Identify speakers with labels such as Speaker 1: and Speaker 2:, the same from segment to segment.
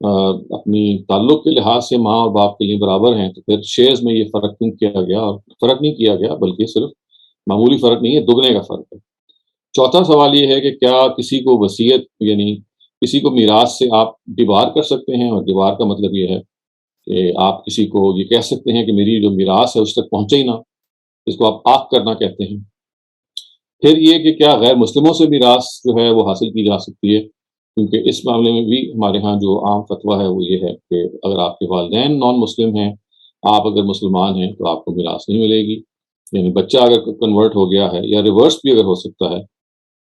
Speaker 1: اپنی تعلق کے لحاظ سے ماں اور باپ کے لیے برابر ہیں، تو پھر شیئرز میں یہ فرق کیوں کیا گیا؟ اور فرق نہیں کیا گیا بلکہ صرف معمولی فرق نہیں ہے، دگنے کا فرق ہے۔ چوتھا سوال یہ ہے کہ کیا کسی کو وصیت یعنی کسی کو میراث سے آپ ڈیبار کر سکتے ہیں؟ اور ڈیبار کا مطلب یہ ہے کہ آپ کسی کو یہ کہہ سکتے ہیں کہ میری جو میراث ہے اس تک پہنچے ہی نہ، اس کو آپ آف کرنا کہتے ہیں۔ پھر یہ کہ کیا غیر مسلموں سے میراث جو ہے وہ حاصل کی جا سکتی ہے؟ کیونکہ اس معاملے میں بھی ہمارے ہاں جو عام فتویٰ ہے وہ یہ ہے کہ اگر آپ کے والدین نان مسلم ہیں، آپ اگر مسلمان ہیں تو آپ کو میراث نہیں ملے گی۔ یعنی بچہ اگر کنورٹ ہو گیا ہے، یا ریورس بھی اگر ہو سکتا ہے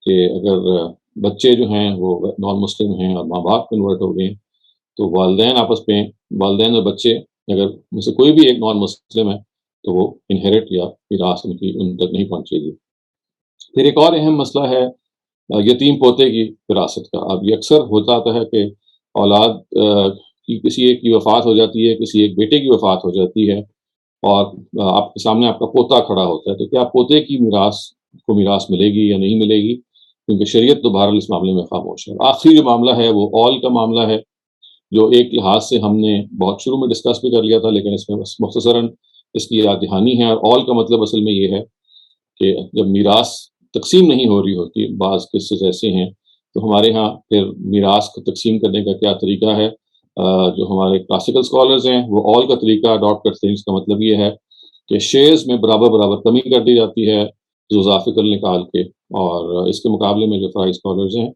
Speaker 1: کہ اگر بچے جو ہیں وہ نان مسلم ہیں اور ماں باپ کنورٹ ہو گئے ہیں، تو والدین آپس میں، والدین اور بچے اگر میں سے کوئی بھی ایک نان مسلم ہے تو وہ انہیرٹ یا میراث ان تک نہیں پہنچے گی۔ پھر ایک اور اہم مسئلہ ہے یتیم پوتے کی وراثت کا۔ اب یہ اکثر ہوتا آتا ہے کہ اولاد کی کسی ایک کی وفات ہو جاتی ہے، کسی ایک بیٹے کی وفات ہو جاتی ہے، اور آپ کے سامنے آپ کا پوتا کھڑا ہوتا ہے، تو کیا پوتے کی میراث ملے گی یا نہیں ملے گی؟ کیونکہ شریعت تو بہرحال اس معاملے میں خاموش ہے۔ آخری جو معاملہ ہے وہ اول کا معاملہ ہے، جو ایک لحاظ سے ہم نے بہت شروع میں ڈسکس بھی کر لیا تھا، لیکن اس میں بس مختصراً اس کی یاد دہانی ہے۔ اور اول کا مطلب اصل میں یہ ہے کہ جب میراث تقسیم نہیں ہو رہی ہوتی، بعض قصے ایسے ہیں، تو ہمارے ہاں پھر میراث کو تقسیم کرنے کا کیا طریقہ ہے؟ جو ہمارے کلاسیکل اسکالرز ہیں وہ اول کا طریقہ اڈاپٹ کرتے ہیں۔ اس کا مطلب یہ ہے کہ شیئرز میں برابر برابر کمی کر دی جاتی ہے جزا فکر نکال کے، اور اس کے مقابلے میں جو فرائی اسکالرز ہیں،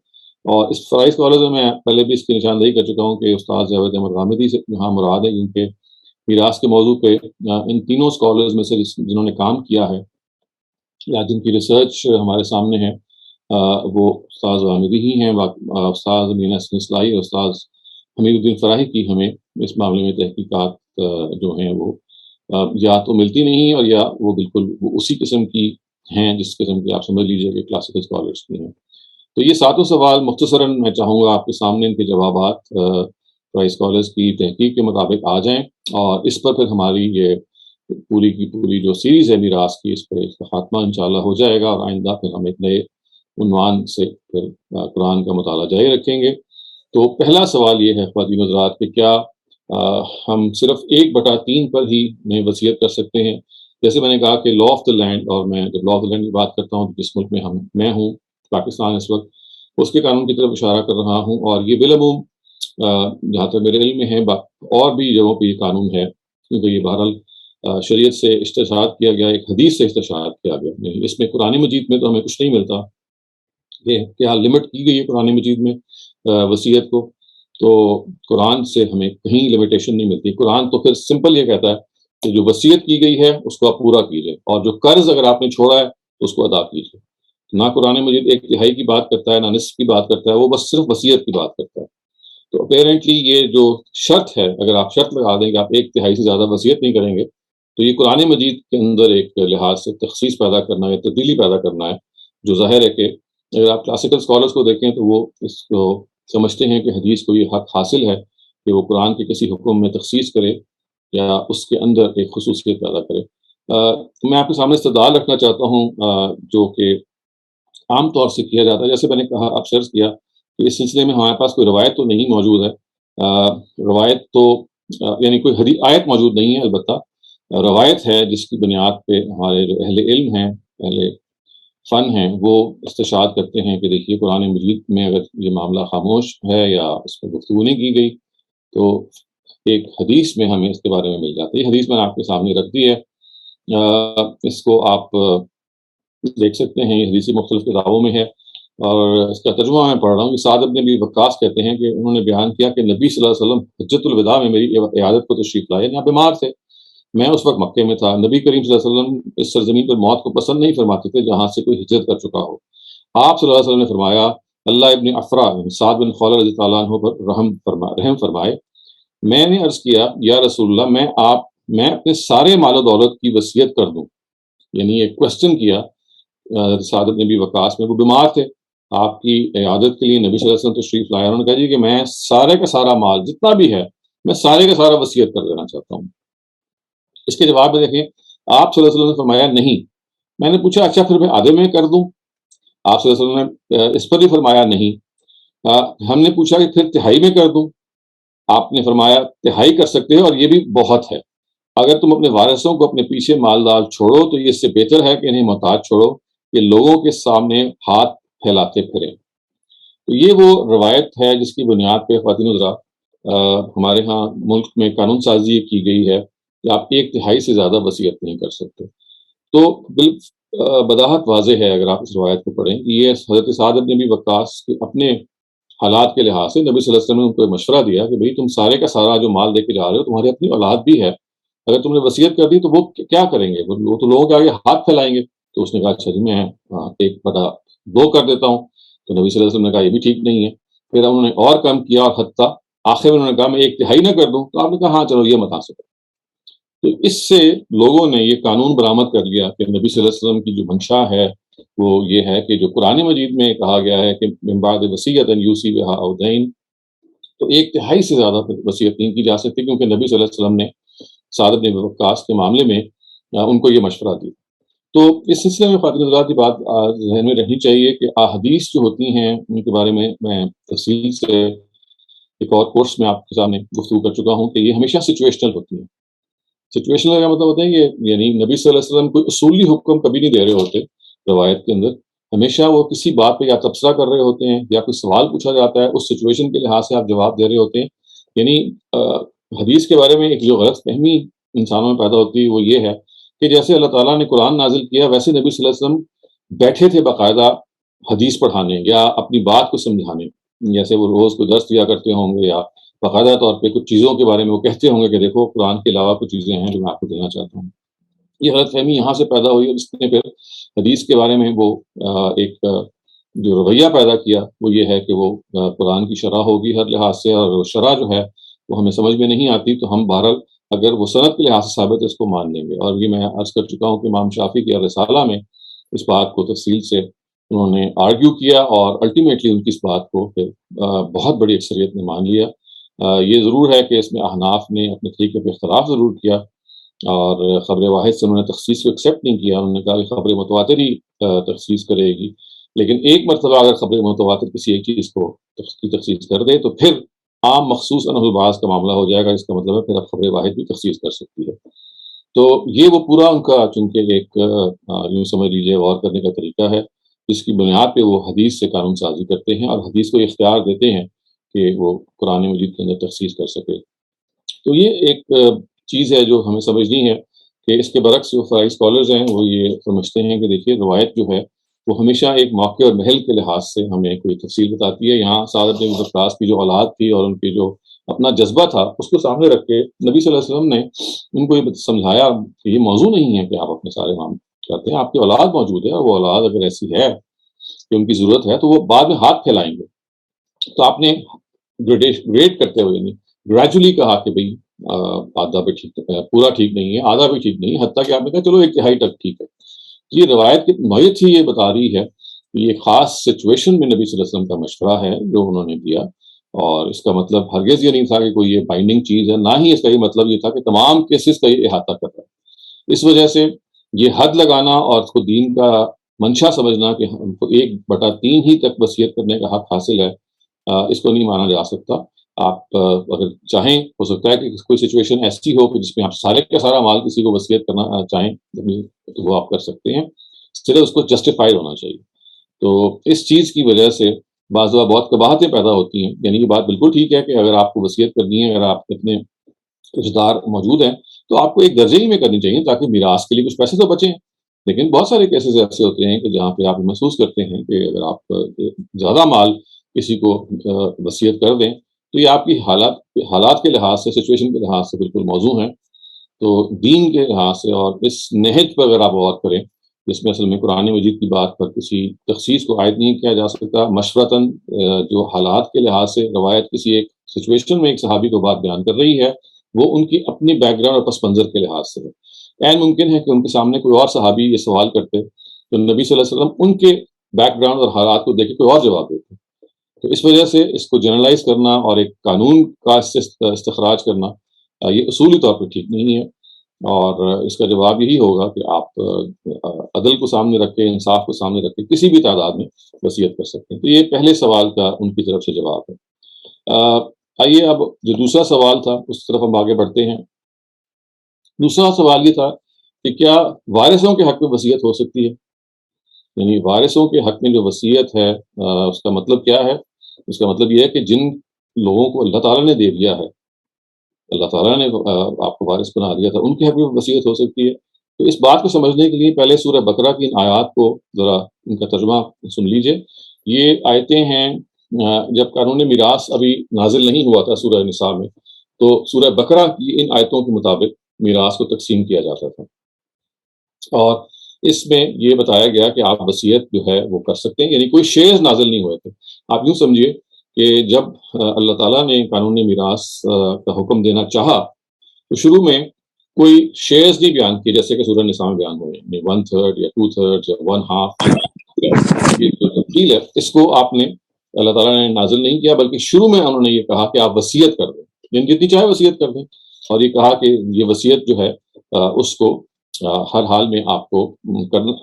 Speaker 1: اور اس فرائی اسکالرز میں میں پہلے بھی اس کی نشاندہی کر چکا ہوں کہ استاد جاوید احمد غامدی سے یہاں مراد ہے، کیونکہ میراث کے موضوع پہ ان تینوں اسکالرز میں سے جنہوں نے کام کیا ہے یا جن کی ریسرچ ہمارے سامنے ہے، وہ استاد غامدی ہی ہیں۔ استاد مینا حسن اصلاحی اور استاد حمید الدین فراحی کی ہمیں اس معاملے میں تحقیقات جو ہیں وہ یا تو ملتی نہیں، اور یا وہ بالکل اسی قسم کی ہیں جس قسم کی آپ سمجھ لیجیے کہ کلاسیکل اسکالرس کی ہیں۔ تو یہ ساتوں سوال مختصراً میں چاہوں گا آپ کے سامنے ان کے جوابات پرائز اسکالرس کی تحقیق کے مطابق آ جائیں، اور اس پر پھر ہماری یہ پوری کی پوری جو سیریز ہے میراث کی، اس پہ اس کا خاتمہ انشاءاللہ ہو جائے گا، اور آئندہ پھر ہم ایک نئے عنوان سے پھر قرآن کا مطالعہ جاری رکھیں گے۔ تو پہلا سوال یہ ہے خواتین حضرات کہ کیا ہم صرف 1/3 پر ہی میں وصیت کر سکتے ہیں؟ جیسے میں نے کہا کہ لا آف دا لینڈ، اور میں جب لا آف دا لینڈ کی بات کرتا ہوں تو جس ملک میں میں ہوں، پاکستان اس وقت، اس کے قانون کی طرف اشارہ کر رہا ہوں، اور یہ بالعموم جہاں تک میرے علم میں ہے اور بھی جگہوں پہ یہ قانون ہے، کیونکہ یہ بہرحال شریعت سے استشہاد کیا گیا، ایک حدیث سے استشہاد کیا گیا۔ اس میں قرآن مجید میں تو ہمیں کچھ نہیں ملتا کہ کیا لمٹ کی گئی ہے قرآن مجید میں وصیت کو، تو قرآن سے ہمیں کہیں لمیٹیشن نہیں ملتی۔ قرآن تو پھر سمپل یہ کہتا ہے کہ جو وصیت کی گئی ہے اس کو آپ پورا کیجئے، اور جو قرض اگر آپ نے چھوڑا ہے تو اس کو ادا کیجئے۔ نہ قرآن مجید 1/3 کی بات کرتا ہے، نہ نصف کی بات کرتا ہے، وہ بس صرف وصیت کی بات کرتا ہے۔ تو اپیرنٹلی یہ جو شرط ہے، اگر آپ شرط لگا دیں کہ آپ 1/3 سے زیادہ وصیت نہیں کریں گے، تو یہ قرآن مجید کے اندر ایک لحاظ سے تخصیص پیدا کرنا ہے، تبدیلی پیدا کرنا ہے، جو ظاہر ہے کہ اگر آپ کلاسیکل اسکالرس کو دیکھیں تو وہ اس کو سمجھتے ہیں کہ حدیث کو یہ حق حاصل ہے کہ وہ قرآن کے کسی حکم میں تخصیص کرے یا اس کے اندر ایک خصوصیت پیدا کرے۔ میں آپ کے سامنے استدلال رکھنا چاہتا ہوں جو کہ عام طور سے کیا جاتا ہے۔ جیسے میں نے کہا، آپ شرط کیا کہ اس سلسلے میں ہمارے پاس کوئی روایت تو نہیں موجود ہے، روایت تو یعنی کوئی آیت موجود نہیں ہے، البتہ روایت ہے جس کی بنیاد پہ ہمارے جو اہل علم ہیں، اہل فن ہیں، وہ استشہاد کرتے ہیں کہ دیکھیے قرآن مجید میں اگر یہ معاملہ خاموش ہے یا اس پر گفتگو نہیں کی گئی، تو ایک حدیث میں ہمیں اس کے بارے میں مل جاتی ہے۔ یہ حدیث میں نے آپ کے سامنے رکھ دی ہے، اس کو آپ دیکھ سکتے ہیں، یہ حدیث مختلف کتابوں میں ہے، اور اس کا ترجمہ میں پڑھ رہا ہوں کہ سعد بن ابی وقاص کہتے ہیں کہ انہوں نے بیان کیا کہ نبی صلی اللہ علیہ وسلم حجۃ الوداع میں میری عیادت کو تشریف لائے، یہاں بیمار تھے، میں اس وقت مکے میں تھا۔ نبی کریم صلی اللہ علیہ وسلم اس سرزمین پر موت کو پسند نہیں فرماتے تھے جہاں سے کوئی ہجرت کر چکا ہو۔ آپ صلی اللہ علیہ وسلم نے فرمایا، اللہ ابن افرا سعد بن خولہ رضی اللہ عنہ پر رحم فرمائے۔ میں نے عرض کیا، یا رسول اللہ، میں اپنے سارے مال و دولت کی وصیت کر دوں؟ یعنی ایک کوشچن کیا سعد بن ابی وقاص میں، وہ بیمار تھے، آپ کی عیادت کے لیے نبی صلی اللہ علیہ وسلم تشریف لائے، انہوں نے کہا جی کہ میں سارے کا سارا مال جتنا بھی ہے میں سارے کا سارا وصیت کر دینا چاہتا ہوں۔ اس کے جواب میں دیکھیں، آپ صلی اللہ علیہ وسلم نے فرمایا نہیں۔ میں نے پوچھا اچھا پھر میں آدھے میں کر دوں؟ آپ صلی اللہ علیہ وسلم نے اس پر بھی فرمایا نہیں۔ ہم نے پوچھا کہ پھر 1/3 میں کر دوں؟ آپ نے فرمایا تہائی کر سکتے ہیں اور یہ بھی بہت ہے. اگر تم اپنے وارثوں کو اپنے پیچھے مالدار چھوڑو تو یہ اس سے بہتر ہے کہ انہیں محتاج چھوڑو کہ لوگوں کے سامنے ہاتھ پھیلاتے پھریں. تو یہ وہ روایت ہے جس کی بنیاد پہ خواتین حضرات ہمارے ہاں ملک میں قانون سازی کی گئی ہے کہ آپ 1/3 سے زیادہ وصیت نہیں کر سکتے. تو بداہت واضح ہے اگر آپ اس روایت کو پڑھیں کہ یہ حضرت سعد بن ابی وقاص کے اپنے حالات کے لحاظ سے نبی صلی اللہ علیہ وسلم نے ان کو مشورہ دیا کہ بھئی تم سارے کا سارا جو مال دے کے جا رہے ہو تمہاری اپنی اولاد بھی ہے, اگر تم نے وصیت کر دی تو وہ کیا کریں گے, وہ تو لوگوں کے آگے ہاتھ پھیلائیں گے. تو اس نے کہا اچھا جی میں 1/2 کر دیتا ہوں. تو نبی صلی اللہ علیہ وسلم نے کہا یہ بھی ٹھیک نہیں ہے. پھر انہوں نے اور کم کیا اور حتیٰ آخر میں انہوں نے کہا میں 1/3 نہ کر دوں. تو آپ نے کہا ہاں چلو یہ مت حاصل. تو اس سے لوگوں نے یہ قانون برآمد کر لیا کہ نبی صلی اللہ علیہ وسلم کی جو منشا ہے وہ یہ ہے کہ جو قرآن مجید میں کہا گیا ہے کہ من بعد وصیۃ یوصی بہا او دین, تو 1/3 سے زیادہ وصیت نہیں کی جا سکتی, کیونکہ نبی صلی اللہ علیہ وسلم نے سعد بن وقاص کے معاملے میں ان کو یہ مشورہ دیا. تو اس سلسلے میں خواتین حضرات کی بات ذہن میں رہنی چاہیے کہ احادیث جو ہوتی ہیں ان کے بارے میں تفصیل سے ایک اور کورس میں آپ کے سامنے گفتگو کر چکا ہوں کہ یہ ہمیشہ سچویشنل ہوتی ہیں. سچویشنل کا مطلب ہوتا ہے کہ یعنی نبی صلی اللہ علیہ وسلم کوئی اصولی حکم کبھی نہیں دے رہے ہوتے روایت کے اندر, ہمیشہ وہ کسی بات پہ یا تبصرہ کر رہے ہوتے ہیں یا کوئی سوال پوچھا جاتا ہے, اس سچویشن کے لحاظ سے آپ جواب دے رہے ہوتے ہیں. یعنی حدیث کے بارے میں ایک جو غلط فہمی انسانوں میں پیدا ہوتی ہے وہ یہ ہے کہ جیسے اللہ تعالیٰ نے قرآن نازل کیا ویسے نبی صلی اللہ علیہ وسلم بیٹھے تھے باقاعدہ حدیث پڑھانے یا اپنی بات کو سمجھانے, جیسے وہ روز کو درس دیا کرتے ہوں گے یا باقاعدہ طور پہ کچھ چیزوں کے بارے میں وہ کہتے ہوں گے کہ دیکھو قرآن کے علاوہ کچھ چیزیں ہیں جو میں آپ کو دینا چاہتا ہوں. یہ غلط فہمی یہاں سے پیدا ہوئی, جس نے پھر حدیث کے بارے میں وہ ایک جو رویہ پیدا کیا وہ یہ ہے کہ وہ قرآن کی شرح ہوگی ہر لحاظ سے, اور شرح جو ہے وہ ہمیں سمجھ میں نہیں آتی تو ہم بہرحال اگر وہ سند کے لحاظ سے ثابت ہے اس کو مان لیں گے. اور یہ میں عرض کر چکا ہوں کہ امام شافعی کی رسالہ میں اس بات کو تفصیل سے انہوں نے آرگیو کیا اور الٹیمیٹلی ان کی اس بات کو پھر بہت بڑی اکثریت نے مان لیا. یہ ضرور ہے کہ اس میں احناف نے اپنے طریقے پہ اختلاف ضرور کیا اور خبر واحد سے انہوں نے تخصیص کو ایکسیپٹ نہیں کیا. انہوں نے کہا کہ خبر متواتر ہی تخصیص کرے گی, لیکن ایک مرتبہ اگر خبر متواتر کسی ایک چیز کو تخصیص کر دے تو پھر عام مخصوص انہ البعض کا معاملہ ہو جائے گا, جس کا مطلب ہے پھر اب خبر واحد بھی تخصیص کر سکتی ہے. تو یہ وہ پورا ان کا چونکہ ایک یوں سمجھ لیجیے غور کرنے کا طریقہ ہے جس کی بنیاد پہ وہ حدیث سے قانون سازی کرتے ہیں اور حدیث کو اختیار دیتے ہیں کہ وہ قرآن مجید کے اندر تخصیص کر سکے. تو یہ ایک چیز ہے جو ہمیں سمجھنی ہے کہ اس کے برعکس جو فرائی اسکالرز ہیں وہ یہ سمجھتے ہیں کہ دیکھیے روایت جو ہے وہ ہمیشہ ایک موقع اور محل کے لحاظ سے ہمیں کوئی تفصیل بتاتی ہے. یہاں سعد بن وقاص کی جو اولاد تھی اور ان کی جو اپنا جذبہ تھا اس کو سامنے رکھ کے نبی صلی اللہ علیہ وسلم نے ان کو یہ سمجھایا کہ یہ موضوع نہیں ہے کہ آپ اپنے سارے کام کرتے ہیں, آپ کی اولاد موجود ہے اور وہ اولاد اگر ایسی ہے کہ ان کی ضرورت ہے تو وہ بعد میں ہاتھ پھیلائیں گے. تو آپ نے گریڈ کرتے ہوئے یعنی گریجولی کہا کہ بھئی آدھا بھی ٹھیک ہے, پورا ٹھیک نہیں ہے, آدھا بھی ٹھیک نہیں ہے, حتیٰ کہ آپ نے کہا چلو 1/3 تک ٹھیک ہے. یہ روایت کی نوعیت ہی یہ بتا رہی ہے کہ یہ خاص سچویشن میں نبی صلی اللہ علیہ وسلم کا مشورہ ہے جو انہوں نے دیا, اور اس کا مطلب ہرگز یہ نہیں تھا کہ کوئی یہ بائنڈنگ چیز ہے, نہ ہی اس کا یہ مطلب یہ تھا کہ تمام کیسز کا یہ احاطہ کر رہا ہے. اس وجہ سے یہ حد لگانا اور اس کو دین کا منشا سمجھنا کہ ہم کو 1/3 ہی تک وصیت کرنے کا حق حاصل ہے, اس کو نہیں مانا جا سکتا. آپ اگر چاہیں ہو سکتا ہے کہ کوئی سچویشن ایسی ہو کہ جس میں آپ سارے کا سارا مال کسی کو وصیت کرنا چاہیں تو وہ آپ کر سکتے ہیں, صرف اس کو جسٹیفائڈ ہونا چاہیے. تو اس چیز کی وجہ سے بعض دفعہ بہت قباحتیں پیدا ہوتی ہیں. یعنی یہ بات بالکل ٹھیک ہے کہ اگر آپ کو وصیت کرنی ہے, اگر آپ اتنے رشتہ دار موجود ہیں تو آپ کو ایک درجے ہی میں کرنی چاہیے تاکہ میراث کے لیے کچھ پیسے تو بچیں. لیکن بہت سارے کیسز ایسے ہوتے ہیں کہ جہاں پہ آپ محسوس کرتے ہیں کہ اگر آپ زیادہ مال کسی کو وصیت کر دیں تو یہ آپ کی حالات کے لحاظ سے, سچویشن کے لحاظ سے بالکل موزوں ہیں. تو دین کے لحاظ سے اور اس نہج پر اگر آپ غور کریں جس میں اصل میں قرآن مجید کی بات پر کسی تخصیص کو عائد نہیں کیا جا سکتا, مشورتاً جو حالات کے لحاظ سے روایت کسی ایک سچویشن میں ایک صحابی کو بات بیان کر رہی ہے وہ ان کی اپنی بیک گراؤنڈ اور پس منظر کے لحاظ سے ہے. عین ممکن ہے کہ ان کے سامنے کوئی اور صحابی یہ سوال کرتے تو نبی صلی اللہ علیہ وسلم ان کے بیک گراؤنڈ اور حالات کو دیکھ کے کوئی اور جواب دیتے. تو اس وجہ سے اس کو جنرلائز کرنا اور ایک قانون کا استخراج کرنا یہ اصولی طور پہ ٹھیک نہیں ہے, اور اس کا جواب یہی ہوگا کہ آپ عدل کو سامنے رکھ کے, انصاف کو سامنے رکھ کے کسی بھی تعداد میں وصیت کر سکتے ہیں. تو یہ پہلے سوال کا ان کی طرف سے جواب ہے. آئیے اب جو دوسرا سوال تھا اس طرف ہم آگے بڑھتے ہیں. دوسرا سوال یہ تھا کہ کیا وارثوں کے حق میں وصیت ہو سکتی ہے؟ یعنی وارثوں کے حق میں جو وصیت ہے اس کا مطلب کیا ہے؟ اس کا مطلب یہ ہے کہ جن لوگوں کو اللہ تعالیٰ نے دے دیا ہے، اللہ تعالیٰ نے آپ کو وارث بنا دیا تھا، ان کے حق میں وصیت ہو سکتی ہے. تو اس بات کو سمجھنے کے لیے پہلے سورہ بقرہ کی ان آیات کو ذرا ان کا ترجمہ سن لیجئے. یہ آیتیں ہیں جب قانون میراث ابھی نازل نہیں ہوا تھا سورہ نساء میں، تو سورہ بقرہ کی ان آیتوں کے مطابق میراث کو تقسیم کیا جاتا تھا، اور اس میں یہ بتایا گیا کہ آپ وصیت جو ہے وہ کر سکتے ہیں. یعنی کوئی شیئرز نازل نہیں ہوئے تھے. آپ یوں سمجھیے کہ جب اللہ تعالیٰ نے قانون میراث کا حکم دینا چاہا تو شروع میں کوئی شیئرز نہیں بیان کیے جیسے کہ سورہ نساء میں بیان ہوئے، یعنی 1/3 یا 2/3 یا 1/2. یہ جو تفصیل ہے اس کو آپ نے اللہ تعالیٰ نے نازل نہیں کیا، بلکہ شروع میں انہوں نے یہ کہا کہ آپ وصیت کر دیں، یعنی جتنی چاہے وصیت کر دیں. اور یہ کہا کہ یہ وصیت جو ہے اس کو ہر حال میں آپ کو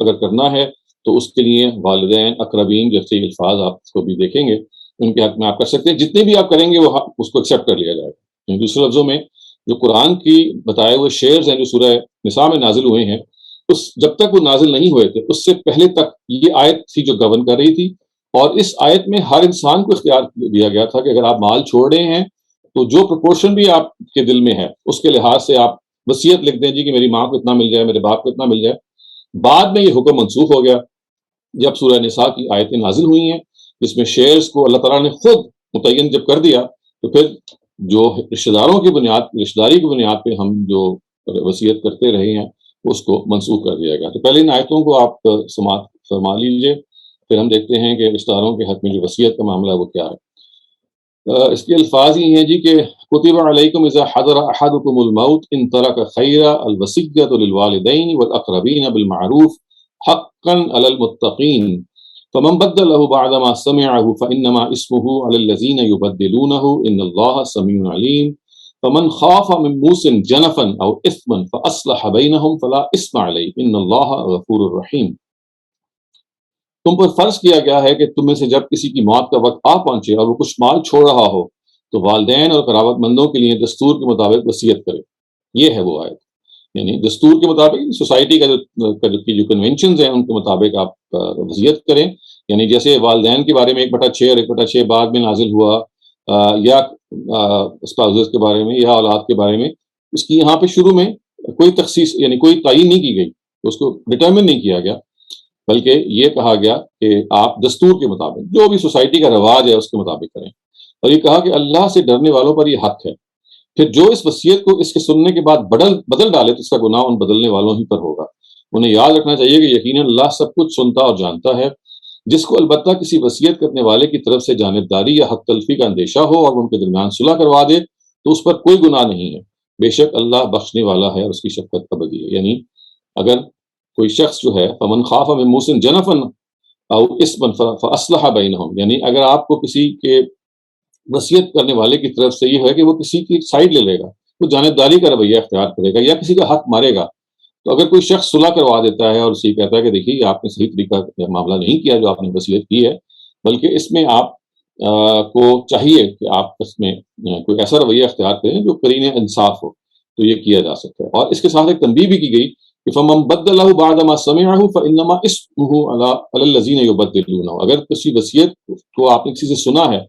Speaker 1: اگر کرنا ہے تو اس کے لیے والدین اقربین جیسے الفاظ آپ اس کو بھی دیکھیں گے، ان کے حق میں آپ کر سکتے ہیں. جتنے بھی آپ کریں گے وہ اس کو ایکسیپٹ کر لیا جائے گا. یعنی دوسرے لفظوں میں جو قرآن کی بتائے ہوئے شعرز ہیں جو سورہ نساء میں نازل ہوئے ہیں، جب تک وہ نازل نہیں ہوئے تھے اس سے پہلے تک یہ آیت تھی جو گورن کر رہی تھی. اور اس آیت میں ہر انسان کو اختیار دیا گیا تھا کہ اگر آپ مال چھوڑ رہے ہیں تو جو پرپورشن بھی آپ کے دل میں ہے اس کے لحاظ سے آپ وصیت لکھ دیں جی کہ میری ماں کو اتنا مل جائے، میرے باپ کو اتنا مل جائے. بعد میں یہ حکم منسوخ ہو گیا جب سورہ نساء کی آیتیں نازل ہوئی ہیں جس میں شیئرز کو اللہ تعالیٰ نے خود متعین جب کر دیا تو پھر جو رشتہ داروں کی رشتہ داری کی بنیاد پہ ہم جو وصیت کرتے رہے ہیں اس کو منسوخ کر دیا گیا. تو پہلے ان آیتوں کو آپ سماعت فرما لیجیے، پھر ہم دیکھتے ہیں کہ رشتہ داروں کے حق میں جو وصیت کا معاملہ ہے وہ کیا ہے. اس کے الفاظ یہ ہیں جی کہ کتب علیکم اذا حضر احدکم الموت ان ترک خیرا الوصیۃ للوالدین والاقربین بالمعروف حقا علی المتقین فمن بدلہ بعدما سمعه فانما اسمه علی الذین یبدلونہ ان اللہ سمیع علیم فمن خاف من موص جنفا او اثما فاصلح بینہم فلا اثم علیہ ان اللہ غفور رحیم. تم پر فرض کیا گیا ہے کہ تم میں سے جب کسی کی موت کا وقت آ پہنچے اور وہ کچھ مال چھوڑ رہا ہو تو والدین اور قرابت مندوں کے لیے دستور کے مطابق وصیت کرے. یہ ہے وہ آیت. یعنی دستور کے مطابق سوسائٹی کا جو کنونشنز ہیں ان کے مطابق آپ وصیت کریں. یعنی جیسے والدین کے بارے میں 1/6 اور 1/6 بعد میں نازل ہوا، یا اسپاؤزز کے بارے میں یا اولاد کے بارے میں، اس کی یہاں پہ شروع میں کوئی تخصیص یعنی کوئی تعین نہیں کی گئی، اس کو ڈٹرمن نہیں کیا گیا، بلکہ یہ کہا گیا کہ آپ دستور کے مطابق جو بھی سوسائٹی کا رواج ہے اس کے مطابق کریں. اور یہ کہا کہ اللہ سے ڈرنے والوں پر یہ حق ہے. پھر جو اس وصیت کو اس کے سننے کے بعد بدل ڈالے تو اس کا گناہ ان بدلنے والوں ہی پر ہوگا. انہیں یاد رکھنا چاہیے کہ یقیناً اللہ سب کچھ سنتا اور جانتا ہے. جس کو البتہ کسی وصیت کرنے والے کی طرف سے جانبداری یا حق تلفی کا اندیشہ ہو اور ان کے درمیان صلح کروا دے تو اس پر کوئی گناہ نہیں ہے. بے شک اللہ بخشنے والا ہے اور اس کی شفقت ابدی ہے. یعنی اگر کوئی شخص جو ہے فمن خاف من موص جنفا او اثما فاصلح بینہم، یعنی اگر آپ کو کسی کے وصیت کرنے والے کی طرف سے یہ ہے کہ وہ کسی کی سائڈ لے لے گا، وہ جانبداری کا رویہ اختیار کرے گا یا کسی کا حق مارے گا، تو اگر کوئی شخص صلح کروا دیتا ہے اور اسے کہتا ہے کہ دیکھیے آپ نے صحیح طریقہ معاملہ نہیں کیا جو آپ نے وصیت کی ہے، بلکہ اس میں آپ کو چاہیے کہ آپ اس میں کوئی ایسا رویہ اختیار کریں جو قرین انصاف ہو، تو یہ کیا جا سکتا ہے. اور اس کے ساتھ ایک تنبیہ بھی کی گئی کہ فمن بدلہ بعد ما سمعہ فانما اسمہ علی الذین یبدلونہ. اگر کسی وصیت کو آپ نے کسی سے سنا ہے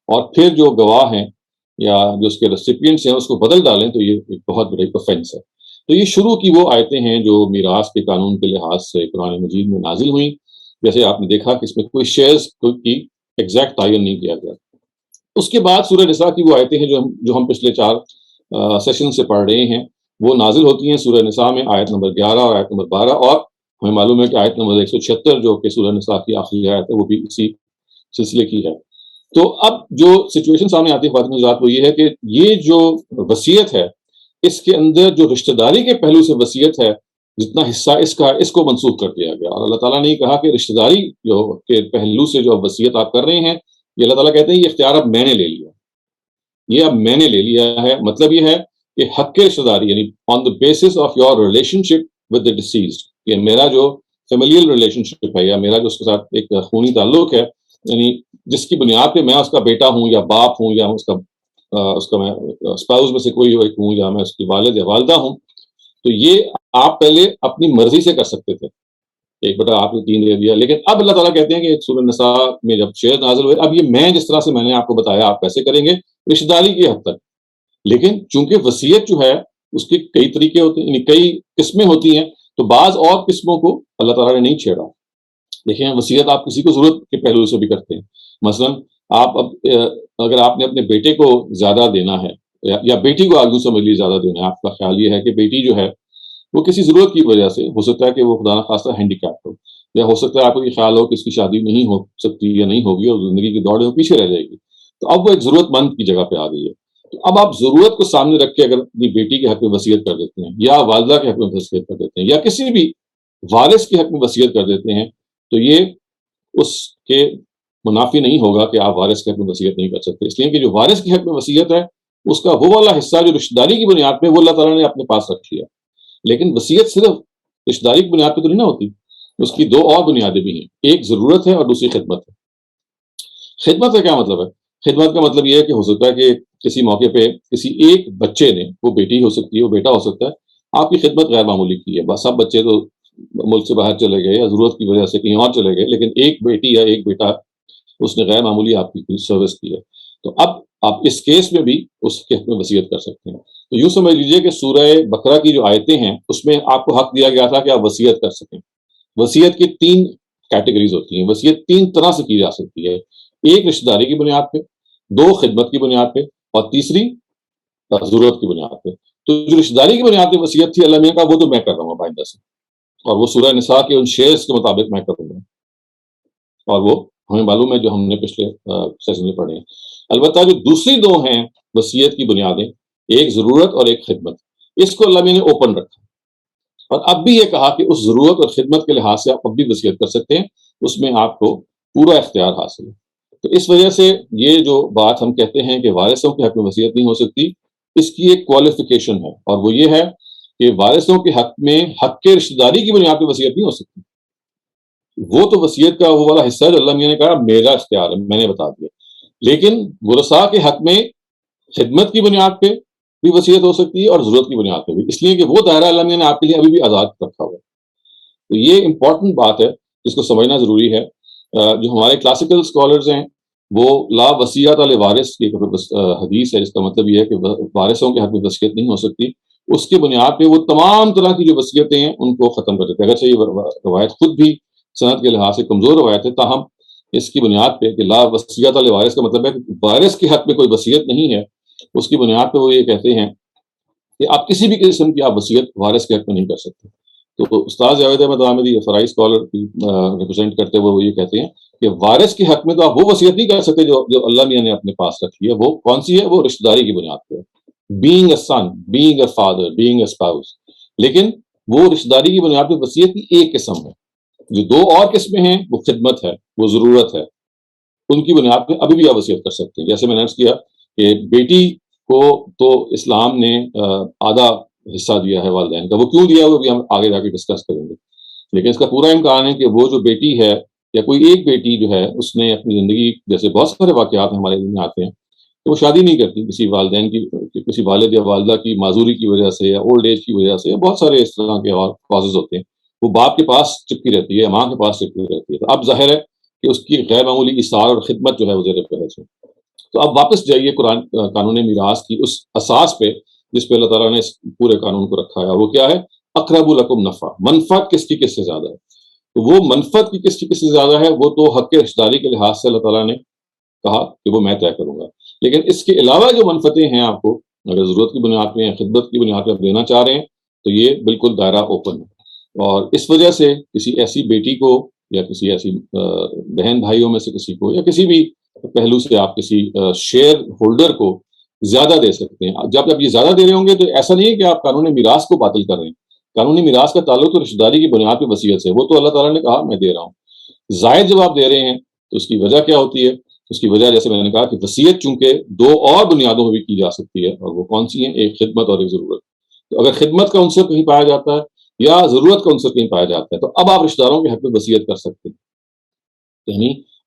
Speaker 1: اور پھر جو گواہ ہیں یا جو اس کے ریسیپینٹس ہیں اس کو بدل ڈالیں تو یہ ایک بہت بڑی اوفینس ہے. تو یہ شروع کی وہ آیتیں ہیں جو میراث کے قانون کے لحاظ سے قرآن مجید میں نازل ہوئیں. جیسے آپ نے دیکھا کہ اس میں کوئی شیئرز کی ایگزیکٹ تعین نہیں کیا گیا. اس کے بعد سورہ نساء کی وہ آیتیں ہیں جو ہم پچھلے 4 سیشن سے پڑھ رہے ہیں، وہ نازل ہوتی ہیں سورہ نساء میں آیت نمبر 11 اور آیت نمبر 12، اور ہمیں معلوم ہے کہ آیت نمبر 176 جو کہ سورہ نساء کی آخری آیت ہے وہ بھی اسی سلسلے کی ہے. تو اب جو سچویشن سامنے آتی ہے خواتین حضرات وہ یہ ہے کہ یہ جو وصیت ہے اس کے اندر جو رشتہ داری کے پہلو سے وصیت ہے جتنا حصہ اس کا اس کو منسوخ کر دیا گیا. اور اللہ تعالیٰ نے یہ کہا کہ رشتہ داری جو کے پہلو سے جو وصیت آپ کر رہے ہیں یہ اللہ تعالیٰ کہتے ہیں یہ اختیار اب میں نے لے لیا، یہ اب میں نے لے لیا ہے. مطلب یہ ہے کہ حق کے رشتہ داری یعنی on the basis of your relationship with the deceased, کہ میرا جو فیملیل ریلیشن شپ ہے یا میرا جو اس کے ساتھ ایک خونی تعلق ہے، یعنی جس کی بنیاد پہ میں اس کا بیٹا ہوں یا باپ ہوں یا اس کا اس کا میں اسپاؤس میں سے کوئی ایک ہوں یا میں اس کی والد یا والدہ ہوں، تو یہ آپ پہلے اپنی مرضی سے کر سکتے تھے، 1/3 دے دیا، لیکن اب اللہ تعالیٰ کہتے ہیں کہ سورہ نساء میں جب شعر نازل ہوئے، اب یہ میں جس طرح سے میں نے آپ کو بتایا آپ ویسے کریں گے، رشتہ داری کی حد تک، لیکن چونکہ وصیت جو ہے اس کے کئی طریقے ہوتے ہیں، یعنی کئی قسمیں ہوتی ہیں، تو بعض اور قسموں کو اللہ تعالیٰ نے نہیں چھیڑا۔ دیکھیں وصیت آپ کسی کو ضرورت کے پہلو سے بھی کرتے ہیں، مثلا آپ اب اگر آپ نے اپنے بیٹے کو زیادہ دینا ہے یا بیٹی کو آگے سمجھ لیجیے زیادہ دینا ہے، آپ کا خیال یہ ہے کہ بیٹی جو ہے وہ کسی ضرورت کی وجہ سے، ہو سکتا ہے کہ وہ خدا نخواستہ ہینڈی کیپ ہو، یا ہو سکتا ہے آپ کو یہ خیال ہو کہ اس کی شادی نہیں ہو سکتی یا نہیں ہوگی اور زندگی کی دوڑ میں پیچھے رہ جائے گی، تو اب وہ ایک ضرورت مند کی جگہ پہ آ گئی ہے، تو اب آپ ضرورت کو سامنے رکھ کے اگر اپنی بیٹی کے حق میں وصیت کر دیتے ہیں یا والدہ کے حق میں وصیت کر دیتے ہیں یا کسی بھی وارث کے حق میں وصیت کر دیتے ہیں، تو یہ اس کے منافی نہیں ہوگا کہ آپ وارث کے حق میں وصیت نہیں کر سکتے، اس لیے کہ جو وارث کے حق میں وصیت ہے اس کا وہ والا حصہ جو رشتہ داری کی بنیاد پہ وہ اللہ تعالیٰ نے اپنے پاس رکھ لیا، لیکن وصیت صرف رشتہ داری کی بنیاد پہ تو نہیں نہ ہوتی، اس کی دو اور بنیادیں بھی ہیں، ایک ضرورت ہے اور دوسری خدمت ہے۔ خدمت کا کیا مطلب ہے؟ خدمت کا مطلب یہ ہے کہ ہو سکتا ہے کہ کسی موقع پہ کسی ایک بچے نے، وہ بیٹی ہو سکتی ہے وہ بیٹا ہو سکتا ہے، آپ کی خدمت غیر معمولی کی ہے، بس سب بچے تو ملک سے باہر چلے گئے یا ضرورت کی وجہ سے کہیں اور چلے گئے، لیکن ایک بیٹی یا ایک بیٹا اس نے غیر معمولی آپ کی سروس کی ہے، تو اب آپ اس کیس میں بھی اس کے حق میں وصیت کر سکتے ہیں۔ تو یوں سمجھ لیجئے کہ سورہ بقرہ کی جو آیتیں ہیں اس میں آپ کو حق دیا گیا تھا کہ آپ وصیت کر سکیں۔ وصیت کی 3 کیٹیگریز ہوتی ہیں، وصیت 3 طرح سے کی جا سکتی ہے، ایک رشتہ داری کی بنیاد پہ، 2 خدمت کی بنیاد پہ، اور تیسری ضرورت کی بنیاد پہ۔ تو جو رشتہ داری کی بنیاد پہ وصیت تھی اللہ میاں کا، وہ تو میں کر رہا ہوں اب آئندہ سے، اور وہ سورہ نساء کے ان شیئرز کے مطابق میں کروں گا، اور وہ ہمیں معلوم ہے جو ہم نے پچھلے سیشن میں پڑھے ہیں۔ البتہ جو دوسری 2 ہیں وصیت کی بنیادیں، ایک ضرورت اور ایک خدمت، اس کو اللہ میاں نے اوپن رکھا، اور اب بھی یہ کہا کہ اس ضرورت اور خدمت کے لحاظ سے آپ اب بھی وصیت کر سکتے ہیں، اس میں آپ کو پورا اختیار حاصل ہے۔ تو اس وجہ سے یہ جو بات ہم کہتے ہیں کہ وارثوں کے حق میں وصیت نہیں ہو سکتی، اس کی ایک کوالیفیکیشن ہے، اور وہ یہ ہے کہ وارثوں کے حق میں حق کے رشتہ داری کی بنیاد پہ وصیت نہیں ہو سکتی، وہ تو وصیت کا وہ والا حصہ ہے جو اللہ میاں نے کہا میرا اختیار ہے، میں نے بتا دیا، لیکن ورثاء کے حق میں خدمت کی بنیاد پہ بھی وصیت ہو سکتی ہے اور ضرورت کی بنیاد پہ بھی، اس لیے کہ وہ دائرہ اللہ میاں نے آپ کے لیے ابھی بھی آزاد رکھا ہوا ہے۔ تو یہ امپورٹنٹ بات ہے جس کو سمجھنا ضروری ہے۔ جو ہمارے کلاسیکل اسکالرز ہیں وہ لا وصیت علی وارث کی حدیث ہے، جس کا مطلب یہ ہے کہ وارثوں کے حق میں وصیت نہیں ہو سکتی، اس کی بنیاد پہ وہ تمام طرح کی جو وصیتیں ہیں ان کو ختم کر دیتے ہیں، اگرچہ یہ روایت خود بھی صنعت کے لحاظ سے کمزور روایت ہے، تاہم اس کی بنیاد پہ کہ لا وصیت علی وارث کا مطلب ہے کہ وارث کے حق میں کوئی وصیت نہیں ہے، اس کی بنیاد پہ وہ یہ کہتے ہیں کہ آپ کسی بھی قسم کی آپ وصیت وارث کے حق میں نہیں کر سکتے۔ تو استاد جاوید احمد عامری فرائی اسکالر ریپرزینٹ کرتے ہوئے وہ یہ کہتے ہیں کہ وارث کے حق میں تو آپ وہ وصیت نہیں کر سکتے جو اللہ میاں نے اپنے پاس رکھی ہے، وہ کون سی ہے؟ وہ رشتہ داری کی بنیاد پہ، being a son, being a father, being a spouse, لیکن وہ رشتہ داری کی بنیاد پہ وصیت کی ایک قسم ہے، جو 2 اور قسمیں ہیں وہ خدمت ہے، وہ ضرورت ہے، ان کی بنیاد پہ ابھی بھی آپ وصیت کر سکتے ہیں۔ جیسے میں نے عرض کیا کہ بیٹی کو تو اسلام نے آدھا حصہ دیا ہے والدین کا، وہ کیوں دیا وہ بھی ہم آگے جا کے ڈسکس کریں گے، لیکن اس کا پورا امکان ہے کہ وہ جو بیٹی ہے یا کوئی ایک بیٹی جو ہے اس نے اپنی زندگی، جیسے بہت سارے واقعات ہمارے ذہن میں آتے ہیں، تو وہ شادی نہیں کرتی کسی والدین کی، کسی والد یا والدہ کی معذوری کی وجہ سے یا اولڈ ایج کی وجہ سے، بہت سارے اس طرح کے اور کازز ہوتے ہیں، وہ باپ کے پاس چپکی رہتی ہے، ماں کے پاس چپکی رہتی ہے، تو اب ظاہر ہے کہ اس کی غیر معمولی ایثار اور خدمت جو ہے وہ زیر بحث ہے۔ تو اب واپس جائیے قانون میراث کی اس اساس پہ جس پہ اللہ تعالیٰ نے اس پورے قانون کو رکھا ہے، وہ کیا ہے؟ اقرب لکم نفع، منفعت کس کی کس سے زیادہ ہے؟ تو وہ منفعت کی کس سے زیادہ ہے، وہ تو حق رشتہ داری کے لحاظ سے اللہ تعالیٰ نے کہا کہ وہ میں طے کروں گا، لیکن اس کے علاوہ جو منفعتیں ہیں آپ کو اگر ضرورت کی بنیاد پہ یا خدمت کی بنیاد پہ آپ دینا چاہ رہے ہیں تو یہ بالکل دائرہ اوپن ہے، اور اس وجہ سے کسی ایسی بیٹی کو یا کسی ایسی بہن بھائیوں میں سے کسی کو یا کسی بھی پہلو سے آپ کسی شیئر ہولڈر کو زیادہ دے سکتے ہیں۔ جب آپ یہ زیادہ دے رہے ہوں گے تو ایسا نہیں ہے کہ آپ قانون میراث کو باطل کر رہے ہیں، قانونی میراث کا تعلق تو رشتہ داری کی بنیاد پہ وصیت سے، وہ تو اللہ تعالیٰ نے کہا میں دے رہا ہوں۔ زائد جب آپ دے رہے ہیں تو اس کی وجہ کیا ہوتی ہے؟ اس کی وجہ جیسے میں نے کہا کہ وصیت چونکہ 2 اور بنیادوں میں بھی کی جا سکتی ہے، اور وہ کون سی ہیں؟ ایک خدمت اور ایک ضرورت۔ تو اگر خدمت کا عنصر کہیں پایا جاتا ہے یا ضرورت کا عنصر کہیں پایا جاتا ہے تو اب آپ رشتہ داروں کے حق میں وصیت کر سکتے ہیں، یعنی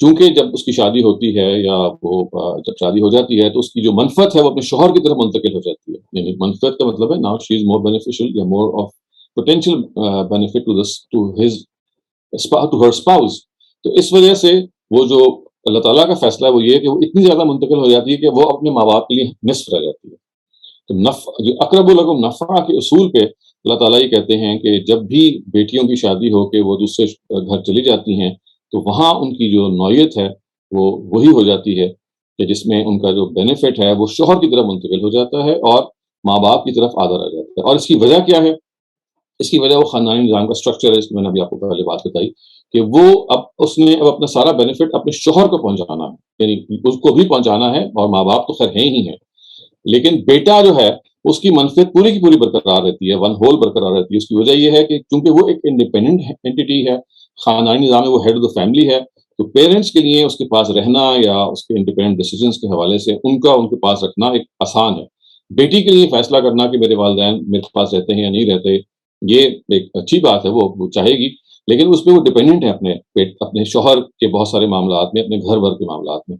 Speaker 1: چونکہ جب اس کی شادی ہوتی ہے یا وہ جب شادی ہو جاتی ہے تو اس کی جو منفعت ہے وہ اپنے شوہر کی طرف منتقل ہو جاتی ہے. یعنی منفعت کا مطلب ہے now she is more beneficial یا more of potential benefit to his to her spouse. تو اس وجہ سے وہ جو اللہ تعالیٰ کا فیصلہ ہے وہ یہ ہے کہ وہ اتنی زیادہ منتقل ہو جاتی ہے کہ وہ اپنے ماں باپ کے لیے نصف رہ جاتی ہے. تو جو اقرب لکم نفع کے اصول پہ اللہ تعالیٰ یہ کہتے ہیں کہ جب بھی بیٹیوں کی شادی ہو کے وہ دوسرے گھر چلی جاتی ہیں تو وہاں ان کی جو نوعیت ہے وہ وہی ہو جاتی ہے کہ جس میں ان کا جو بینیفٹ ہے وہ شوہر کی طرف منتقل ہو جاتا ہے اور ماں باپ کی طرف آدھا رہ جاتا ہے. اور اس کی وجہ کیا ہے؟ اس کی وجہ وہ خاندانی نظام کا اسٹرکچر ہے. اس کی میں نے ابھی آپ کو پہلے بات بتائی کہ وہ اس نے اب اپنا سارا بینیفٹ اپنے شوہر کو پہنچانا ہے، یعنی اس کو بھی پہنچانا ہے اور ماں باپ تو خیر ہیں ہی ہیں، لیکن بیٹا جو ہے اس کی منفعت پوری کی پوری برقرار رہتی ہے، ون ہول برقرار رہتی ہے. اس کی وجہ یہ ہے کہ چونکہ وہ ایک انڈیپینڈنٹ اینٹی ہے، خاندانی نظام میں وہ ہیڈ آف دا فیملی ہے، تو پیرنٹس کے لیے اس کے پاس رہنا یا اس کے انڈیپینڈنٹ ڈیسیجنس کے حوالے سے ان کے پاس رکھنا ایک آسان ہے. بیٹی کے لیے فیصلہ کرنا کہ میرے والدین میرے پاس رہتے ہیں یا نہیں رہتے، یہ ایک اچھی بات ہے، وہ چاہے گی، لیکن اس پہ وہ ڈیپینڈنٹ ہے اپنے شوہر کے بہت سارے معاملات میں، اپنے گھر بھر کے معاملات میں.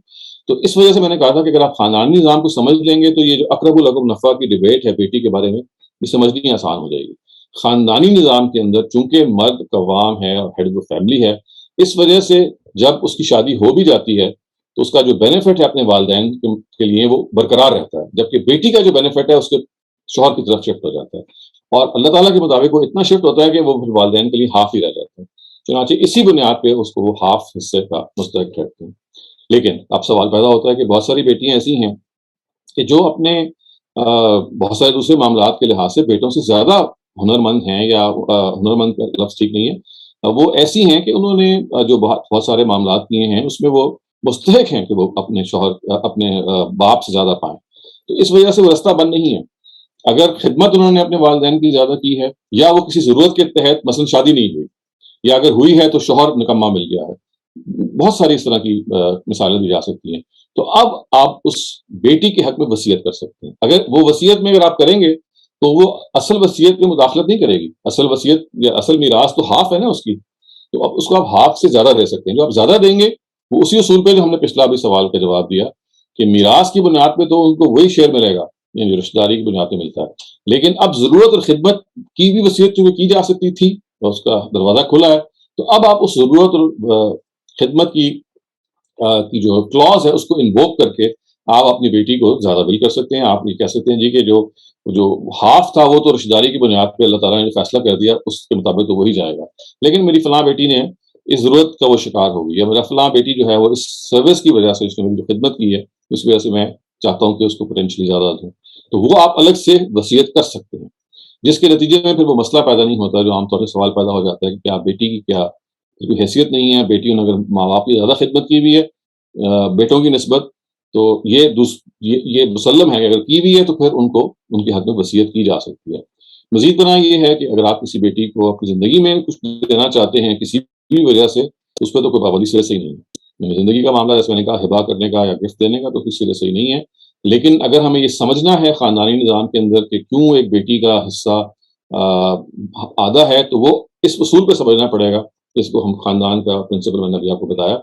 Speaker 1: تو اس وجہ سے میں نے کہا تھا کہ اگر آپ خاندانی نظام کو سمجھ لیں گے تو یہ جو اقرب العقب نفع کی ڈبیٹ ہے بیٹی کے بارے میں یہ سمجھنی آسان ہو جائے گی. خاندانی نظام کے اندر چونکہ مرد قوام ہے اور ہیڈ آف فیملی ہے، اس وجہ سے جب اس کی شادی ہو بھی جاتی ہے تو اس کا جو بینیفٹ ہے اپنے والدین کے لیے وہ برقرار رہتا ہے، جبکہ بیٹی کا جو بینیفٹ ہے اس کے شوہر کی طرف شفٹ ہو جاتا ہے. اور اللہ تعالیٰ کے مطابق وہ اتنا شفٹ ہوتا ہے کہ وہ پھر والدین کے لیے ہاف ہی رہ جاتا ہے. چنانچہ اسی بنیاد پہ اس کو وہ ہاف حصے کا مستحق ٹھہرتے ہیں. لیکن اب سوال پیدا ہوتا ہے کہ بہت ساری بیٹیاں ایسی ہیں کہ جو اپنے بہت سارے دوسرے معاملات کے لحاظ سے بیٹوں سے زیادہ ہنرمند ہیں، یا ہنرمند کا لفظ ٹھیک نہیں ہے، وہ ایسی ہیں کہ انہوں نے جو بہت سارے معاملات کیے ہیں اس میں وہ مستحق ہیں کہ وہ اپنے شوہر اپنے باپ سے زیادہ پائیں. تو اس وجہ سے وہ رستہ بند نہیں ہے. اگر خدمت انہوں نے اپنے والدین کی زیادہ کی ہے یا وہ کسی ضرورت کے تحت مثلا شادی نہیں ہوئی، یا اگر ہوئی ہے تو شوہر نکمہ مل گیا ہے، بہت ساری اس طرح کی مثالیں دی جا سکتی ہیں، تو اب آپ اس بیٹی کے حق میں وصیت کر سکتے ہیں. اگر وہ وصیت میں اگر آپ کریں گے تو وہ اصل وصیت میں مداخلت نہیں کرے گی. اصل وصیت یا اصل میراث تو ہاف ہے نا اس کی، تو اب اس کو آپ ہاف سے زیادہ دے سکتے ہیں. جو آپ زیادہ دیں گے وہ اسی اصول پہ جو ہم نے پچھلا بھی سوال کا جواب دیا کہ میراث کی بنیاد پہ تو ان کو وہی شیئر ملے گا، یعنی رشتہ داری کی بنیاد پہ ملتا ہے. لیکن اب ضرورت اور خدمت کی بھی وصیت چونکہ کی جا سکتی تھی اور اس کا دروازہ کھلا ہے، تو اب آپ اس ضرورت اور خدمت کی جو کلوز ہے اس کو انووک کر کے آپ اپنی بیٹی کو زیادہ بل کر سکتے ہیں. آپ یہ کہہ سکتے ہیں جی کہ جو ہاف تھا وہ تو رشتہ داری کی بنیاد پہ اللہ تعالیٰ نے فیصلہ کر دیا، اس کے مطابق تو وہی جائے گا، لیکن میری فلاں بیٹی نے اس ضرورت کا وہ شکار ہو گئی ہے، میرا فلاں بیٹی جو ہے وہ اس سروس کی وجہ سے، اس نے میری جو خدمت کی ہے اس وجہ سے میں چاہتا ہوں کہ اس کو پوٹینشلی زیادہ دوں، تو وہ آپ الگ سے وصیت کر سکتے ہیں، جس کے نتیجے میں پھر وہ مسئلہ پیدا نہیں ہوتا جو عام طور سے سوال پیدا ہو جاتا ہے کہ کیا بیٹی کی کیا کوئی حیثیت نہیں ہے، بیٹیوں نے اگر ماں باپ کی زیادہ خدمت کی بھی ہے بیٹوں کی نسبت، تو یہ مسلم ہے کہ اگر کی بھی ہے تو پھر ان کو ان کے حق میں وصیت کی جا سکتی ہے. مزید طرح یہ ہے کہ اگر آپ کسی بیٹی کو اپنی زندگی میں کچھ دینا چاہتے ہیں کسی بھی وجہ سے، اس پہ تو کوئی پابندی سرے سے ہی نہیں ہے. زندگی کا معاملہ جیسے میں نے کہا ہبا کرنے کا یا گفٹ دینے کا تو کسی سرے سے ہی نہیں ہے، لیکن اگر ہمیں یہ سمجھنا ہے خاندانی نظام کے اندر کہ کیوں ایک بیٹی کا حصہ آدھا ہے، تو وہ اس اصول پہ سمجھنا پڑے گا. اس کو ہم خاندان کا پرنسپل میں نے ابھی آپ کو بتایا.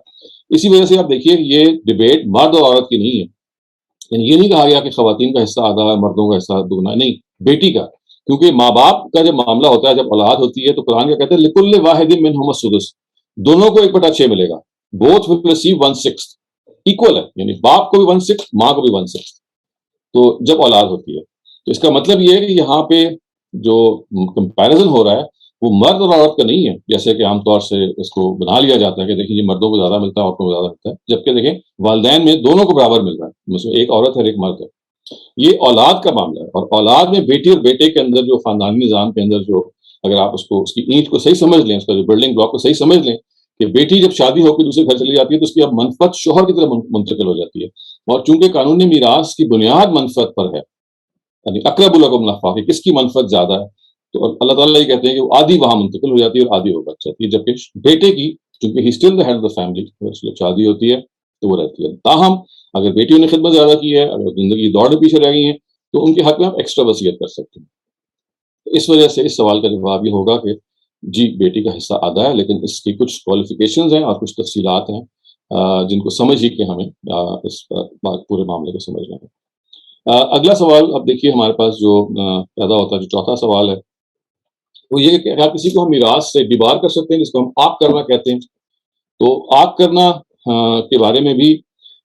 Speaker 1: اسی وجہ سے آپ دیکھیے یہ ڈبیٹ مرد اور عورت کی نہیں ہے، یعنی یہ نہیں کہا گیا کہ خواتین کا حصہ آدھا ہے مردوں کا حصہ دگنا ہے، نہیں، بیٹی کا. کیونکہ ماں باپ کا جب معاملہ ہوتا ہے، جب اولاد ہوتی ہے، تو قرآن کیا کہتے ہیں لکل واحد منہم السدس، دونوں کو 1/6 ملے گا. بوتھ ول ریسیو 1/6، ایکول ہے، یعنی باپ کو بھی 1/6 ماں کو بھی 1/6 تو جب اولاد ہوتی ہے. تو اس کا مطلب یہ ہے کہ یہاں پہ جو کمپیریزن ہو رہا ہے وہ مرد اور عورت کا نہیں ہے، جیسے کہ عام طور سے اس کو بنا لیا جاتا ہے کہ دیکھیں جی مردوں کو زیادہ ملتا ہے عورتوں کو زیادہ ملتا ہے، جبکہ دیکھیں والدین میں دونوں کو برابر مل رہا ہے، اس میں ایک عورت ہے اور ایک مرد ہے. یہ اولاد کا معاملہ ہے، اور اولاد میں بیٹی اور بیٹے کے اندر جو خاندانی نظام کے اندر جو اگر آپ اس کی اینٹ کو صحیح سمجھ لیں، اس کا جو بلڈنگ بلاک کو صحیح سمجھ لیں کہ بیٹی جب شادی ہو کے دوسرے گھر چلی جاتی ہے تو اس کی اب منفعت شوہر کی طرف منتقل ہو جاتی ہے. اور چونکہ قانونی میراث کی بنیاد منفعت پر ہے، یعنی اقرب لکم نفع کہ کس کی منفعت زیادہ ہے، تو اللہ تعالیٰ یہ کہتے ہیں کہ وہ آدھی وہاں منتقل ہو جاتی ہے اور آدھی وہ بچ جاتی ہے، جبکہ بیٹے کی چونکہ he still the head of the family, جب شادی ہوتی ہے تو وہ رہتی ہے. تاہم اگر بیٹیوں نے خدمت زیادہ کی ہے، اگر زندگی دوڑ میں پیچھے رہ گئی ہیں، تو ان کے حق میں آپ ایکسٹرا وصیت کر سکتے ہیں. اس وجہ سے اس سوال کا جواب یہ ہوگا کہ جی بیٹی کا حصہ آدھا ہے، لیکن اس کی کچھ کوالیفیکیشنز ہیں اور کچھ تفصیلات ہیں جن کو سمجھ ہی کہ ہمیں اس پورے معاملے کو سمجھنا ہے۔ اگلا سوال اب دیکھیے ہمارے پاس جو پیدا ہوتا ہے، جو چوتھا سوال ہے وہ یہ کہ اگر کسی کو ہم میراث سے ڈیبار کر سکتے ہیں، جس کو ہم آگ کرنا کہتے ہیں، تو آگ کرنا کے بارے میں بھی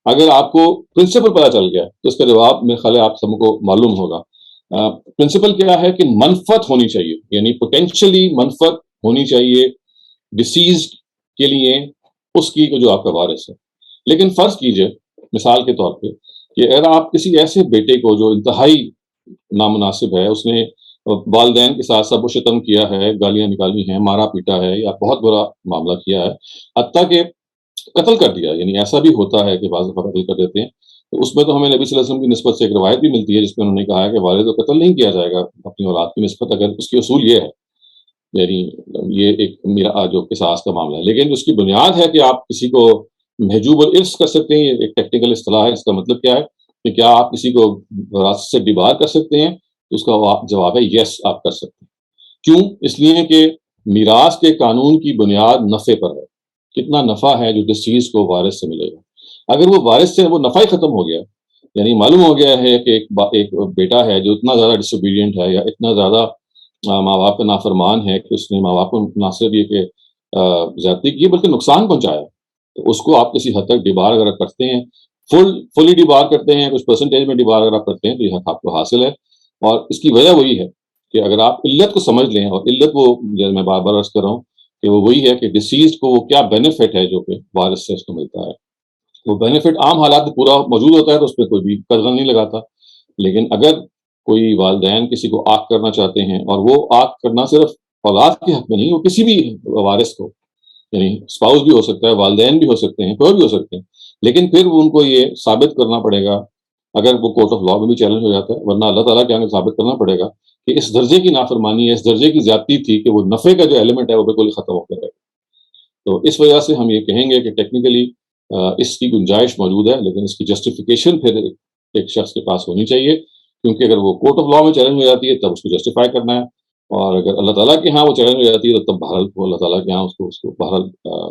Speaker 1: اگر آپ کو پرنسپل پتہ چل گیا تو اس کا جواب میرے خیال ہے آپ سب کو معلوم ہوگا۔ پرنسپل کیا ہے کہ منفعت ہونی چاہیے، یعنی پوٹینشلی منفعت ہونی چاہیے ڈسیزڈ کے لیے اس کی جو آپ کا وارث ہے۔ لیکن فرض کیجئے مثال کے طور پہ کہ اگر آپ کسی ایسے بیٹے کو جو انتہائی نامناسب ہے، اس نے والدین کے ساتھ سب و شتم کیا ہے، گالیاں نکالی ہیں، مارا پیٹا ہے یا بہت برا معاملہ کیا ہے، حتیٰ کہ قتل کر دیا، یعنی ایسا بھی ہوتا ہے کہ بعض دفعہ قتل کر دیتے ہیں، تو اس میں تو ہمیں نبی صلی اللہ علیہ وسلم کی نسبت سے ایک روایت بھی ملتی ہے جس میں انہوں نے کہا ہے کہ والد کو قتل نہیں کیا جائے گا اپنی اولاد کی نسبت، اگر اس کی اصول یہ ہے، یعنی یہ ایک میرا جو قصاص کا معاملہ ہے۔ لیکن اس کی بنیاد ہے کہ آپ کسی کو محجوب الارث کر سکتے ہیں، یہ ایک ٹیکنیکل اصطلاح ہے، اس کا مطلب کیا ہے کہ کیا آپ کسی کو وراثت سے ڈیبار کر سکتے ہیں؟ تو اس کا جواب ہے یس، آپ کر سکتے ہیں۔ کیوں؟ اس لیے کہ میراث کے قانون کی بنیاد نفع پر ہے، کتنا نفع ہے جو ڈسیز کو وارث سے ملے گا۔ اگر وہ وارث سے وہ نفع ہی ختم ہو گیا، یعنی معلوم ہو گیا ہے کہ ایک بیٹا ہے جو اتنا زیادہ ڈسوبیڈینٹ ہے یا اتنا زیادہ ماں باپ کا نافرمان ہے کہ اس نے ماں باپ کو نہ صرف یہ کہ زیادتی کی بلکہ نقصان پہنچایا، تو اس کو آپ کسی حد تک ڈیبار اگر آپ کرتے ہیں، فلی ڈیبار کرتے ہیں، کچھ پرسنٹیج میں ڈیبار اگر آپ کرتے ہیں تو یہ حق آپ کو حاصل ہے۔ اور اس کی وجہ وہی ہے کہ اگر آپ علت کو سمجھ لیں، اور علت وہ جیسے میں بار بار عرض کر رہا ہوں کہ وہ وہی ہے کہ ڈسیزڈ کو وہ کیا بینیفٹ ہے جو کہ وارث سے اس کو ملتا ہے۔ وہ بینیفٹ عام حالات میں پورا موجود ہوتا ہے تو اس پہ کوئی بھی قرض نہیں لگاتا، لیکن اگر کوئی والدین کسی کو آگ کرنا چاہتے ہیں، اور وہ آگ کرنا صرف اولاد کے حق میں نہیں، وہ کسی بھی وارث کو، یعنی اسپاؤس بھی ہو سکتا ہے، والدین بھی ہو سکتے ہیں، کوئی بھی ہو سکتے ہیں، لیکن پھر ان کو یہ ثابت کرنا پڑے گا، اگر وہ کورٹ آف لا میں بھی چیلنج ہو جاتا ہے، ورنہ اللہ تعالیٰ کے آگے ثابت کرنا پڑے گا کہ اس درجے کی نافرمانی ہے، اس درجے کی زیادتی تھی کہ وہ نفع کا جو ایلیمنٹ ہے وہ بالکل ختم ہو گیا ہے۔ تو اس وجہ سے ہم یہ کہیں گے کہ ٹیکنیکلی اس کی گنجائش موجود ہے، لیکن اس کی جسٹیفیکیشن پھر ایک شخص کے پاس ہونی چاہیے، کیونکہ اگر وہ کورٹ آف لا میں چیلنج ہو جاتی ہے تب اس کو جسٹیفائی کرنا ہے، اور اگر اللہ تعالیٰ کے ہاں وہ چیلنج ہو جاتی ہے تو تب بہرحال اللہ تعالیٰ کے ہاں اس کو بہرحال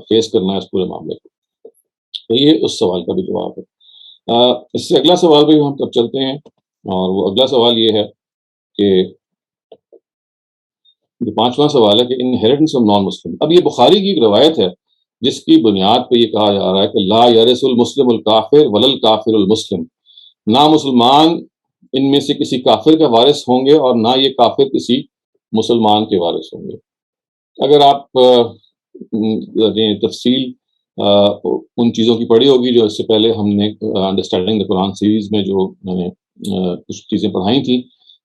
Speaker 1: فیس کرنا ہے اس پورے معاملے کو۔ تو یہ اس سوال کا بھی جواب ہے۔ اس سے اگلا سوال بھی ہم تب چلتے ہیں، اور وہ اگلا سوال یہ ہے کہ جو پانچواں سوال ہے کہ انہیریٹنس آف نان مسلم۔ اب یہ بخاری کی ایک روایت ہے جس کی بنیاد پہ یہ کہا جا رہا ہے کہ لا یرث المسلم الکافر ولا الکافر المسلم، نہ مسلمان ان میں سے کسی کافر کا وارث ہوں گے اور نہ یہ کافر کسی مسلمان کے وارث ہوں گے۔ اگر آپ تفصیل ان چیزوں کی پڑھی ہوگی جو اس سے پہلے ہم نے انڈرسٹینڈنگ دا قرآن سیریز میں جو میں نے کچھ چیزیں پڑھائی تھیں،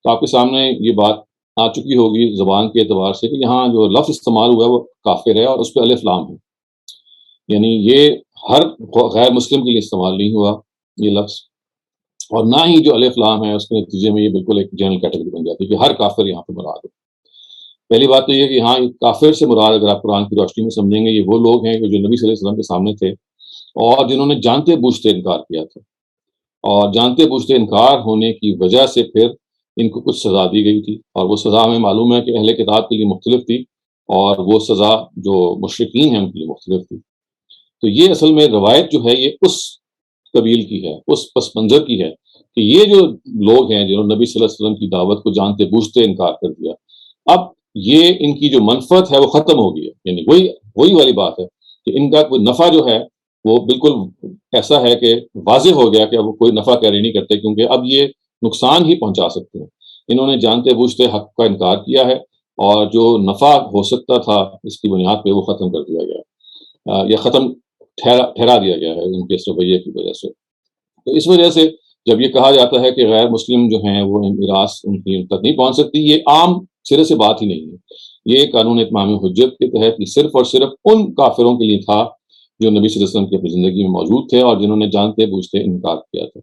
Speaker 1: تو آپ کے سامنے یہ بات آ چکی ہوگی زبان کے اعتبار سے کہ یہاں جو لفظ استعمال ہوا ہے وہ کافر ہے، اور اس پہ الف لام ہے، یعنی یہ ہر غیر مسلم کے لیے استعمال نہیں ہوا یہ لفظ، اور نہ ہی جو الف لام ہے اس کے نتیجے میں یہ بالکل ایک جنرل کیٹیگری بن جاتی ہے کہ ہر کافر یہاں پہ مراد ہے۔ پہلی بات تو یہ کہ ہاں کافر سے مراد اگر آپ قرآن کی روشنی میں سمجھیں گے، یہ وہ لوگ ہیں جو نبی صلی اللہ علیہ وسلم کے سامنے تھے اور جنہوں نے جانتے بوجھتے انکار کیا تھا، اور جانتے بوجھتے انکار ہونے کی وجہ سے پھر ان کو کچھ سزا دی گئی تھی، اور وہ سزا ہمیں معلوم ہے کہ اہل کتاب کے لیے مختلف تھی، اور وہ سزا جو مشرکین ہیں ان کے لیے مختلف تھی۔ تو یہ اصل میں روایت جو ہے یہ اس قبیل کی ہے، اس پس منظر کی ہے کہ یہ جو لوگ ہیں جنہوں نے نبی صلی اللہ علیہ وسلم کی دعوت کو جانتے بوجھتے انکار کر دیا، اب یہ ان کی جو منفعت ہے وہ ختم ہو گئی ہے، یعنی وہی والی بات ہے کہ ان کا کوئی نفع جو ہے وہ بالکل ایسا ہے کہ واضح ہو گیا کہ اب وہ کوئی نفع کیری نہیں کرتے، کیونکہ اب یہ نقصان ہی پہنچا سکتے ہیں۔ انہوں نے جانتے بوجھتے حق کا انکار کیا ہے، اور جو نفع ہو سکتا تھا اس کی بنیاد پہ وہ ختم کر دیا گیا، یا ختم ٹھہرا دیا گیا ہے ان کے اس رویے کی وجہ سے۔ تو اس وجہ سے جب یہ کہا جاتا ہے کہ غیر مسلم جو ہیں وہ میراث ان کی تک نہیں پہنچ سکتی، یہ عام سرے سے بات ہی نہیں ہے۔ یہ قانون اتمام حجت کے تحت یہ صرف اور صرف ان کافروں کے لیے تھا جو نبی صلی اللہ علیہ وسلم کی اپنی زندگی میں موجود تھے اور جنہوں نے جانتے بوجھتے انکار کیا تھا۔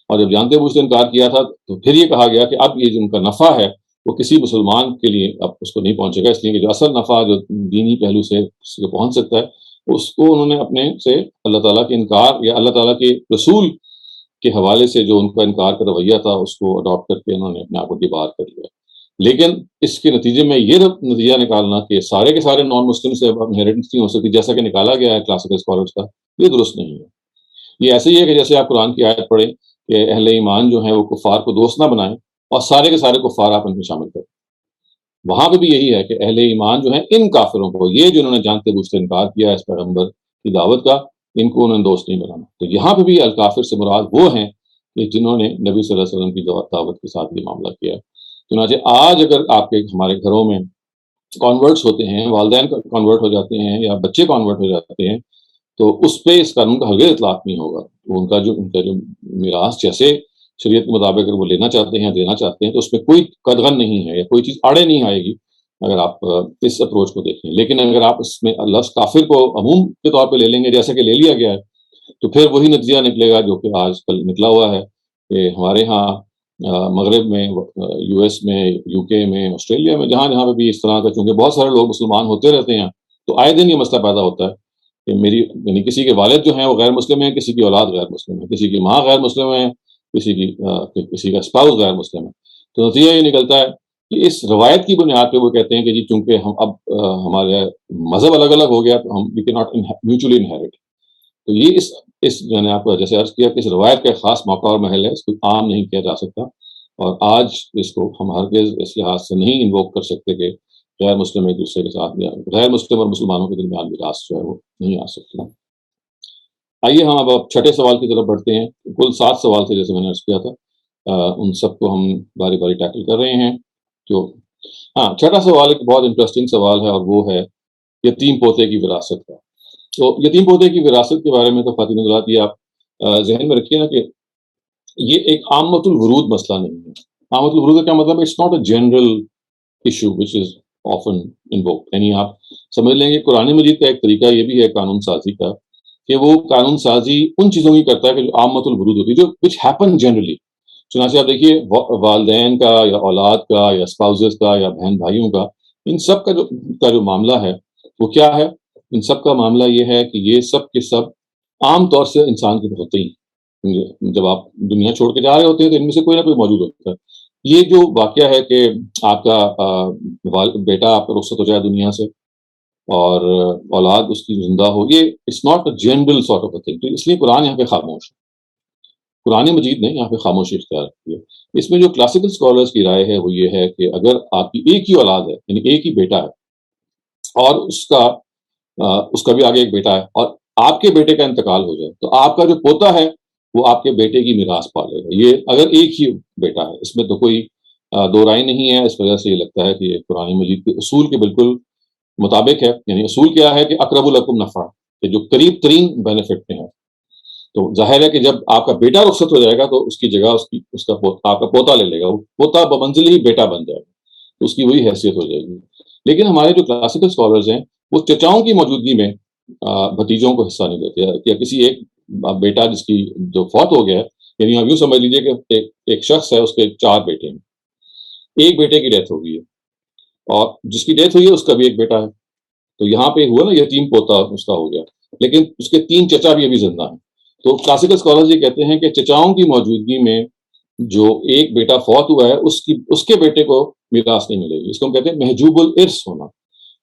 Speaker 1: اور جب جانتے بوجھتے انکار کیا تھا تو پھر یہ کہا گیا کہ اب یہ جن کا نفع ہے وہ کسی مسلمان کے لیے اب اس کو نہیں پہنچے گا، اس لیے کہ جو اصل نفع جو دینی پہلو سے اس کو پہنچ سکتا ہے اس کو انہوں نے اپنے سے اللہ تعالیٰ کے انکار یا اللہ تعالیٰ کے رسول کے حوالے سے جو ان کا انکار کا رویہ تھا اس کو اڈاپٹ کر کے انہوں نے اپنے آپ کو ڈیبار کر لیا۔ لیکن اس کے نتیجے میں یہ نتیجہ نکالنا کہ سارے کے سارے نان مسلم سے انہیریٹنس نہیں ہو سکتی جیسا کہ نکالا گیا ہے کلاسیکل اسکالرس کا، یہ درست نہیں ہے۔ یہ ایسے ہی ہے کہ جیسے آپ قرآن کی آیت پڑھیں کہ اہل ایمان جو ہیں وہ کفار کو دوست نہ بنائیں اور سارے کے سارے کفار آپ ان میں شامل کریں۔ وہاں پہ بھی یہی ہے کہ اہل ایمان جو ہیں ان کافروں کو، یہ جو انہوں نے جانتے بوجھتے انکار کیا ہے اس پیغمبر کی دعوت کا، ان کو انہوں نے دوست نہیں بنانا۔ تو یہاں پہ بھی الکافر سے مراد وہ ہیں کہ جنہوں نے نبی صلی اللہ علیہ وسلم کی دعوت کے ساتھ یہ معاملہ کیا ہے۔ چنانچہ آج اگر آپ کے ہمارے گھروں میں کانورٹس ہوتے ہیں، والدین کانورٹ ہو جاتے ہیں یا بچے کانورٹ ہو جاتے ہیں، تو اس پہ اس قانون کا ہرگز اطلاق نہیں ہوگا۔ ان کا جو میراث جیسے شریعت کے مطابق اگر وہ لینا چاہتے ہیں دینا چاہتے ہیں تو اس میں کوئی قدغن نہیں ہے یا کوئی چیز آڑے نہیں آئے گی اگر آپ اس اپروچ کو دیکھیں۔ لیکن اگر آپ اس میں لفظ کافر کو عموم کے طور پہ لے لیں گے جیسا کہ لے لیا گیا ہے، تو پھر وہی نتیجہ نکلے گا جو کہ آج کل نکلا ہوا ہے کہ ہمارے ہاں مغرب میں، یو ایس میں، یو کے میں، آسٹریلیا میں، جہاں جہاں پہ بھی اس طرح کا، چونکہ بہت سارے لوگ مسلمان ہوتے رہتے ہیں تو آئے دن یہ مسئلہ پیدا ہوتا ہے کہ میری یعنی کسی کے والد جو ہیں وہ غیر مسلم ہیں، کسی کی اولاد غیر مسلم ہے، کسی کی ماں غیر مسلم ہے، کسی کا اسپاؤس غیر مسلم ہے۔ تو نتیجہ یہ نکلتا ہے کہ اس روایت کی بنیاد پہ وہ کہتے ہیں کہ جی چونکہ ہم اب ہمارے مذہب الگ الگ ہو گیا تو ہم وی کی ناٹ میوچولی انہیرٹ۔ تو یہ اس میں نے آپ کو جیسے عرض کیا کہ اس روایت کا ایک خاص موقع اور محل ہے، اس کو عام نہیں کیا جا سکتا، اور آج اس کو ہم ہرگز اس لحاظ سے نہیں انووک کر سکتے کہ غیر مسلم ایک دوسرے کے ساتھ یا غیر مسلم اور مسلمانوں کے درمیان میراث جو ہے وہ نہیں آ سکتی۔ آئیے ہم اب چھٹے سوال کی طرف بڑھتے ہیں۔ کل 7 سوال تھے جیسے میں نے عرض کیا تھا، ان سب کو ہم باری باری ٹیکل کر رہے ہیں۔ جو چھٹا سوال ایک بہت انٹرسٹنگ سوال ہے اور وہ ہے یتیم پوتے کی وراثت کا۔ تو یتیم پوتے کی وراثت کے بارے میں تو فاطمہ نظرات یہ آپ ذہن میں رکھیے نا کہ یہ ایک عامۃ الورود مسئلہ نہیں ہے۔ عامۃ الورود کا کیا مطلب ہے؟ It's not a general issue which is often invoked, یعنی آپ سمجھ لیں گے قرآن مجید کا ایک طریقہ یہ بھی ہے قانون سازی کا کہ وہ قانون سازی ان چیزوں کی کرتا ہے کہ جو عامۃ الورود ہوتی ہے، جو وچ ہیپن جنرلی۔ چنانچہ آپ دیکھیے والدین کا یا اولاد کا یا اسپاؤزز کا یا بہن بھائیوں کا، ان سب کا جو معاملہ ہے وہ کیا ہے؟ ان سب کا معاملہ یہ ہے کہ یہ سب کے سب عام طور سے انسان کے ہوتے ہی، جب آپ دنیا چھوڑ کے جا رہے ہوتے ہیں تو ان میں سے کوئی نہ کوئی موجود ہوتا ہے۔ یہ جو واقعہ ہے کہ آپ کا بیٹا آپ کا رخصت ہو جائے دنیا سے اور اولاد اس کی زندہ ہو، یہ it's not a general sort of a thing. تو اس لیے قرآن یہاں پہ خاموش ہے، قرآن مجید نے یہاں پہ خاموشی اختیار کی ہے۔ اس میں جو کلاسیکل اسکالرس کی رائے ہے وہ یہ ہے کہ اگر آپ کی ایک ہی اولاد ہے، یعنی ایک ہی بیٹا ہے اور اس کا بھی آگے ایک بیٹا ہے اور آپ کے بیٹے کا انتقال ہو جائے تو آپ کا جو پوتا ہے وہ آپ کے بیٹے کی میراث پالے گا، یہ اگر ایک ہی بیٹا ہے۔ اس میں تو کوئی دو رائے نہیں ہے۔ اس وجہ سے یہ لگتا ہے کہ یہ قرآن مجید کے اصول کے بالکل مطابق ہے۔ یعنی اصول کیا ہے کہ اقرب الکم نفع، کہ جو قریب ترین بینیفٹ میں ہے۔ تو ظاہر ہے کہ جب آپ کا بیٹا رخصت ہو جائے گا تو اس کی جگہ آپ کا پوتا لے لے گا، وہ پوتا بمنزل ہی بیٹا بن جائے گا، تو اس کی وہی حیثیت ہو جائے گی۔ لیکن ہمارے جو کلاسیکل اسکالرز ہیں وہ چچاؤں کی موجودگی میں بھتیجوں کو حصہ نہیں دیتے، یا کسی ایک بیٹا جس کی جو فوت ہو گیا ہے، یعنی آپ یوں سمجھ لیجیے کہ ایک شخص ہے، اس کے 4 بیٹے ہیں، ایک بیٹے کی ڈیتھ ہو گئی ہے اور جس کی ڈیتھ ہوئی ہے اس کا بھی ایک بیٹا ہے، تو یہاں پہ ہوا نا یتیم پوتا اس کا ہو گیا، لیکن اس کے 3 چچا بھی ابھی زندہ ہیں۔ تو کلاسیکل اسکالرز یہ کہتے ہیں کہ چچاؤں کی موجودگی میں جو ایک بیٹا فوت ہوا ہے اس کے بیٹے کو میراث نہیں ملے گی۔ اس کو ہم کہتے ہیں محجوب الارث ہونا،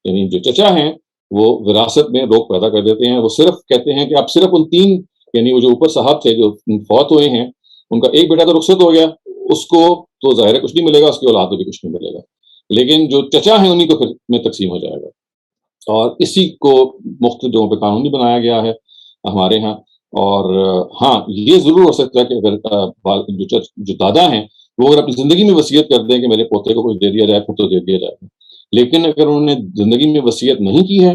Speaker 1: یعنی جو چچا ہیں وہ وراثت میں روک پیدا کر دیتے ہیں۔ وہ صرف کہتے ہیں کہ آپ صرف ان 3، یعنی وہ جو اوپر صاحب تھے جو فوت ہوئے ہیں، ان کا ایک بیٹا تو رخصت ہو گیا، اس کو تو ظاہر ہے کچھ نہیں ملے گا، اس کی اولاد کو بھی کچھ نہیں ملے گا، لیکن جو چچا ہیں انہیں کو پھر میں تقسیم ہو جائے گا۔ اور اسی کو مختلف جگہوں پہ قانونی بنایا گیا ہے ہمارے ہاں۔ اور ہاں یہ ضرور ہو سکتا ہے کہ اگر جو دادا ہیں وہ اگر اپنی زندگی میں وصیت کر دیں کہ میرے پوتے کو کچھ دے دیا جائے، پھر تو دے دیا جائے، لیکن اگر انہوں نے زندگی میں وصیت نہیں کی ہے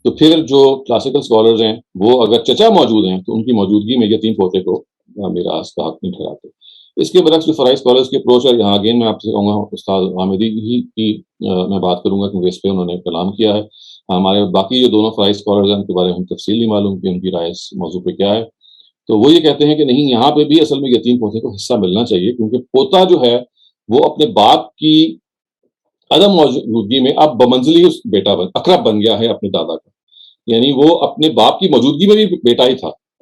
Speaker 1: تو پھر جو کلاسیکل اسکالرز ہیں وہ اگر چچا موجود ہیں تو ان کی موجودگی میں یتیم پوتے کو میراث کا حق نہیں ٹھہراتے۔ اس کے برعکس جو فرائی اسکالرز کی اپروچ ہے، یہاں اگین میں آپ سے کہوں گا استاد حامدی ہی کی میں بات کروں گا کیونکہ اس پہ انہوں نے کلام کیا ہے۔ ہمارے باقی جو دونوں فرائی اسکالرز ہیں ان کے بارے میں ہم تفصیل نہیں معلوم کہ ان کی رائے اس موضوع پہ کیا ہے۔ تو وہ یہ کہتے ہیں کہ نہیں، یہاں پہ بھی اصل میں یتیم پوتے کو حصہ ملنا چاہیے، کیونکہ پوتا جو ہے وہ اپنے باپ کی عدم موجودگی میں اب بمنزلی اس بیٹا اقرب بن گیا ہے اپنے دادا کا، یعنی وہ اپنے باپ کی موجودگی میں بھی بیٹا ہی تھا،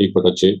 Speaker 1: 1/6।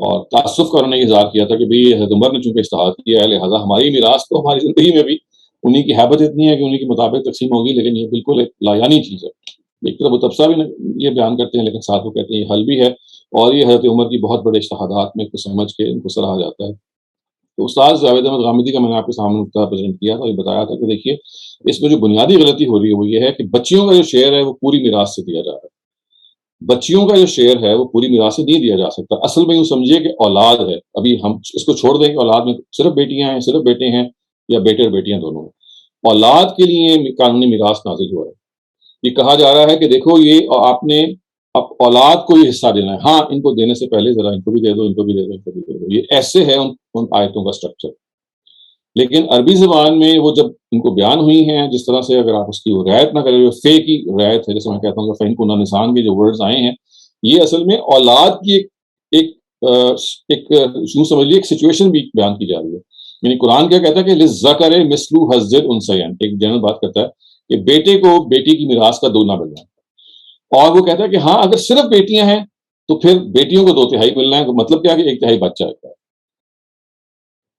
Speaker 1: اور تعصب کا انہوں نے اظہار کیا تھا کہ بھئی حضرت عمر نے چونکہ استحاض کیا ہے لہٰذا ہماری میراث تو ہماری زندگی میں بھی انہی کی ہیبت اتنی ہے کہ انہی کے مطابق تقسیم ہوگی، لیکن یہ بالکل ایک لایانی چیز ہے۔ ایک طرف وہ تبصرہ بھی یہ بیان کرتے ہیں لیکن ساتھ وہ کہتے ہیں یہ حل بھی ہے، اور یہ حضرت عمر کی بہت بڑے اجتہادات میں کو سمجھ کے ان کو سراہا جاتا ہے۔ تو استاد جاوید احمد غامدی کا میں نے آپ کے سامنے نقطہ پریزنٹ کیا تھا، یہ بتایا تھا کہ دیکھیے اس میں جو بنیادی غلطی ہو رہی ہے وہ یہ ہے کہ بچیوں کا جو شیئر ہے وہ پوری میراث سے دیا جا رہا ہے۔ بچیوں کا جو شیئر ہے وہ پوری میراث سے نہیں دیا جا سکتا۔ اصل میں یوں سمجھیے کہ اولاد ہے، ابھی ہم اس کو چھوڑ دیں کہ اولاد میں صرف بیٹیاں ہیں، صرف بیٹے ہیں، یا بیٹے اور بیٹیاں دونوں ہیں۔ اولاد کے لیے قانونی میراث نازل ہوا ہے۔ یہ کہا جا رہا ہے کہ دیکھو یہ آپ نے اب اولاد کو یہ حصہ دینا ہے، ہاں ان کو دینے سے پہلے ذرا ان کو بھی دے دو، ان کو بھی دے دو، ان کو بھی دے دو۔ یہ ایسے ہے ان آیتوں کا اسٹرکچر۔ لیکن عربی زبان میں وہ جب ان کو بیان ہوئی ہیں جس طرح سے، اگر آپ اس کی رعایت نہ کریں، جو فے کی رعایت ہے، جیسے میں کہتا ہوں کہ فین کو نسان کے جو ورڈز آئے ہیں، یہ اصل میں اولاد کی ایک یوں سمجھ لیے ایک سچویشن بھی بیان کی جا رہی ہے۔ یعنی قرآن کیا کہتا ہے کہ للذکر مثل حظ الانثیین، ایک جنرل بات کرتا ہے کہ بیٹے کو بیٹی کی میراث کا دوگنا ملنا ہے، اور وہ کہتا ہے کہ ہاں اگر صرف بیٹیاں ہیں تو پھر بیٹیوں کو 2/3 ملنا ہے۔ مطلب کیا ہے کہ 1/3 بچہ ہے۔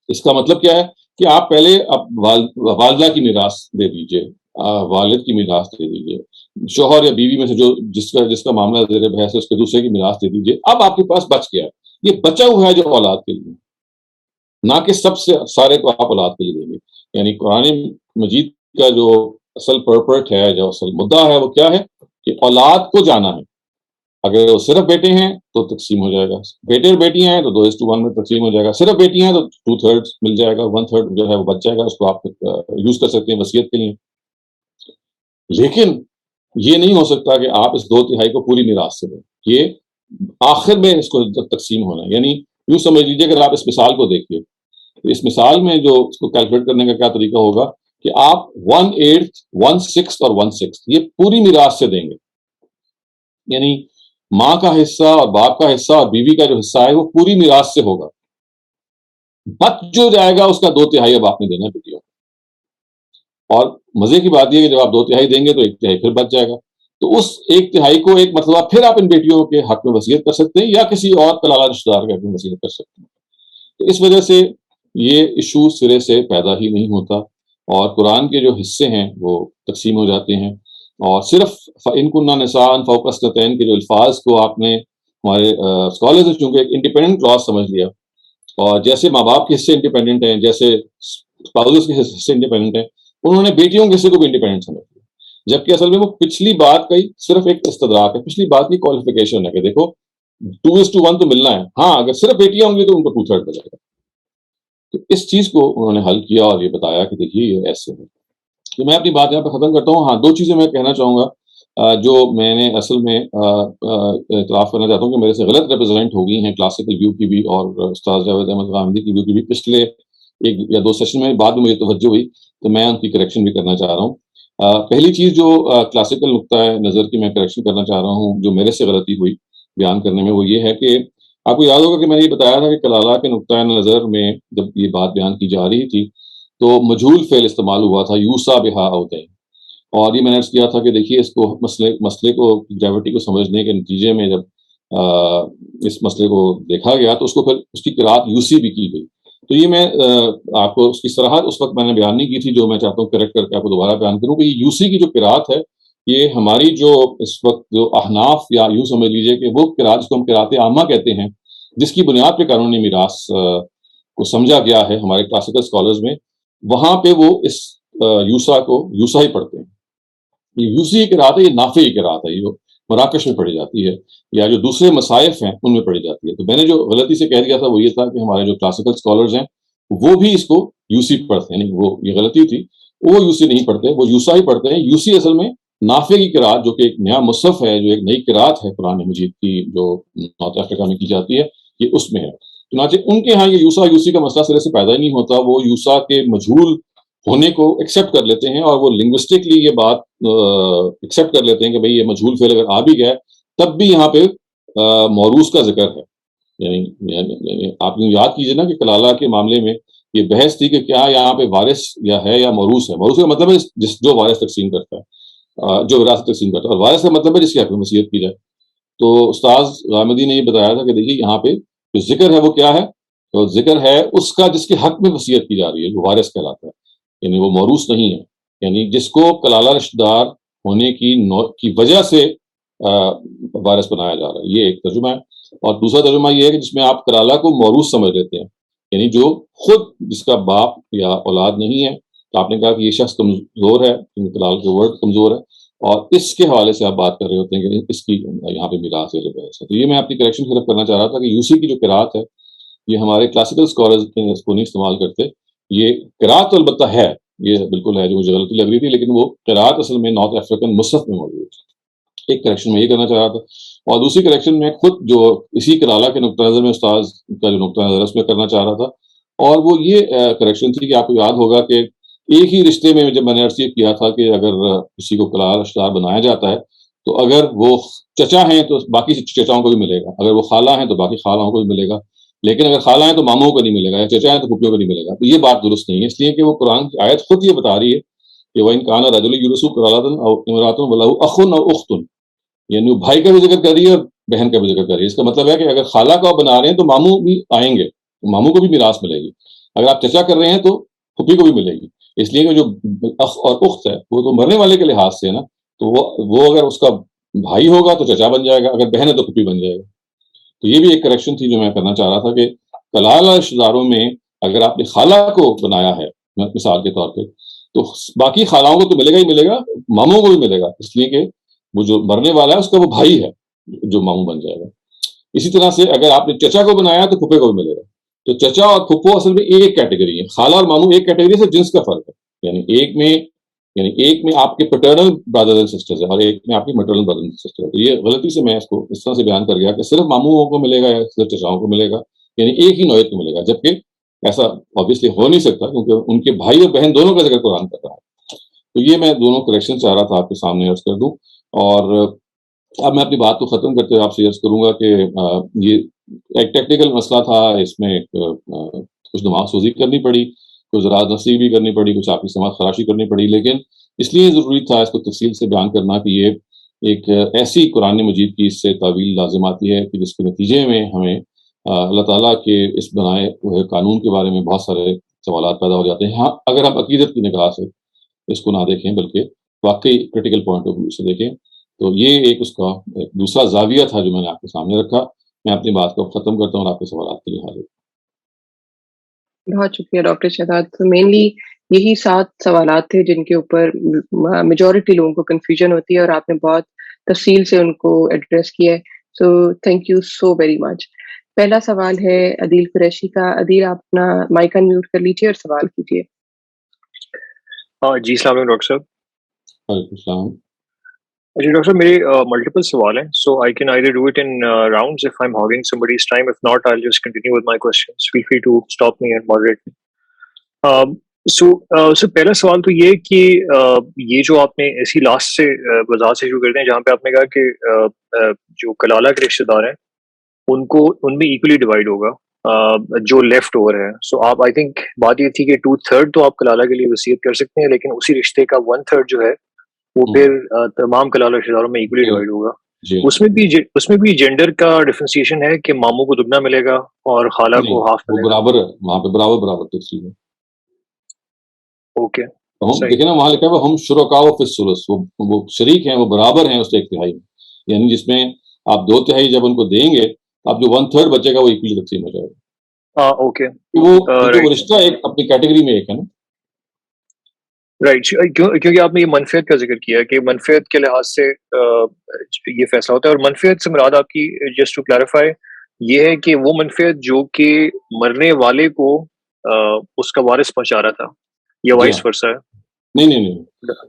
Speaker 1: اس کا مطلب کیا ہے کہ آپ پہلے والدہ کی میراث دے دیجئے، والد کی میراث دے دیجئے، شوہر یا بیوی میں سے جو جس کا معاملہ زیر بحث ہے اس کے دوسرے کی میراث دے دیجئے۔ اب آپ کے پاس بچ گیا ہے، یہ بچا ہوا ہے جو اولاد کے لیے، نہ کہ سب سے سارے کو آپ اولاد کے لیے دیں گے۔ یعنی قرآن مجید کا جو اصل پرپٹ ہے، جو اصل مدعا ہے، وہ کیا ہے کہ اولاد کو جانا ہے۔ اگر وہ صرف بیٹے ہیں تو تقسیم ہو جائے گا، بیٹے اور بیٹیاں ہیں تو 2:1 میں تقسیم ہو جائے گا، صرف بیٹیاں ہیں تو 2/3 مل جائے گا، 1/3 جو ہے وہ بچ جائے گا، اس کو آپ یوز کر سکتے ہیں وصیت کے لیے۔ لیکن یہ نہیں ہو سکتا کہ آپ اس 2/3 کو پوری میراث سے دیں، یہ آخر میں اس کو تقسیم ہونا ہے۔ یعنی یوں سمجھ لیجیے اگر آپ اس مثال کو دیکھیے تو اس مثال میں جو اس کو کیلکولیٹ کرنے کا کیا طریقہ ہوگا کہ آپ 1/8 1/6 اور 1/6 یہ پوری میراث سے دیں گے۔ یعنی ماں کا حصہ اور باپ کا حصہ اور بیوی کا جو حصہ ہے وہ پوری میراث سے ہوگا، بچ جو جائے گا اس کا 2/3 اب آپ نے دینا ہے بیٹیوں کو۔ اور مزے کی بات یہ کہ جب آپ 2/3 دیں گے تو 1/3 پھر بچ جائے گا، تو اس 1/3 کو ایک مرتبہ پھر آپ ان بیٹیوں کے حق میں وصیت کر سکتے ہیں، یا کسی اور کلالہ رشتہ دار کے حق میں وصیت کر سکتے ہیں۔ تو اس وجہ سے یہ ایشو سرے سے پیدا ہی نہیں ہوتا، اور قرآن کے جو حصے ہیں وہ تقسیم ہو جاتے ہیں۔ اور صرف فَإِن كُنَّ نِسَاءً فَوْقَ اثْنَتَيْنِ کے جو الفاظ کو آپ نے ہمارے اسکالرز نے چونکہ ایک انڈیپینڈنٹ کلاس سمجھ لیا، اور جیسے ماں باپ کے حصے انڈیپینڈنٹ ہیں، جیسے اسپاؤزز کے حصے انڈیپینڈنٹ ہیں، انہوں نے بیٹیوں کے حصے کو بھی انڈیپینڈنٹ سمجھ لیا، جبکہ اصل میں وہ پچھلی بات کا ہی صرف ایک استدراک ہے، پچھلی بات کی کوالیفیکیشن ہے کہ دیکھو 2:1 تو ملنا ہے، ہاں اگر صرف بیٹیاں ہوں گی تو ان کو 2/3 ملے گا۔ تو اس چیز کو انہوں نے حل کیا اور یہ بتایا کہ دیکھیے یہ ایسے ہے۔ تو میں اپنی بات یہاں پہ ختم کرتا ہوں۔ ہاں 2 چیزیں میں کہنا چاہوں گا جو میں نے اصل میں اعتراف کرنا چاہتا ہوں کہ میرے سے غلط ریپرزینٹ ہو گئی ہیں کلاسیکل ویو کی بھی اور استاد جاوید احمد غامدی کی ویو کی بھی۔ پچھلے 1 یا 2 سیشن میں بعد میں مجھے توجہ ہوئی تو میں ان کی کریکشن بھی کرنا چاہ رہا ہوں۔ پہلی چیز جو کلاسیکل نقطہ نظر کی میں کریکشن کرنا چاہ رہا ہوں جو میرے سے غلطی ہوئی بیان کرنے میں، وہ یہ ہے کہ آپ کو یاد ہوگا کہ میں نے یہ بتایا تھا کہ کلالہ کے نقطۂ نظر میں جب یہ بات بیان کی جا رہی تھی تو مجہول فعل استعمال ہوا تھا، یوسا بہا ہوتے ہیں، اور یہ میں نے عرض کیا تھا کہ دیکھیے اس کو مسئلے کو گریوٹی کو سمجھنے کے نتیجے میں جب اس مسئلے کو دیکھا گیا تو اس کو پھر اس کی قرأت یوسی بھی کی گئی۔ تو یہ میں آپ کو اس کی صراحت اس وقت میں نے بیان نہیں کی تھی، جو میں چاہتا ہوں کریکٹ کر کے آپ کو دوبارہ بیان کروں کہ یہ یوسی کی جو قرأت ہے یہ ہماری جو اس وقت جو احناف یا یوں سمجھ لیجیے کہ وہ قرأت جس کو ہم قرأت عامہ کہتے ہیں، جس کی بنیاد پہ قانونی میراث کو سمجھا گیا ہے ہمارے کلاسیکل اسکالرز میں، وہاں پہ وہ اس یوسا کو یوسا ہی پڑھتے ہیں۔ یہ یوسی کی قرأت ہے، یہ نافع کی قرأت ہے، یہ مراکش میں پڑھی جاتی ہے یا جو دوسرے مصائف ہیں ان میں پڑھی جاتی ہے۔ تو میں نے جو غلطی سے کہہ دیا تھا وہ یہ تھا کہ ہمارے جو کلاسیکل اسکالرز ہیں وہ بھی اس کو یوسی پڑھتے ہیں، نہیں وہ یہ غلطی تھی، وہ یوسی نہیں پڑھتے، وہ یوسا ہی پڑھتے ہیں۔ یوسی اصل میں نافع کی قرأت جو کہ ایک نیا مصحف ہے، جو ایک نئی قرأت ہے قرآن مجید کی جو نارتھ افریقہ میں کی جاتی ہے، یہ اس میں ہے۔ چنانچہ ان کے ہاں یہ یوسا یوسی کا مسئلہ سرے سے پیدا ہی نہیں ہوتا، وہ یوسا کے مجہول ہونے کو ایکسیپٹ کر لیتے ہیں، اور وہ لنگوسٹکلی یہ بات ایکسیپٹ کر لیتے ہیں کہ بھئی یہ مجہول فعل اگر آ بھی گیا تب بھی یہاں پہ موروث کا ذکر ہے۔ یعنی آپ یاد کیجئے نا کہ کلالہ کے معاملے میں یہ بحث تھی کہ کیا یہاں پہ وارث یا ہے یا موروث ہے۔ موروث کا مطلب ہے جو وارث تقسیم کرتا ہے، جو وراثت تقسیم کرتا ہے، اور وارث کا مطلب ہے جس کی حق میں وصیت کی جائے۔ تو استاذ غامدی نے یہ بتایا تھا کہ دیکھیے یہاں پہ جو ذکر ہے وہ کیا ہے؟ تو ذکر ہے اس کا جس کے حق میں وصیت کی جا رہی ہے، جو وارث کہلاتا ہے، یعنی وہ موروث نہیں ہے، یعنی جس کو کلالہ رشتہ دار ہونے کی وجہ سے وارث بنایا جا رہا ہے، یہ ایک ترجمہ ہے۔ اور دوسرا ترجمہ یہ ہے کہ جس میں آپ کلالہ کو موروث سمجھ لیتے ہیں، یعنی جو خود جس کا باپ یا اولاد نہیں ہے، تو آپ نے کہا کہ یہ شخص کمزور ہے، کلالہ کا ورڈ کمزور ہے، اور اس کے حوالے سے آپ بات کر رہے ہوتے ہیں کہ اس کی یہاں پہ میراث ہے تو یہ میں آپ کی کریکشن صرف کرنا چاہ رہا تھا کہ یوسی کی جو قرات ہے یہ ہمارے کلاسیکل اسکالرز اس کو نہیں استعمال کرتے، یہ قرات البتہ ہے، یہ بالکل ہے جو مجھے غلطی لگ رہی تھی، لیکن وہ قرات اصل میں نارتھ افریقن مصحف میں موجود ہے۔ ایک کریکشن میں یہ کرنا چاہ رہا تھا، اور دوسری کریکشن میں خود جو اسی کلالہ کے نقطہ نظر میں استاذ کا جو نقطہ نظر اس میں کرنا چاہ رہا تھا، اور وہ یہ کریکشن تھی کہ آپ کو یاد ہوگا کہ ایک ہی رشتے میں جب میں نے عرض یہ کیا تھا کہ اگر کسی کو کلالہ رشتہ دار بنایا جاتا ہے تو اگر وہ چچا ہیں تو باقی چچاؤں کو بھی ملے گا، اگر وہ خالہ ہیں تو باقی خالوں کو بھی ملے گا، لیکن اگر خالہ ہیں تو ماموں کو نہیں ملے گا، یا چچا ہیں تو پھوپھیوں کو نہیں ملے گا۔ تو یہ بات درست نہیں ہے، اس لیے کہ وہ قرآن کی آیت خود یہ بتا رہی ہے کہ وَإِنْ كَانَ رَجُلٌ يُورِثُ كَلَالَةً أَوْ امْرَأَةٌ وَلَهُ أَخٌ أَوْ أُخْتٌ، یعنی وہ بھائی کا بھی ذکر کر رہی ہے اور بہن کا بھی ذکر کر رہی ہے۔ اس کا مطلب ہے کہ اگر خالہ کو آپ بنا رہے ہیں تو ماموں بھی آئیں گے، ماموں کو بھی میراث ملے گی، اگر آپ چچا کر رہے ہیں تو پھوپھی کو بھی ملے گی، اس لیے کہ جو اخ اور اخت ہے وہ تو مرنے والے کے لحاظ سے ہے نا، تو وہ اگر اس کا بھائی ہوگا تو چچا بن جائے گا، اگر بہن ہے تو پھوپھی بن جائے گا۔ تو یہ بھی ایک کریکشن تھی جو میں کرنا چاہ رہا تھا کہ کلالہ رشتہ داروں میں اگر آپ نے خالہ کو بنایا ہے مثال کے طور پہ، تو باقی خالاؤں کو تو ملے گا ہی ملے گا، ماموں کو بھی ملے گا، اس لیے کہ وہ جو مرنے والا ہے اس کا وہ بھائی ہے جو ماموں بن جائے گا۔ اسی طرح سے اگر آپ نے چچا کو بنایا تو پھوپھے کو بھی ملے گا۔ تو چچا اور پھوپھو اصل میں ایک کیٹیگری ہے، خالہ اور ماموں ایک کیٹیگری سے، جنس کا فرق ہے، ایک میں آپ کے پیٹرنل برادر اینڈ سسٹرز ہے اور ایک میں آپ کی میٹرنل برادر اینڈ سسٹر ہے۔ تو یہ غلطی سے میں اس کو اس طرح سے بیان کر گیا کہ صرف ماموں کو ملے گا یا صرف چچاؤں کو ملے گا، یعنی ایک ہی نوعیت کو ملے گا، جبکہ ایسا آبویسلی ہو نہیں سکتا کیونکہ ان کے بھائی اور بہن دونوں کا ذکر قرآن کر رہا ہے۔ تو یہ میں دونوں کریکشن چاہ رہا تھا آپ کے سامنے عرض کر دوں، اور اب میں اپنی بات کو ختم کرتے ہوئے آپ سے عرض کروں گا کہ یہ ایک ٹیکنیکل مسئلہ تھا، اس میں کچھ دماغ سوزی کرنی پڑی، کچھ راز نصیب بھی کرنی پڑی، کچھ آپ کی سماعت خراشی کرنی پڑی، لیکن اس لیے ضروری تھا اس کو تفصیل سے بیان کرنا کہ یہ ایک ایسی قرآن مجید کی اس سے تعویل لازم آتی ہے کہ جس کے نتیجے میں ہمیں اللہ تعالیٰ کے اس بنائے ہوئے قانون کے بارے میں بہت سارے سوالات پیدا ہو جاتے ہیں۔ ہاں اگر ہم عقیدت کی نگاہ سے اس کو نہ دیکھیں بلکہ واقعی کریٹیکل پوائنٹ آف ویو سے دیکھیں، تو یہ ایک اس کا ایک دوسرا زاویہ تھا جو میں نے آپ کے سامنے رکھا۔ میں اپنی بات کو ختم کرتا ہوں اور آپ کے سوالات کے لیے حاضر۔
Speaker 2: بہت شکریہ ڈاکٹر شہزاد۔ تو مینلی یہی 7 سوالات تھے جن کے اوپر میجورٹی لوگوں کو کنفیوژن ہوتی ہے، اور آپ نے بہت تفصیل سے ان کو ایڈریس کیا ہے، so thank you so very much. پہلا سوال ہے عدیل قریشی کا۔ عدیل، آپ اپنا مائک انمیوٹ کر لیجیے اور سوال کیجیے۔
Speaker 3: جی السلام علیکم ڈاکٹر صاحب۔
Speaker 1: وعلیکم السلام۔
Speaker 3: جی ڈاکٹر صاحب، میرے ملٹیپل سوال ہیں، so I can either do it in rounds if I am hogging somebody's time, if not I'll just continue with my questions. Feel free to stop me and moderate me. سو پہلا سوال تو یہ کہ یہ جو آپ نے ایسی لاسٹ سے وضاحت سے شروع کرتے ہیں جہاں پہ آپ نے کہا کہ جو کلالہ کے رشتے دار ہیں ان میں ایکولی ڈیوائڈ ہوگا جو لیفٹ اوور ہے۔ سو آپ آئی تھنک بات یہ تھی کہ 2/3 تو آپ کلالہ کے لیے وصیت کر سکتے ہیں، لیکن اسی رشتے کا 1/3 جو ہے وہ پھر تمام کلالہ رشتے داروں میں ایکولی ڈیوائڈ ہوگا۔ اس میں بھی جینڈر کا ڈفرینسیشن ہے کہ ماموں کو دگنا ملے گا اور خالہ کو ہاف ملے گا؟
Speaker 1: برابر ہے، وہاں پہ برابر تقسیم ہے۔
Speaker 3: اوکے،
Speaker 1: ہم دیکھیں نا وہاں لکھا ہے ہم شرکاء فی الثلث، وہ شریک ہیں، وہ برابر ہیں اس 1/3 میں، یعنی جس میں آپ 2/3 جب ان کو دیں گے اب جو 1/3 بچے گا وہ ایکولی تقسیم ہو جائے گا۔
Speaker 3: اوکے،
Speaker 1: وہ رشتہ ایک اپنی کیٹیگری میں ایک ہے نا۔
Speaker 3: رائٹ، کیونکہ آپ نے یہ منفیت کا ذکر کیا کہ منفیت کے لحاظ سے یہ فیصلہ ہوتا ہے، اور منفیت سے مراد آپ کی جسٹ ٹو کلیریفائی یہ ہے کہ وہ منفیت جو کہ مرنے والے کو اس کا وارث پہنچا رہا تھا یا وائس ورثہ ہے؟
Speaker 1: نہیں،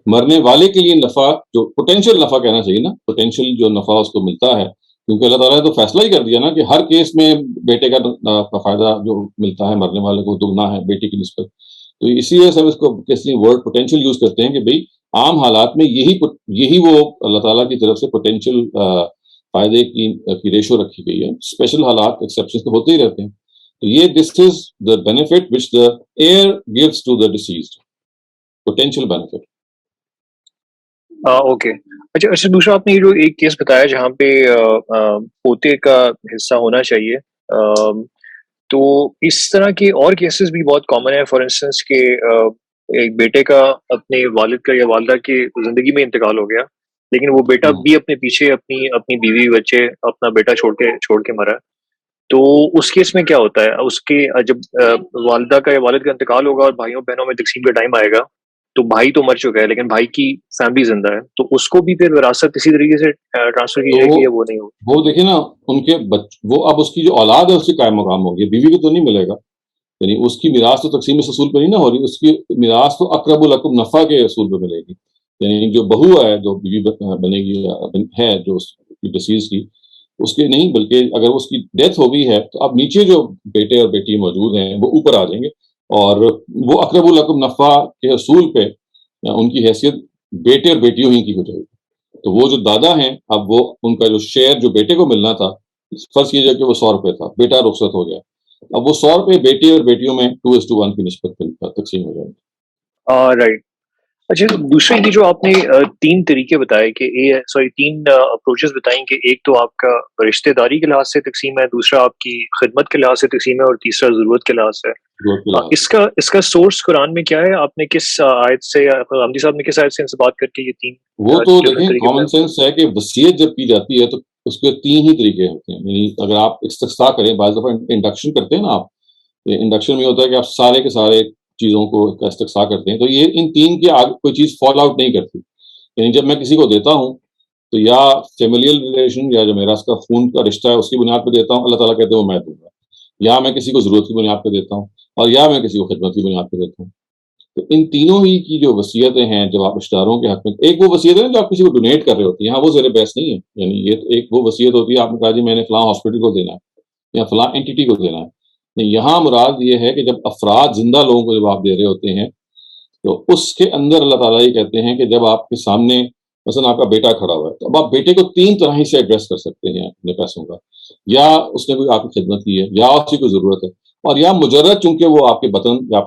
Speaker 1: مرنے والے کے لیے نفع، جو پوٹینشیل نفع کہنا چاہیے نا، پوٹینشیل جو نفع اس کو ملتا ہے، کیونکہ اللہ تعالیٰ نے تو فیصلہ ہی کر دیا نا کہ ہر کیس میں بیٹے کا فائدہ جو ملتا ہے مرنے والے کو دگنا ہے بیٹی کی نسبت۔ تو اسی وجہ سے ہم اس کو کسی ورڈ پوٹینشیل یوز کرتے ہیں کہ بھئی عام حالات میں یہی وہ اللہ تعالیٰ کی طرف سے پوٹینشیل فائدے کی ریشو رکھی گئی ہے۔ اسپیشل حالات ایکسیپشن تو ہوتے ہی رہتے ہیں۔ تو یہ this is the benefit which the heir gives to the deceased, potential benefit.
Speaker 3: Okay, اچھا دوسرا آپ نے یہ جو ایک کیس بتایا جہاں پہ پوتے کا حصہ ہونا چاہیے، تو اس طرح کے اور کیسز بھی بہت کامن ہیں. فار انسٹنس کہ ایک بیٹے کا اپنے والد کا یا والدہ کی زندگی میں انتقال ہو گیا، لیکن وہ بیٹا بھی اپنے پیچھے اپنی بیوی بچے اپنا بیٹا چھوڑ کے مرا. تو اس کیس میں کیا ہوتا ہے؟ اس کے جب والدہ کا یا والد کا انتقال ہوگا اور بھائیوں بہنوں میں تقسیم کا ٹائم آئے گا، تو بھائی تو مر چکا ہے لیکن بھائی کی فیملی زندہ ہے، تو اس کو بھی پھر وراثت اسی طریقے سے ٹرانسفر کی
Speaker 1: تو
Speaker 3: جائے گی یا وہ نہیں ہوگی؟
Speaker 1: وہ دیکھیں نا، ان کے وہ اب اس کی جو اولاد ہے اس سے قائم مقام ہوگی، بیوی کو تو نہیں ملے گا. یعنی اس کی میراث تو تقسیم اصول پہ نہیں نہ ہو رہی، اس کی میراث تو اقرب العقب نفع کے اصول پہ ملے گی. یعنی جو بہو ہے، جو بیوی بنے گی ہے جو اس کی ڈسیز کی، اس کے نہیں، بلکہ اگر اس کی ڈیتھ ہو گئی ہے تو اب نیچے جو بیٹے اور بیٹی موجود ہیں وہ اوپر آ جائیں گے، اور وہ اقرب العقب نفع کے اصول پہ ان کی حیثیت بیٹے اور بیٹیوں ہی کی ہو جائے گی. تو وہ جو دادا ہیں، اب وہ ان کا جو شیئر جو بیٹے کو ملنا تھا، فرض کیجیے کہ وہ 100 روپے تھا، بیٹا رخصت ہو گیا، اب وہ 100 روپے بیٹے اور بیٹیوں میں 2:1 کی نسبت تقسیم ہو جائے گی.
Speaker 3: رائٹ. اچھا، دوسرے یہ جو آپ نے تین طریقے بتائے کہ تین اپروچز بتائیں کہ ایک تو آپ کا رشتہ داری کے لحاظ سے تقسیم ہے، دوسرا آپ کی خدمت کے لحاظ سے تقسیم ہے، اور تیسرا ضرورت کے لحاظ سے.
Speaker 1: ضرورت کے لحاظ سے.
Speaker 3: اس کا سورس قرآن میں کیا ہے؟ آپ نے کس آیت سے، حمدی صاحب نے کس آیت سے ان سے بات کر کے یہ تین
Speaker 1: وہ تو
Speaker 3: ڈفرنٹ
Speaker 1: دیکھیں
Speaker 3: طریقے
Speaker 1: کامن
Speaker 3: بتائے؟
Speaker 1: سینس ہے کہ وصیت جب کی جاتی ہے تو اس کے 3 ہی طریقے ہوتے ہیں. یعنی اگر آپ استقصاء کریں، بعض دفعہ انڈکشن کرتے ہیں نا آپ، انڈکشن میں ہوتا ہے کہ آپ سارے کے سارے چیزوں کو کا استقصاء کرتے ہیں، تو یہ ان 3 کے آگے کوئی چیز فال آؤٹ نہیں کرتی. یعنی جب میں کسی کو دیتا ہوں تو یا فیملیل ریلیشن یا جو میرا اس کا خون کا رشتہ ہے اس کی بنیاد پہ دیتا ہوں، اللہ تعالیٰ کہتے ہیں وہ میں دوں گا، یا میں کسی کو ضرورت کی بنیاد پہ دیتا ہوں، اور یا میں کسی کو خدمت کی بنیاد پہ دیتا ہوں. تو ان تینوں ہی کی جو وصیتیں ہیں جب آپ رشتہ داروں کے حق میں، ایک وہ وصیت ہے جو آپ کسی کو ڈونیٹ کر رہے ہوتے ہیں، یہاں وہ زیر بحث نہیں ہے. یعنی یہ ایک وہ وصیت ہوتی ہے، آپ نے کہا جی میں نے فلاں ہاسپٹل کو دینا ہے یا فلاں اینٹی کو دینا ہے. نہیں، یہاں مراد یہ ہے کہ جب افراد زندہ لوگوں کو جب آپ دے رہے ہوتے ہیں تو اس کے اندر اللہ تعالیٰ یہ کہتے ہیں کہ جب آپ کے سامنے مثلا آپ کا بیٹا کھڑا ہوا ہے تو اب آپ بیٹے کو 3 طرح ہی سے ایڈریس کر سکتے ہیں اپنے پیسوں کا. یا اس نے کوئی آپ کی خدمت کی ہے، یا اس کی کوئی ضرورت ہے، اور یا مجرد چونکہ وہ آپ کے بطن یا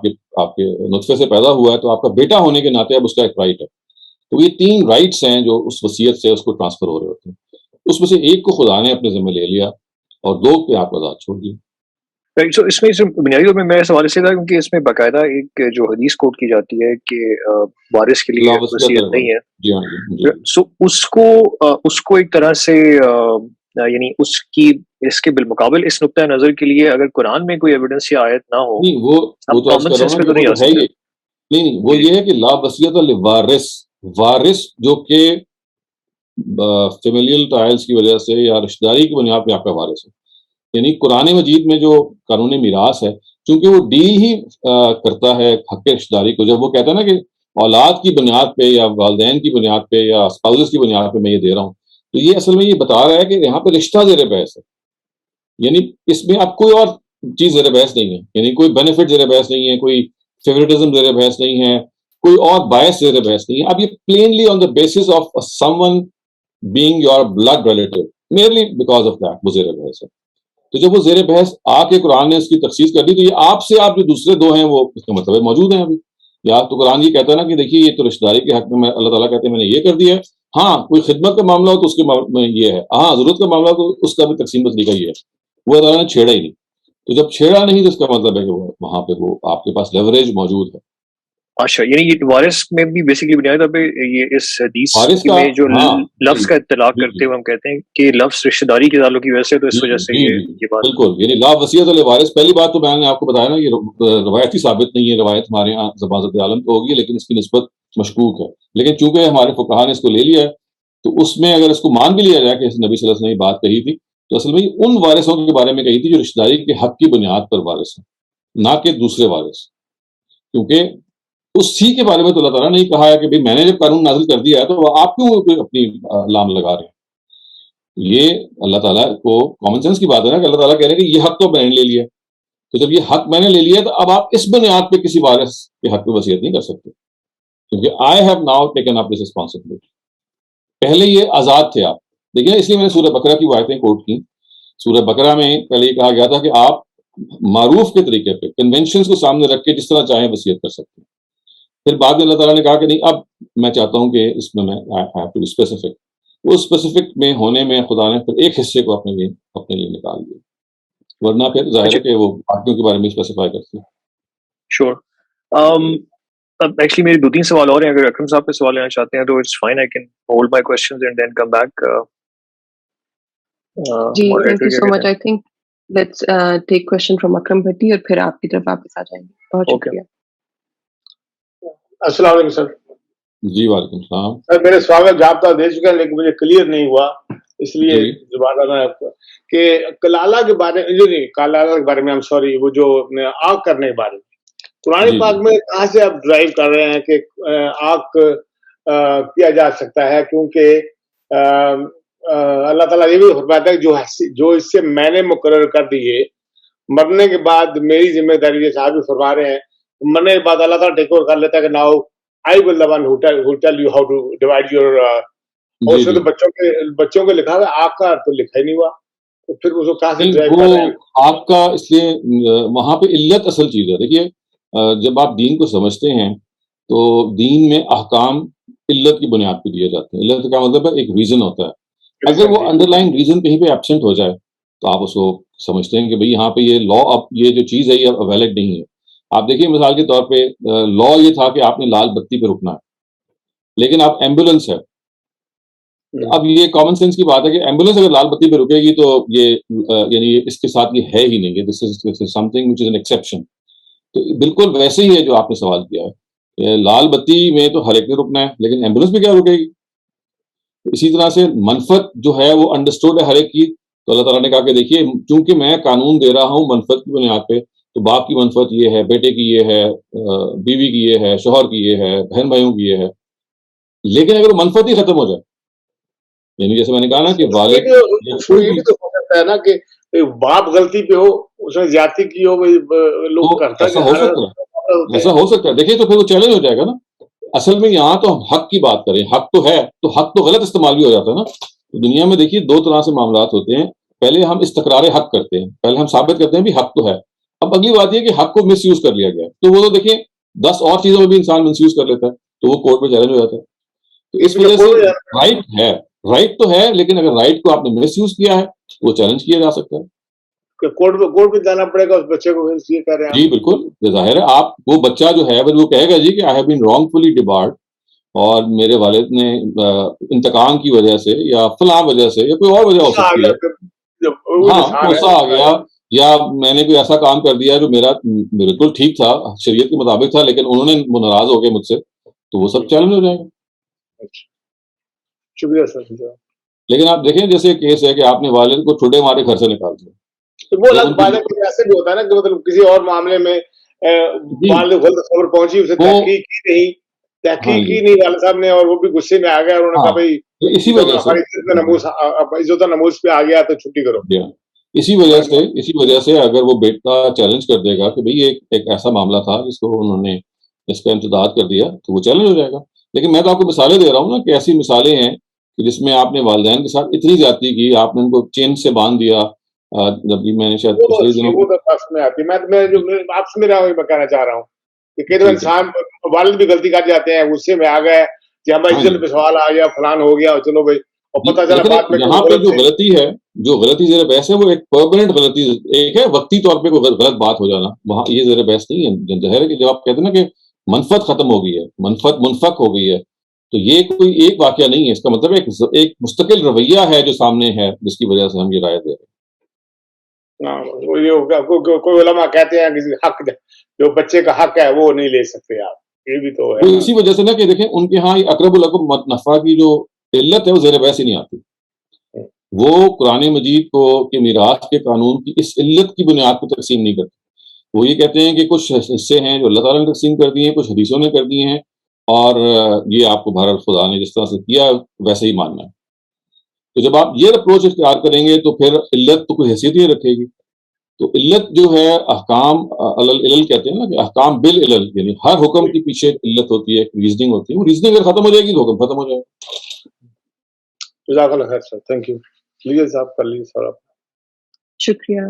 Speaker 1: آپ کے نطفے سے پیدا ہوا ہے تو آپ کا بیٹا ہونے کے ناطے اب اس کا ایک رائٹ ہے. تو یہ 3 رائٹس ہیں جو اس وصیت سے اس کو ٹرانسفر ہو رہے ہوتے ہیں. اس میں سے ایک کو خدا نے اپنے ذمہ لے لیا اور 2 پہ آپ آزاد چھوڑ دیا.
Speaker 3: سو اس میں بنیادی طور پہ میرا سوال اس سے تھا کیونکہ اس میں باقاعدہ ایک جو حدیث کوٹ کی جاتی ہے کہ وارث کے لیے
Speaker 1: لا وصیت
Speaker 3: وصیت
Speaker 1: للوارث.
Speaker 3: نہیں ہے.
Speaker 1: جی ہاں جی.
Speaker 3: سو اس کو ایک طرح سے یعنی اس کے بالمقابل اس نقطۂ نظر کے لیے اگر قرآن میں کوئی ایویڈنس یا آیت نہ ہو،
Speaker 1: نہیں، وہ
Speaker 3: اب
Speaker 1: تو عرض
Speaker 3: کامن
Speaker 1: کر رہا
Speaker 3: سینس
Speaker 1: ہوں
Speaker 3: پہ
Speaker 1: نا
Speaker 3: تو
Speaker 1: کہ
Speaker 3: نہیں
Speaker 1: وہ
Speaker 3: آ
Speaker 1: تو ہے
Speaker 3: سکتے.
Speaker 1: ہی. نہیں، وہ
Speaker 3: جی
Speaker 1: یہ ہے کہ لا وصیت للوارث، وارث جو کہ فیملیل ٹائلز کی وجہ سے یا رشتہ داری کی بنیاد پہ آپ کا وارث ہے. یعنی قرآن مجید میں جو قانون میراث ہے، چونکہ وہ ڈیل ہی کرتا ہے حق رشتہ داری کو، جب وہ کہتا ہے نا کہ اولاد کی بنیاد پہ یا والدین کی بنیاد پہ یا اسپاؤزز کی بنیاد پہ میں یہ دے رہا ہوں، تو یہ اصل میں یہ بتا رہا ہے کہ یہاں پہ رشتہ زیر بحث ہے. یعنی اس میں اب کوئی اور چیز زیر بحث نہیں ہے. یعنی کوئی بینیفٹ زیر بحث نہیں ہے، کوئی فیوریٹزم زیر بحث نہیں ہے، کوئی اور باعث زیر بحث نہیں ہے. اب یہ plainly on the basis of someone being your blood relative, merely because of that وہ زیر بحث ہے. تو جب وہ زیر بحث آ کے قرآن نے اس کی تخصیص کر دی، تو یہ آپ سے آپ جو دوسرے 2 ہیں وہ اس کا مطلب موجود ہیں ابھی. یا تو قرآن یہ کہتا ہے نا کہ دیکھیے یہ تو رشتہ داری کے حق میں اللہ تعالیٰ کہتے ہیں میں نے یہ کر دیا ہے. ہاں کوئی خدمت کا معاملہ ہو تو اس کے میں یہ ہے، ہاں ضرورت کا معاملہ تو اس کا بھی تقسیم کا طریقہ یہ ہے. وہ اللہ تعالیٰ نے چھیڑا ہی نہیں. تو جب چھیڑا نہیں تو اس کا مطلب ہے کہ وہاں پہ وہ آپ کے پاس لیوریج موجود ہے.
Speaker 3: اچھا، یعنی یہ وارث میں بھی بیسیکلی بنیادی طور پہ یہ اس حدیث
Speaker 1: وارث کا،
Speaker 3: میں جو
Speaker 1: ہاں
Speaker 3: لفظ
Speaker 1: جی
Speaker 3: کا اطلاق
Speaker 1: جی
Speaker 3: کرتے ہوئے ہم کہتے ہیں کہ لفظ رشتہ داری کے تعلق کی وجہ سے، تو
Speaker 1: جی
Speaker 3: اس وجہ سے
Speaker 1: جی جی
Speaker 3: یہ بات.
Speaker 1: بالکل. یعنی لا وصیت للوارث، پہلی بات تو میں نے آپ کو بتایا نا یہ روایتی ثابت نہیں ہے. روایت ہمارے یہاں زبان عالم تو ہوگی لیکن اس کی نسبت مشکوک ہے. لیکن چونکہ ہمارے فقہا نے اس کو لے لیا ہے تو اس میں اگر اس کو مان بھی لیا جائے کہ نبی صلی اللہ علیہ وسلم نے یہ بات کہی تھی، تو اصل میں ان وارثوں کے بارے میں کہی تھی جو رشتہ داری کے حق کی بنیاد پر وارث ہیں، نہ کہ دوسرے وارث. کیونکہ اسی کے بارے میں تو اللہ تعالیٰ نے نہیں کہا ہے کہ میں نے جب قانون نازل کر دیا ہے تو آپ کیوں اپنی لام لگا رہے ہیں. یہ اللہ تعالیٰ کو کامن سینس کی بات ہے نا کہ اللہ تعالیٰ کہہ رہے ہیں کہ یہ حق تو میں نے لے لیا. تو جب یہ حق میں نے لے لیا تو اب آپ اس بنیاد پہ کسی وارث کے حق پہ وصیت نہیں کر سکتے، کیونکہ I have now taken up this responsibility. پہلے یہ آزاد تھے آپ. دیکھیں اس لیے میں نے سورہ بقرہ کی آیتیں کوٹ کی. سورہ بقرہ میں پہلے یہ کہا گیا تھا کہ آپ معروف کے طریقے پہ کنونشنز کو سامنے رکھ کے جس طرح چاہیں وصیت کر سکتے ہیں. پھر بعد میں اللہ تعالیٰ نے کہا کہ نہیں، اب میں چاہتا ہوں کہ اس میں اسپیسیفک، وہ اسپیسیفک میں ہونے میں خدا نے پھر ایک حصے کو اپنے لیے نکال دیا. ورنہ پھر ظاہر ہے کہ وہ باقیوں کے بارے میں اسپیسیفائی کرتے ہیں.
Speaker 3: شور. اب ایکچولی میرے 2-3 سوال اور ہیں، اگر اکرم صاحب پہ سوال لینا چاہتے ہیں تو it's fine, I can hold my questions and then come back.
Speaker 2: جی thank you so much. I think let's take question from Akram Bhatti اور پھر آپ کی طرف واپس آ جائیں گے. بہت شکریہ.
Speaker 4: السلام علیکم سر.
Speaker 1: جی وعلیکم السلام
Speaker 4: سر. میرے سواگت جابطہ دے چکے ہیں لیکن مجھے کلیئر نہیں ہوا، اس لیے دوبارہ میں آپ کو کہ کلالہ کے بارے میں کلالہ کے بارے میں سوری وہ جو آگ کرنے کے بارے میں قرآن پاک میں کہاں سے آپ ڈرائیو کر رہے ہیں کہ آگ کیا جا سکتا ہے، کیونکہ اللہ تعالیٰ یہ بھی فرماتا ہے جو اس سے میں نے مقرر کر دیے مرنے کے بعد میری ذمہ داری، جیسے آپ بھی فرما رہے ہیں مرنے کے بعد اللہ تعالیٰ ٹیک اوور کر لیتا ہے کہ now I will the one who tell you how to divide your اس میں تو بچوں کے لکھا ہوا ہے، آگ کا تو لکھا ہی نہیں ہوا، تو پھر اس کو کہاں سے ڈرائیو کر رہے ہیں؟
Speaker 1: آگ کا اس لیے وہاں پہ علت اصل چیز ہے. دیکھیے جب آپ دین کو سمجھتے ہیں تو دین میں احکام علت کی بنیاد پہ دیے جاتے ہیں. علت کا مطلب ہے ایک ریزن ہوتا ہے. اگر وہ انڈر لائن ریزن کہیں پہ ایبسنٹ ہو جائے تو آپ اس کو سمجھتے ہیں کہ بھئی یہاں پہ یہ لا اب یہ جو چیز ہے یہ ویلڈ نہیں ہے. آپ دیکھیے مثال کے طور پہ لا یہ تھا کہ آپ نے لال بتی پہ رکنا ہے، لیکن آپ ایمبولینس ہے. اب یہ کامن سینس کی بات ہے کہ ایمبولینس اگر لال بتی پہ رکے گی تو یہ یعنی اس کے ساتھ یہ ہے ہی نہیں ہے، this is something which is an exception. تو بالکل ویسے ہی ہے جو آپ نے سوال کیا ہے، لال بتی میں تو ہر ایک نے رکنا ہے لیکن ایمبولینس پہ کیا رکے گی. اسی طرح سے منفعت جو ہے وہ انڈرسٹوڈ ہے ہر ایک کی. تو اللہ تعالیٰ نے کہا کہ دیکھیے چونکہ میں قانون دے رہا ہوں منفعت کی بنیاد پہ، تو باپ کی منفعت یہ ہے، بیٹے کی یہ ہے، بیوی کی یہ ہے، شوہر کی یہ ہے، بہن بھائیوں کی یہ ہے. لیکن اگر وہ منفعت ہی ختم ہو جائے، یعنی جیسے میں نے کہا نا کہ والد
Speaker 4: یہ بھی تو ہو سکتا ہے نا کہ باپ غلطی پہ ہو، اس نے زیادتی کی ہو، لوگ کرتا
Speaker 1: ایسا ہو سکتا ہے، ایسا ہو سکتا ہے. دیکھیے تو پھر وہ چیلنج ہو جائے گا نا. اصل میں یہاں تو ہم حق کی بات کریں، حق تو ہے تو حق تو غلط استعمال بھی ہو جاتا ہے نا. دنیا میں دیکھیے 2 طرح سے معاملات ہوتے ہیں. پہلے ہم استقرار حق کرتے ہیں، پہلے ہم ثابت کرتے ہیں بھی حق تو ہے. اب اگلی بات یہ کہ حق کو مس یوز کر لیا گیا، تو وہ تو دیکھیں 10 اور چیزوں میں بھی انسان مس یوز کر لیتا ہے تو وہ کورٹ میں چیلنج ہو جاتا ہے. تو اس وجہ سے رائٹ ہے، رائٹ تو ہے، لیکن اگر رائٹ کو آپ نے مس یوز کیا ہے تو وہ چیلنج کیا جا سکتا ہے.
Speaker 4: کورٹ پہ جانا پڑے گا اس بچے کو. یہ کہہ رہے ہیں
Speaker 1: جی بالکل ظاہر ہے. آپ وہ بچہ جو ہے وہ کہے گا جی کہ آئی ہیو بین رانگفلی ڈبارڈ، اور میرے والد نے انتقام کی وجہ سے یا فلاں وجہ سے یا کوئی اور وجہ ہو سکتی ہے، ہاں غصہ آ گیا یا میں نے کوئی ایسا کام کر دیا جو میرا بالکل ٹھیک تھا، شریعت کے مطابق تھا، لیکن انہوں نے ناراض ہو گئے مجھ سے، تو وہ سب چیلنج ہو جائیں گے.
Speaker 4: شکریہ سر.
Speaker 1: لیکن آپ دیکھیں جیسے کیس ہے کہ آپ نے والد کو ٹھڈے مارے گھر سے نکال دیا،
Speaker 4: وہ ایسے بھی ہوتا ہے نا کہ مطلب کسی اور معاملے میں والد غلط خبر پہنچی، اسے تحقیق کی نہیں والد صاحب نے، اور وہ بھی غصے میں آ گیا اور انہوں نے کہا بھائی
Speaker 1: اسی وجہ سے
Speaker 4: عزت نموز پہ آ گیا تو چھٹی کرو.
Speaker 1: اسی وجہ سے اگر وہ بیٹا چیلنج کر دے گا کہ بھئی ایک ایسا معاملہ تھا جس کو انہوں نے اس کا امتداد کر دیا، تو وہ چیلنج ہو جائے گا. لیکن میں تو آپ کو مثالیں دے رہا ہوں نا کہ ایسی مثالیں ہیں کہ جس میں آپ نے والدین کے ساتھ اتنی زیادتی کی، آپ نے ان کو چین سے باندھ دیا. جب میں نے شاید پچھلے دنوں
Speaker 4: آپ سے میرا میں کہنا چاہ رہا ہوں کہ کئی دفعہ انسان والد بھی غلطی کر جاتے ہیں، غصے میں آ گئے کہ ہمیں عزت پہ سوال آ گیا، فلان ہو گیا، چلو بھائی، اور پتہ چلا بات میں
Speaker 1: یہاں پہ جو غلطی ہے، جو غلطی زیر بحث ہے، وہ ایک پرماننٹ غلطی، ایک ہے وقتی طور پہ کوئی غلط بات ہو جانا، وہاں یہ زیر بحث نہیں ہے. ظاہر ہے کہ جب آپ کہتے ہیں نا کہ منفعت ختم ہو گئی ہے، منفعت منفق ہو گئی ہے، تو یہ کوئی ایک واقعہ نہیں ہے. اس کا مطلب ایک مستقل رویہ ہے جو سامنے ہے، جس کی وجہ سے ہم یہ رائے دے رہے ہیں.
Speaker 4: کوئی علماء کہتے ہیں کہ حق جو بچے کا حق ہے وہ نہیں لے سکتے آپ، یہ بھی تو ہے.
Speaker 1: اسی وجہ سے نا کہ دیکھیں ان کے ہاں اقرب القرب نفع کی جو علت ہے وہ زیر بحث ہی نہیں آتی. وہ قرآن مجید کو کہ میراث کے قانون کی اس علت کی بنیاد پر تقسیم نہیں کرتے. وہ یہ کہتے ہیں کہ کچھ حصے ہیں جو اللہ تعالیٰ نے تقسیم کر دیے ہیں، کچھ حدیثوں نے کر دیے ہیں، اور یہ آپ کو بھارت خدا نے جس طرح سے کیا ویسے ہی ماننا ہے. تو جب آپ یہ اپروچ اختیار کریں گے تو پھر علت تو کوئی حیثیت ہی رکھے گی. تو علت جو ہے احکام العلل کہتے ہیں نا کہ احکام بالعلل، یعنی ہر حکم کے پیچھے علت ہوتی ہے، ایک ریزننگ ہوتی ہے. وہ ریزننگ اگر ختم ہو جائے گی تو حکم ختم ہو جائے گا.
Speaker 4: جزاک اللہ خیر سر، تھینک یو. لیجیے صاحب کر لیجیے سر.
Speaker 2: شکریہ.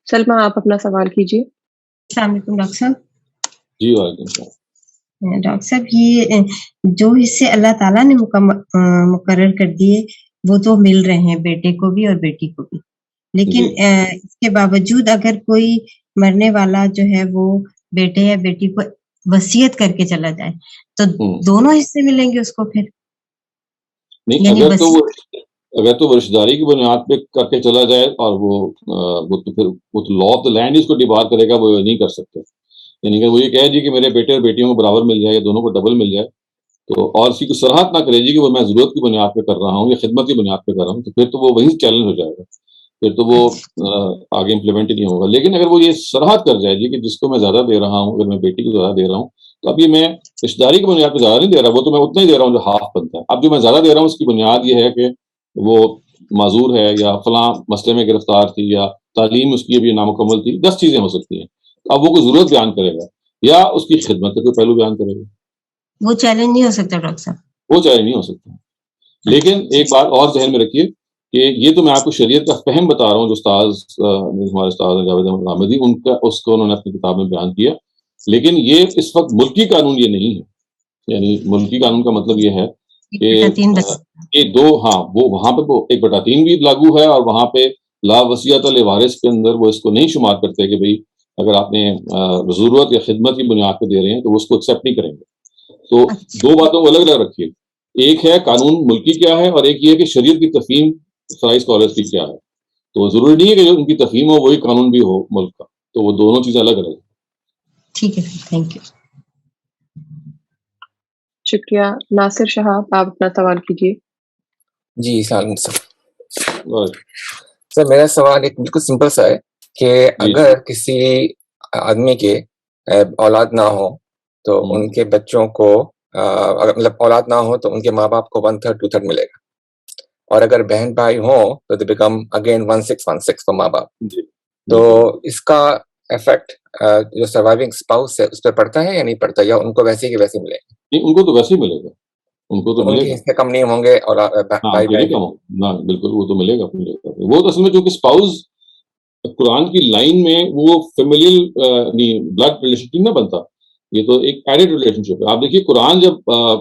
Speaker 2: سلمہ آپ اپنا سوال کیجیے.
Speaker 5: السلام علیکم ڈاکٹر صاحب.
Speaker 1: جی وعلیکم السلام.
Speaker 5: ڈاکٹر صاحب یہ جو حصے اللہ تعالیٰ نے مقرر کر دیے وہ تو مل رہے ہیں بیٹے کو بھی اور بیٹی کو بھی، لیکن
Speaker 1: جی
Speaker 5: اس کے باوجود اگر کوئی مرنے والا جو ہے وہ بیٹے یا بیٹی کو وصیت کر کے چلا جائے تو
Speaker 1: ہوں
Speaker 5: دونوں حصے ملیں گے اس کو پھر،
Speaker 1: نہیں
Speaker 5: یعنی
Speaker 1: اگر تو وہ رشتہ داری کی بنیاد پہ کر کے چلا جائے اور وہ تو پھر وہ تو لا آف دا لینڈ اس کو ڈیبار کرے گا، وہ نہیں کر سکتے. یعنی کہ وہ یہ کہے جی کہ میرے بیٹے اور بیٹیوں کو برابر مل جائے یا دونوں کو ڈبل مل جائے، تو اور اسی کو سراہد نہ کرے جی کہ وہ میں ضرورت کی بنیاد پہ کر رہا ہوں یا خدمت کی بنیاد پہ کر رہا ہوں، تو پھر تو وہ وہیں چیلنج ہو جائے گا، پھر تو وہ آگے امپلیمنٹ ہی نہیں ہوگا. لیکن اگر وہ یہ سراہد کر جائے جی کہ جس کو میں زیادہ دے رہا ہوں، اگر میں بیٹی کو زیادہ دے رہا ہوں تو اب یہ میں رشتہ داری کی بنیاد پہ زیادہ نہیں دے رہا، وہ تو میں اتنا ہی دے رہا ہوں جو ہاف بنتا ہے. اب جو میں زیادہ دے رہا ہوں اس کی بنیاد یہ ہے کہ وہ معذور ہے یا فلاں مسئلے میں گرفتار تھی یا تعلیم اس کی ابھی نامکمل تھی، 10 چیزیں ہو سکتی ہیں. اب وہ کوئی ضرورت بیان کرے گا یا اس کی خدمت کا کوئی پہلو بیان کرے گا،
Speaker 5: وہ چیلنج نہیں ہو سکتا ڈاکٹر صاحب.
Speaker 1: وہ چاہے نہیں ہو سکتا. لیکن ایک بات اور ذہن میں رکھیے کہ یہ تو میں آپ کو شریعت کا فہم بتا رہا ہوں، جو ہمارے استاد جاوید احمد حامدی اس کو انہوں نے اپنی کتاب میں بیان کیا. لیکن یہ اس وقت ملکی قانون یہ نہیں ہے. یعنی ملکی قانون کا مطلب یہ ہے کہ
Speaker 5: 1/3
Speaker 1: یہ دو، ہاں وہ وہاں پہ 1/3 بھی لاگو ہے، اور وہاں پہ لا وصیت لوارث کے اندر وہ اس کو نہیں شمار کرتے کہ بھئی اگر آپ نے ضرورت یا خدمت کی بنیاد پہ دے رہے ہیں تو وہ اس کو ایکسیپٹ نہیں کریں گے. تو دو باتوں کو الگ الگ رکھیے، ایک ہے قانون ملکی کیا ہے اور ایک یہ ہے کہ شریعت کی تفہیم فرائض اسکالرس کی کیا ہے. تو ضروری نہیں ہے کہ جو ان کی تفہیم ہو وہی قانون بھی ہو ملک کا، تو وہ دونوں چیزیں الگ الگ ہیں.
Speaker 5: ٹھیک ہے، تھینک یو.
Speaker 2: شکریہ. ناصر شہاب، آپ اپنا سوال کیجیے.
Speaker 6: جی السلام علیکم سر. میرا سوال ایک بالکل سمپل سا ہے کہ اگر کسی آدمی کے اولاد نہ ہو تو ان کے بچوں کو مطلب اولاد نہ ہو تو ان کے ماں باپ کو 1/3 2/3 ملے گا، اور اگر بہن بھائی ہوں تو دے بیکم اگین 1/6 for ماں باپ. تو اس کا افیکٹ جو سروائیونگ اسپاؤس ہے اس پہ پڑتا ہے یا نہیں پڑتا، یا ان کو ویسے ہی ویسے ملے گا؟
Speaker 1: ان کو تو ویسے ہی ملے گا، ان کو تو
Speaker 6: ان
Speaker 1: ملے
Speaker 6: کے
Speaker 1: گا.
Speaker 6: حصے کم نہیں ہوں گے اور بھائی بہن
Speaker 1: نہ بالکل وہ تو ملے گا اپنی جگہ پہ. وہ تو اصل میں چونکہ اسپاؤز قرآن کی لائن میں وہ فیملیل بلڈ ریلیشن نہ بنتا، یہ تو ایک ایڈڈ ریلیشن شپ ہے. آپ دیکھیے قرآن جب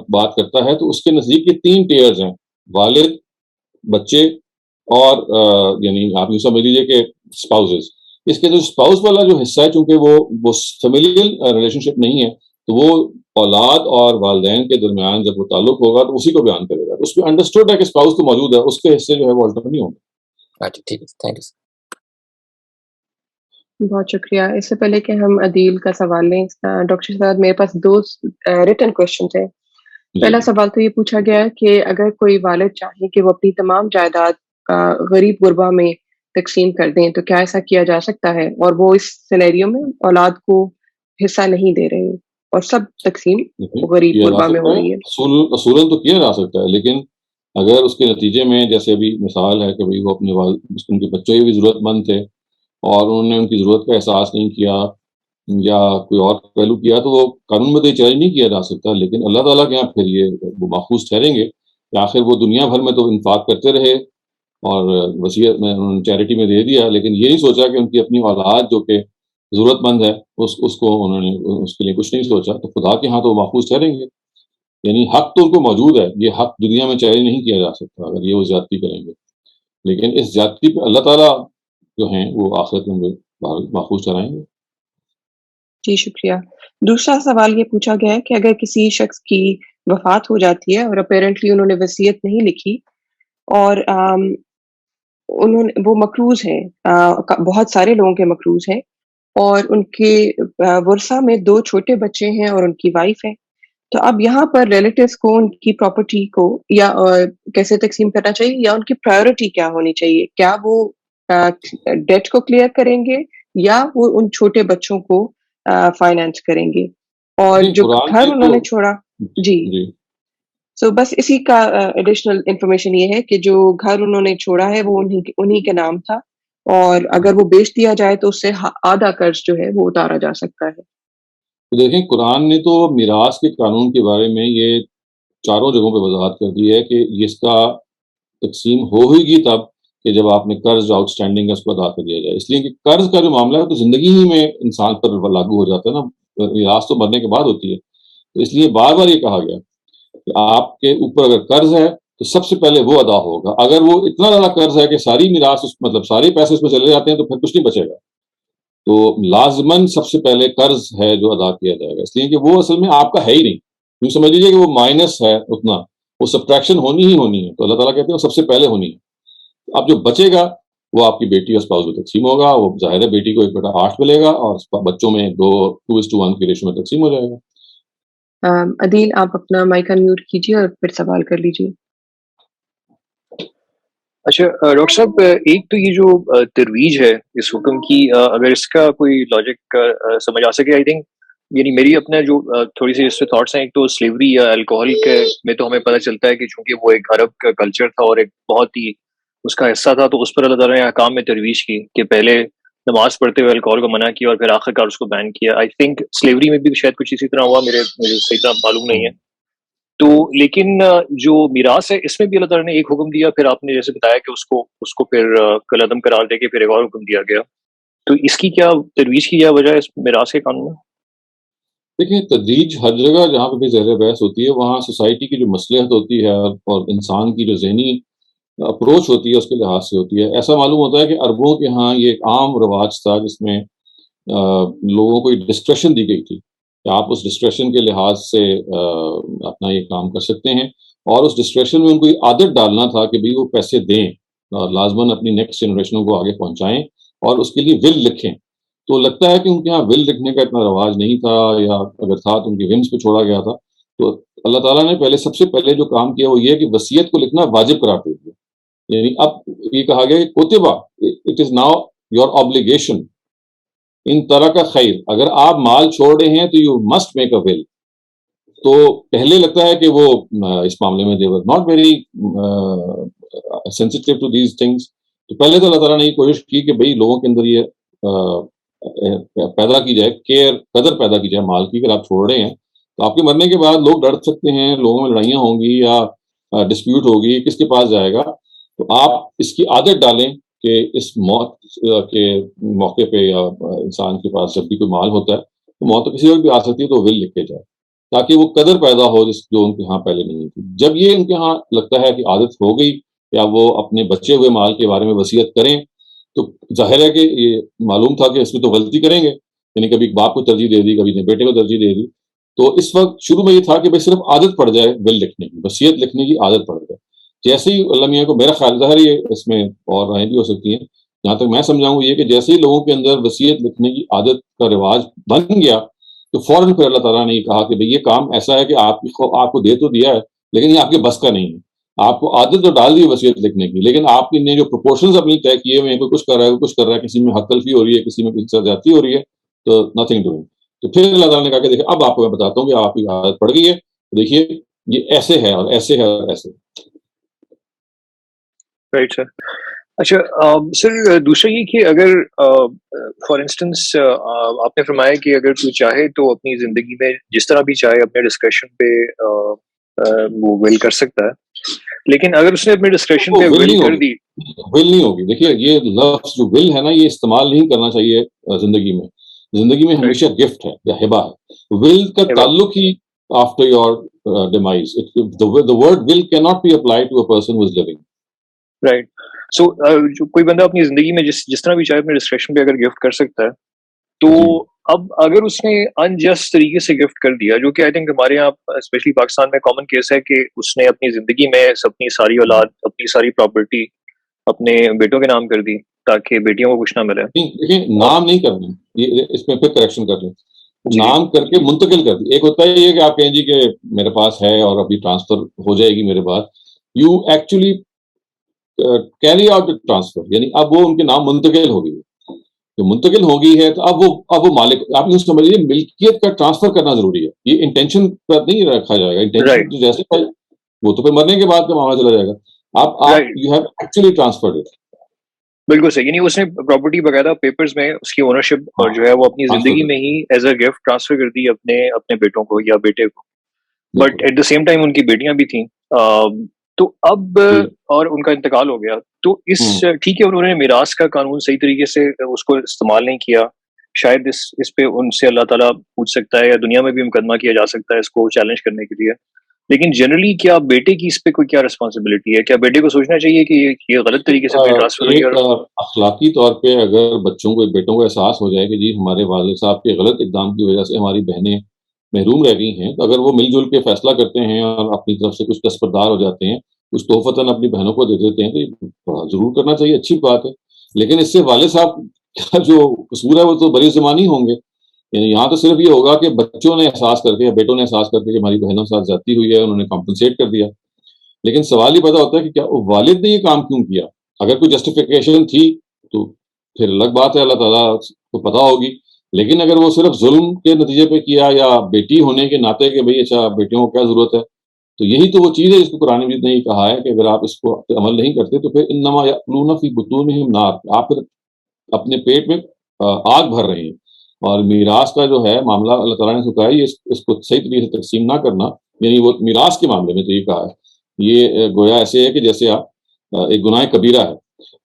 Speaker 1: بات کرتا ہے تو اس کے نزدیک یہ 3 ٹیئرز ہیں، والد، بچے اور یعنی آپ یہ سمجھ لیجیے کہ اسپاؤزز. اس کے جو اسپاؤز والا جو حصہ ہے چونکہ وہ فیملیل ریلیشن شپ نہیں ہے، تو وہ اولاد اور والدین کے درمیان جب وہ تعلق ہوگا تو اسی کو بیان کرے گا. اس پہ انڈرسٹوڈ ہے کہ اسپاؤز تو موجود ہے، اس کے حصے جو ہے وہ الٹر نہیں ہوں گے.
Speaker 6: اچھا ٹھیک ہے، تھینک یو.
Speaker 2: بہت شکریہ. اس سے پہلے کہ ہم عدیل کا سوال لیں، ڈاکٹر صاحب میرے پاس 2 ریٹن کوشچنز ہیں. پہلا سوال تو یہ پوچھا گیا ہے کہ اگر کوئی والد چاہے کہ وہ اپنی تمام جائیداد غریب غربا میں تقسیم کر دیں تو کیا ایسا کیا جا سکتا ہے، اور وہ اس سینیریو میں اولاد کو حصہ نہیں دے رہے اور سب تقسیم غریب غربا میں ہو رہی ہے؟
Speaker 1: اصولاً تو کیا جا سکتا ہے، لیکن اگر اس کے نتیجے میں جیسے ابھی مثال ہے کہ بھئی وہ اپنے ان کے بچے بھی ضرورت مند تھے اور انہوں نے ان کی ضرورت کا احساس نہیں کیا یا کوئی اور پہلو کیا، تو وہ قانون میں تو یہ چیلنج نہیں کیا جا سکتا. لیکن اللہ تعالیٰ کے یہاں پھر یہ وہ ماخوذ ٹھہریں گے کہ آخر وہ دنیا بھر میں تو انفاق کرتے رہے اور وصیت میں انہوں نے چیریٹی میں دے دیا، لیکن یہ نہیں سوچا کہ ان کی اپنی اولاد جو کہ ضرورت مند ہے اس کو انہوں نے اس کے لیے کچھ نہیں سوچا. تو خدا کے ہاں تو وہ محفوظ ٹھہریں گے. یعنی حق تو ان کو موجود ہے، یہ حق دنیا میں چیلنج نہیں کیا جا سکتا اگر یہ وہ زیادتی کریں گے. لیکن اس زیادتی پہ اللہ تعالیٰ جو ہیں وہ آخرت میں محفوظ ٹھہرائیں گے.
Speaker 2: جی شکریہ. دوسرا سوال یہ پوچھا گیا ہے کہ اگر کسی شخص کی وفات ہو جاتی ہے اور اپیرنٹلی انہوں نے وصیت نہیں لکھی اور وہ مقروض ہیں، بہت سارے لوگوں کے مقروض ہیں، اور ان کے ورثہ میں 2 چھوٹے بچے ہیں اور ان کی وائف ہے، تو اب یہاں پر ریلیٹیوز کو ان کی پراپرٹی کو یا کیسے تقسیم کرنا چاہیے، یا ان کی پرائیورٹی کیا ہونی چاہیے؟ کیا وہ ڈیٹ کو کلیئر کریں گے یا وہ ان چھوٹے بچوں کو فائنانس کریں گے؟ اور جو گھر انہوں نے چھوڑا، جی سو بس اسی کا ایڈیشنل انفارمیشن یہ ہے کہ جو گھر انہوں نے چھوڑا ہے وہ انہی کے نام تھا، اور اگر وہ بیچ دیا جائے تو اس سے آدھا قرض جو ہے وہ اتارا جا سکتا ہے.
Speaker 1: تو دیکھیں قرآن نے تو میراث کے قانون کے بارے میں یہ 4 جگہوں پہ وضاحت کر دی ہے کہ اس کا تقسیم ہوئے گی تب کہ جب آپ نے قرض آؤٹ اسٹینڈنگ ہے اس کو ادا کر دیا جائے. اس لیے کہ قرض کا جو معاملہ ہے تو زندگی ہی میں انسان پر لاگو ہو جاتا ہے نا، میراث تو مرنے کے بعد ہوتی ہے. تو اس لیے بار بار یہ کہا گیا کہ آپ کے اوپر اگر قرض ہے تو سب سے پہلے وہ ادا ہوگا. اگر وہ اتنا زیادہ قرض ہے کہ ساری میراث مطلب سارے پیسے اس میں چلے جاتے ہیں تو پھر کچھ نہیں بچے گا. تو لازماً سب سے پہلے قرض ہے جو ادا کیا جائے گا، اس لیے کہ وہ اصل میں آپ کا ہے ہی نہیں. یوں سمجھ لیجیے کہ وہ مائنس ہے اتنا، وہ سبٹریکشن ہونی ہی ہونی ہے. تو اللہ تعالیٰ کہتے ہیں وہ سب سے پہلے ہونی ہے. اب جو بچے گا وہ آپ کی بیٹی اور اسپاؤس میں تقسیم ہوگا. وہ ظاہر ہے بیٹی کو 1/8 ملے گا اور بچوں میں 2:1 کی ریشو میں تقسیم ہو جائے گا.
Speaker 2: عدیل آپ اپنا مائک انمیوٹ کیجیے اور پھر سوال کر لیجیے.
Speaker 3: اچھا ڈاکٹر صاحب، ایک تو یہ جو ترویج ہے اس حکم کی، اگر اس کا کوئی لاجک سمجھ آ سکے، آئی تھنک یعنی میری اپنا جو تھوڑی سی اس سے تھاٹس ہیں. ایک تو سلیوری یا الکوہل کے میں تو ہمیں پتہ چلتا ہے کہ چونکہ وہ ایک عرب کا کلچر تھا اور ایک بہت ہی اس کا حصہ تھا، تو اس پر اللہ تعالیٰ نے احکام میں ترویج کی کہ پہلے نماز پڑھتے ہوئے الکوہل کو منع کیا اور پھر آخر کار اس کو بین کیا. آئی تھنک سلیوری میں بھی شاید کچھ اسی طرح ہوا، مجھے صحیح طرح معلوم نہیں ہے. تو لیکن جو میراث ہے اس میں بھی اللہ تعالیٰ نے ایک حکم دیا، پھر آپ نے جیسے بتایا کہ اس کو پھر کالعدم قرار دے کے پھر ایک اور حکم دیا گیا. تو اس کی کیا ترویج کی کیا وجہ ہے اس میراث کے قانون میں؟
Speaker 1: دیکھیں، تدریج ہر جگہ جہاں پہ بھی زیر بحث ہوتی ہے وہاں سوسائٹی کی جو مصلحت ہوتی ہے اور انسان کی جو ذہنی اپروچ ہوتی ہے اس کے لحاظ سے ہوتی ہے. ایسا معلوم ہوتا ہے کہ عربوں کے ہاں یہ ایک عام رواج تھا جس میں لوگوں کو ڈسکریشن دی گئی تھی کہ آپ اس ڈسکریشن کے لحاظ سے اپنا یہ کام کر سکتے ہیں. اور اس ڈسکریشن میں ان کو یہ عادت ڈالنا تھا کہ بھئی وہ پیسے دیں اور لازماً اپنی نیکسٹ جنریشنوں کو آگے پہنچائیں اور اس کے لیے ول لکھیں. تو لگتا ہے کہ ان کے یہاں ول لکھنے کا اتنا رواج نہیں تھا، یا اگر تھا تو ان کی ومس پہ چھوڑا گیا تھا. تو اللہ تعالیٰ نے سب سے پہلے جو کام کیا وہ یہ کہ وصیت کو لکھنا واجب قرار دے دیا. یعنی اب یہ کہا گیا کہ کوتبہ it is now your obligation ان طرح کا خیر، اگر آپ مال چھوڑ رہے ہیں تو you must make a will. تو پہلے لگتا ہے کہ وہ اس معاملے میں they were not very sensitive to these things. تو پہلے تو اللہ تعالیٰ نے یہ کوشش کی کہ بھئی لوگوں کے اندر یہ پیدا کی جائے، قدر پیدا کی جائے مال کی. اگر آپ چھوڑ رہے ہیں تو آپ کے مرنے کے بعد لوگ ڈر سکتے ہیں، لوگوں میں لڑائیاں ہوں گی یا ڈسپیوٹ ہوگی، کس کے پاس جائے گا. تو آپ اس کی عادت ڈالیں کہ اس موت کے موقع پہ یا انسان کے پاس جب بھی کوئی مال ہوتا ہے تو موت تو کسی وقت بھی آ سکتی ہے، تو ول لکھے جائے تاکہ وہ قدر پیدا ہو جو ان کے ہاں پہلے نہیں تھی. جب یہ ان کے ہاں لگتا ہے کہ عادت ہو گئی یا وہ اپنے بچے ہوئے مال کے بارے میں وصیت کریں، تو ظاہر ہے کہ یہ معلوم تھا کہ اس میں تو غلطی کریں گے. یعنی کبھی باپ کو ترجیح دے دی، کبھی بیٹے کو ترجیح دے دی. تو اس وقت شروع میں یہ تھا کہ صرف عادت پڑ جائے ول لکھنے کی، وصیت لکھنے کی عادت پڑ جائے. جیسے ہی اللہ میاں کو، میرا خیال ظاہر یہ اس میں اور رائے بھی ہو سکتی ہیں، جہاں تک میں سمجھاؤں یہ کہ جیسے ہی لوگوں کے اندر وصیت لکھنے کی عادت کا رواج بن گیا تو فوراً پھر اللہ تعالیٰ نے یہ کہا کہ بھئی یہ کام ایسا ہے کہ آپ کو دے تو دیا ہے لیکن یہ آپ کے بس کا نہیں ہے. آپ کو عادت تو ڈال دی وصیت لکھنے کی، لیکن آپ نے جو پروپورشنز اپنی طے کیے ہوئے ہیں، کوئی کچھ کر رہا ہے، کوئی کچھ کر رہا ہے، کسی میں حق تلفی ہو رہی ہے، کسی میں کسی سے زیادتی ہو رہی ہے، تو نتھنگ ڈوئنگ. تو پھر اللہ تعالیٰ نے کہا کہ دیکھیں اب آپ کو میں بتاتا ہوں کہ آپ کی عادت پڑ گئی ہے، دیکھیے یہ ایسے ہے اور ایسے ہے اور ایسے.
Speaker 3: Right sir. اچھا سر، دوسرا یہ کہ اگر فار انسٹنس آپ نے فرمایا کہ اگر کوئی چاہے تو اپنی زندگی میں جس طرح بھی چاہے اپنے ڈسکریشن پہ وہ ول کر سکتا ہے، لیکن اگر اس نے اپنے ڈسکریشن پہ ول کر دی،
Speaker 1: ول نہیں ہوگی. دیکھیے یہ لفظ جو ول ہے نا، یہ استعمال نہیں کرنا چاہیے زندگی میں. زندگی میں ہمیشہ گفٹ ہے یا ہبہ ہے. ول کا تعلق ہی after your demise. the word will cannot be applied to a person who is living.
Speaker 3: Right. So کوئی بندہ اپنی زندگی میں جس طرح بھی چاہے اپنے ڈسکریشن پہ اگر گفٹ کر سکتا ہے، تو اب اگر اس نے انجسٹ طریقے سے گفٹ کر دیا، جو کہ آئی تھنک ہمارے یہاں اسپیشلی پاکستان میں کامن کیس ہے کہ اس نے اپنی زندگی میں اپنی ساری اولاد، اپنی ساری پراپرٹی اپنے بیٹوں کے نام کر دی تاکہ بیٹیوں کو کچھ نہ ملے.
Speaker 1: نام نہیں کرنا، یہ اس میں پھر کریکشن کر لیں. نام کر کے منتقل کر دی. ایک ہوتا ہے یہ کہ آپ کہیں جی کہ میرے پاس ہے اور ابھی ٹرانسفر ہو جائے گی میرے بعد. You actually carry out transfer, یعنی اب وہ ان کے نام منتقل ہو گئی. جو منتقل ہو گئی ہے تو اب وہ مالک، آپ یوں سمجھیے ملکیت کا ٹرانسفر کرنا ضروری ہے. یہ انٹینشن پر نہیں رکھا جائے گا. انٹینشن تو جیسے وہ تو پھر مرنے کے بعد کا معاملہ چلا جائے گا. آپ you have actually transferred it.
Speaker 3: بالکل صحیح. یعنی اس نے پراپرٹی باقاعدہ پیپرز میں اس کی اونرشپ اور جو ہے وہ اپنی زندگی میں ہی ایز اے گفٹ ٹرانسفر کر دی اپنے بیٹوں کو یا بیٹے کو. But at the same time ان کی بیٹیاں بھی تھیں، تو اب اور ان کا انتقال ہو گیا. تو اس ٹھیک ہے، انہوں نے میراث کا قانون صحیح طریقے سے اس کو استعمال نہیں کیا. شاید اس پہ ان سے اللہ تعالیٰ پوچھ سکتا ہے یا دنیا میں بھی مقدمہ کیا جا سکتا ہے اس کو چیلنج کرنے کے لیے. لیکن جنرلی کیا بیٹے کی اس پہ کوئی کیا رسپانسبلٹی ہے؟ کیا بیٹے کو سوچنا چاہیے کہ یہ غلط طریقے سے ٹرانسفر ہوئی؟
Speaker 1: ایک اخلاقی طور پہ اگر بیٹوں کو احساس ہو جائے کہ جی ہمارے والد صاحب کے غلط اقدام کی وجہ سے ہماری بہنیں محروم رہ گئی ہیں، تو اگر وہ مل جل کے فیصلہ کرتے ہیں اور اپنی طرف سے کچھ دستبردار ہو جاتے ہیں، کچھ تحفتاً اپنی بہنوں کو دے دیتے ہیں، تو یہ ضرور کرنا چاہیے، اچھی بات ہے. لیکن اس سے والد صاحب کا جو قصور ہے وہ تو بری زمانی ہوں گے. یعنی یہاں تو صرف یہ ہوگا کہ بچوں نے احساس کر کے یا بیٹوں نے احساس کر کے کہ ہماری بہنوں کے ساتھ زیادتی ہوئی ہے، انہوں نے کمپنسیٹ کر دیا. لیکن سوال یہ پیدا ہوتا ہے کہ کیا والد نے یہ کام کیوں کیا؟ اگر کوئی جسٹیفیکیشن تھی تو پھر الگ بات ہے، اللہ تعالیٰ کو پتا ہوگی. لیکن اگر وہ صرف ظلم کے نتیجے پہ کیا یا بیٹی ہونے کے ناطے کہ بھئی اچھا بیٹیوں کو کیا ضرورت ہے، تو یہی تو وہ چیز ہے جس کو قرآن مجید نے یہ کہا ہے کہ اگر آپ اس کو عمل نہیں کرتے تو پھر انما یأکلون فی بطونہم نار، آپ پھر اپنے پیٹ میں آگ بھر رہے ہیں. اور میراث کا جو ہے معاملہ اللہ تعالیٰ نے سکھایا ہے اس کو صحیح طریقے سے تقسیم نہ کرنا، یعنی وہ میراث کے معاملے میں تو یہ کہا ہے. یہ گویا ایسے ہے کہ جیسے آپ ایک گناہ کبیرہ ہے،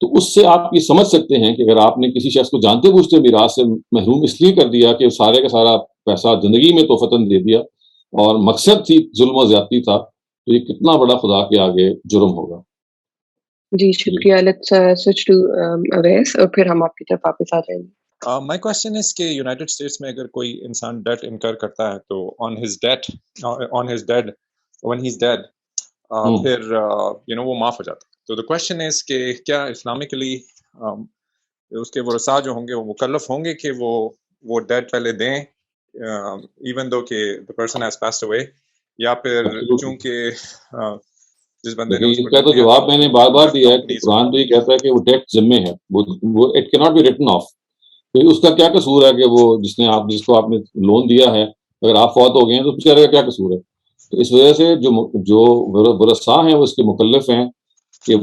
Speaker 1: تو اس سے آپ یہ سمجھ سکتے ہیں کہ اگر آپ نے کسی شخص کو جانتے بوجھتے میراث سے محروم اس لیے کر دیا کہ سارے کا سارا پیسہ زندگی میں توفتاً دے دیا اور مقصد تھی ظلم و زیادتی تھا، تو یہ کتنا بڑا خدا کے آگے جرم ہوگا.
Speaker 2: جی شکریہ. لیٹس سوئچ ٹو اویس اور پھر ہم آپ کی طرف واپس آ جائیں گے.
Speaker 7: مائی کوشچن از کہ یونائٹیڈ اسٹیٹس میں اگر کوئی انسان ڈیٹ انکر کرتا ہے تو on his dead when he's dead پھر وہ معاف ہو جاتا ہے. تو the question is کہ کیا اسلامکلی اس کے ورثاء جو ہوں گے وہ مکلف ہوں گے کہ وہ ڈیٹ پہلے دیں ایون دو کہ the person has passed away، یا پھر چونکہ جس بندے نے
Speaker 1: اس کا تو جواب میں نے بار بار دیا ہے کہ قرآن تو یہ کہتا ہے کہ وہ ڈیٹ ذمے ہے، وہ it can't be written off. تو اس کا کیا قصور ہے کہ وہ جس کو آپ نے لون دیا ہے اگر آپ فوت ہو گئے ہیں تو بیچارے کا کیا قصور ہے؟ تو اس وجہ سے جو ورثاء ہیں وہ اس کے مکلف ہیں کہ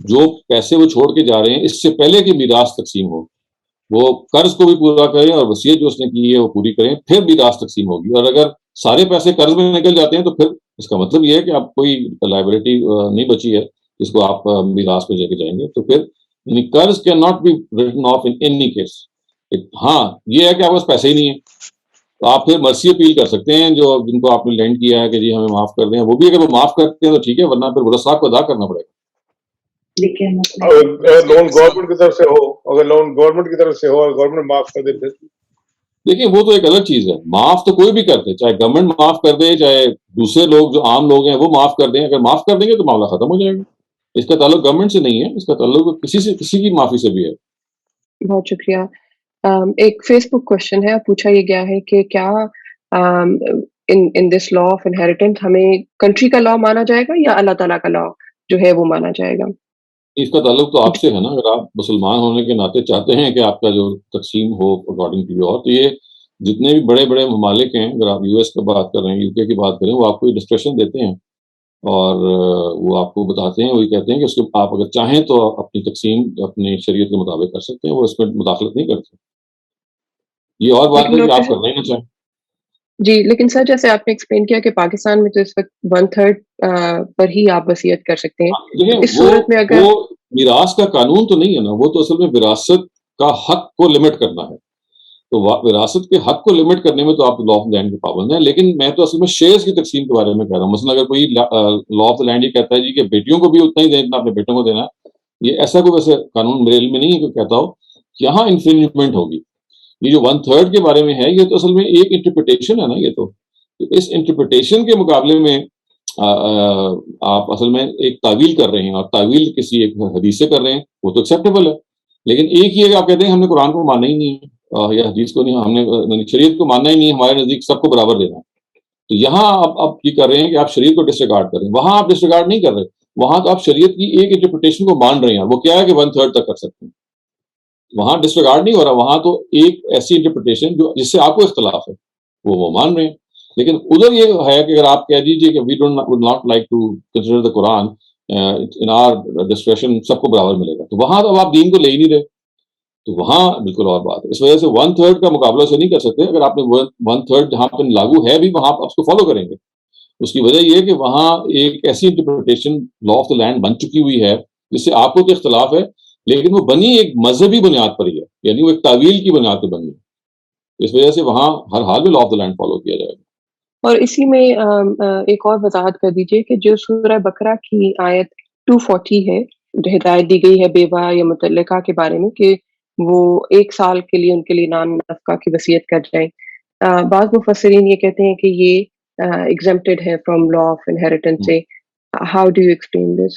Speaker 1: جو پیسے وہ چھوڑ کے جا رہے ہیں اس سے پہلے کہ میراث تقسیم ہو، وہ قرض کو بھی پورا کریں اور وصیت جو اس نے کی ہے وہ پوری کریں، پھر میراث تقسیم ہوگی. اور اگر سارے پیسے قرض میں نکل جاتے ہیں تو پھر اس کا مطلب یہ ہے کہ آپ کوئی لائبلٹی نہیں بچی ہے جس کو آپ میراث پہ لے کے جائیں گے. تو پھر یعنی قرض can not be written off in any case. ہاں یہ ہے کہ آپ کے پاس پیسے ہی نہیں ہیں تو آپ پھر مرسی اپیل کر سکتے ہیں جن کو آپ نے لینڈ کیا ہے کہ جی ہمیں معاف کر دیں. وہ بھی اگر وہ معاف کرتے ہیں تو ٹھیک ہے، ورنہ پھر ورثاء کو ادا کرنا پڑے گا.
Speaker 4: اگر لون گورنمنٹ کی طرف سے ہو اور گورنمنٹ معاف کر دے پھر
Speaker 1: دیکھیں وہ تو ایک الگ چیز ہے. معاف تو کوئی بھی کر دے، چاہے گورنمنٹ معاف کر دے چاہے دوسرے لوگ جو عام لوگ ہیں وہ معاف کر دیں. اگر معاف کر دیں گے تو معاملہ ختم ہو جائے گا. اس کا تعلق گورنمنٹ سے نہیں ہے، اس کا تعلق کسی کی معافی سے بھی ہے.
Speaker 2: بہت شکریہ. ایک فیس بک کوشچن ہے، پوچھا یہ گیا ہے کہ کیا ان دس لا آف انہیریٹنس ہمیں کنٹری کا لا مانا جائے گا یا اللہ تعالیٰ کا لا جو ہے وہ مانا جائے گا؟
Speaker 1: اس کا تعلق تو آپ سے ہے نا. اگر آپ مسلمان ہونے کے ناطے چاہتے ہیں کہ آپ کا جو تقسیم ہو اکارڈنگ ٹو یور، تو یہ جتنے بھی بڑے بڑے ممالک ہیں، اگر آپ US کی بات کر رہے ہیں، UK کی بات کریں، وہ آپ کو ڈسکریشن دیتے ہیں اور وہ آپ کو بتاتے ہیں، وہی کہتے ہیں کہ اس کے آپ اگر چاہیں تو اپنی تقسیم اپنی شریعت کے مطابق کر سکتے ہیں، وہ اس میں مداخلت نہیں کرتے. یہ اور بات ہے کہ آپ کرنا ہی نہ چاہیں.
Speaker 2: جی لیکن سر جیسے آپ نے ایکسپلین کیا کہ پاکستان میں تو اس وقت 1/3 پر ہی آپ وصیت کر سکتے ہیں. اس صورت میں اگر
Speaker 1: وہ میراث کا قانون تو نہیں ہے نا، وہ تو اصل میں وراثت کا حق کو لمٹ کرنا ہے. تو وراثت کے حق کو لمٹ کرنے میں تو آپ لا آف لینڈ کے پابند ہیں. لیکن میں تو اصل میں شیئرز کی تقسیم کے بارے میں کہہ رہا ہوں. مثلا اگر کوئی لا آف لینڈ یہ کہتا ہے جی کہ بیٹیوں کو بھی اتنا ہی دیں جتنا اپنے بیٹوں کو دینا ہے، یہ ایسا کوئی ویسے قانون میرے علم میں نہیں ہے کہ کہتا ہو. یہاں انفرنجمنٹ ہوگی. یہ جو 1/3 کے بارے میں ہے یہ تو اصل میں ایک انٹرپریٹیشن ہے نا. یہ تو اس انٹرپریٹیشن کے مقابلے میں آپ اصل میں ایک تعویل کر رہے ہیں، اور تعویل کسی ایک حدیث سے کر رہے ہیں، وہ تو ایکسیپٹیبل ہے. لیکن ایک ہی ہے کہ آپ کہتے ہیں ہم نے قرآن کو ماننا ہی نہیں ہے یا حدیث کو نہیں، ہم نے شریعت کو ماننا ہی نہیں ہے، ہمارے نزدیک سب کو برابر دینا ہے. تو یہاں آپ یہ کر رہے ہیں کہ آپ شریعت کو ڈسریگارڈ کر رہے ہیں. وہاں آپ ڈسریگارڈ نہیں کر رہے، وہاں تو آپ شریعت کی ایک انٹرپریٹیشن کو مان رہے ہیں. وہ کیا ہے کہ 1/3 تک کر سکتے ہیں. وہاں ڈسریگارڈ نہیں ہو رہا، وہاں تو ایک ایسی انٹرپریٹیشن جو جس سے آپ کو اختلاف ہے وہ مان رہے ہیں. لیکن ادھر یہ ہے کہ اگر آپ کہہ دیجیے کہ we would not like to consider the Quran in our discretion, سب کو برابر ملے گا، تو وہاں تو آپ دین کو لے ہی نہیں رہے. تو وہاں بالکل اور بات ہے. اس وجہ سے 1/3 کا مقابلہ سے نہیں کر سکتے. اگر آپ نے 1/3 جہاں پہ لاگو ہے بھی وہاں آپ اس کو فالو کریں گے. اس کی وجہ یہ ہے کہ وہاں ایک ایسی interpretation law of the land بن چکی ہوئی ہے جس سے آپ کو تو اختلاف ہے، لیکن وہ بنی ایک مذہبی بنیاد پر ہی ہے، یعنی وہ ایک تعویل کی بنیاد پہ بنی ہے. اس وجہ سے وہاں ہر حال میں law of the land follow کیا جائے گا.
Speaker 2: اور اسی میں ایک اور وضاحت کر دیجیے کہ جو سورہ بقرہ کی آیت 240 ہے، جو ہدایت دی گئی ہے بیوہ یا مطلقہ کے بارے میں کہ وہ 1 سال کے لیے ان کے لیے نان نفقہ کی وصیت کر جائیں، بعض مفسرین یہ کہتے ہیں کہ یہ exempted ہے فرام لا آف انہیریٹنس سے. How do you explain this?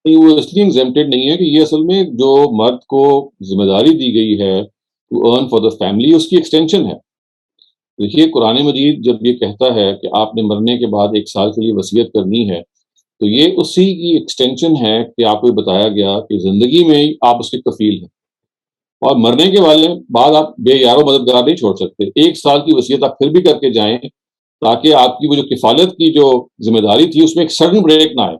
Speaker 1: نہیں، وہ اس لیے ایگزیمپٹیڈ نہیں ہے کہ یہ اصل میں جو مرد کو ذمہ داری دی گئی ہے to earn for the family, اس کی ایکسٹینشن ہے. دیکھیے قرآن مجید جب یہ کہتا ہے کہ آپ نے مرنے کے بعد 1 سال کے لیے وصیت کرنی ہے، تو یہ اسی کی ایکسٹینشن ہے کہ آپ کو بتایا گیا کہ زندگی میں آپ اس کے کفیل ہیں، اور مرنے کے بعد آپ بے یار و مددگار نہیں چھوڑ سکتے. 1 سال کی وصیت آپ پھر بھی کر کے جائیں تاکہ آپ کی وہ جو کفالت کی جو ذمہ داری تھی اس میں ایک سڈن بریک نہ آئے.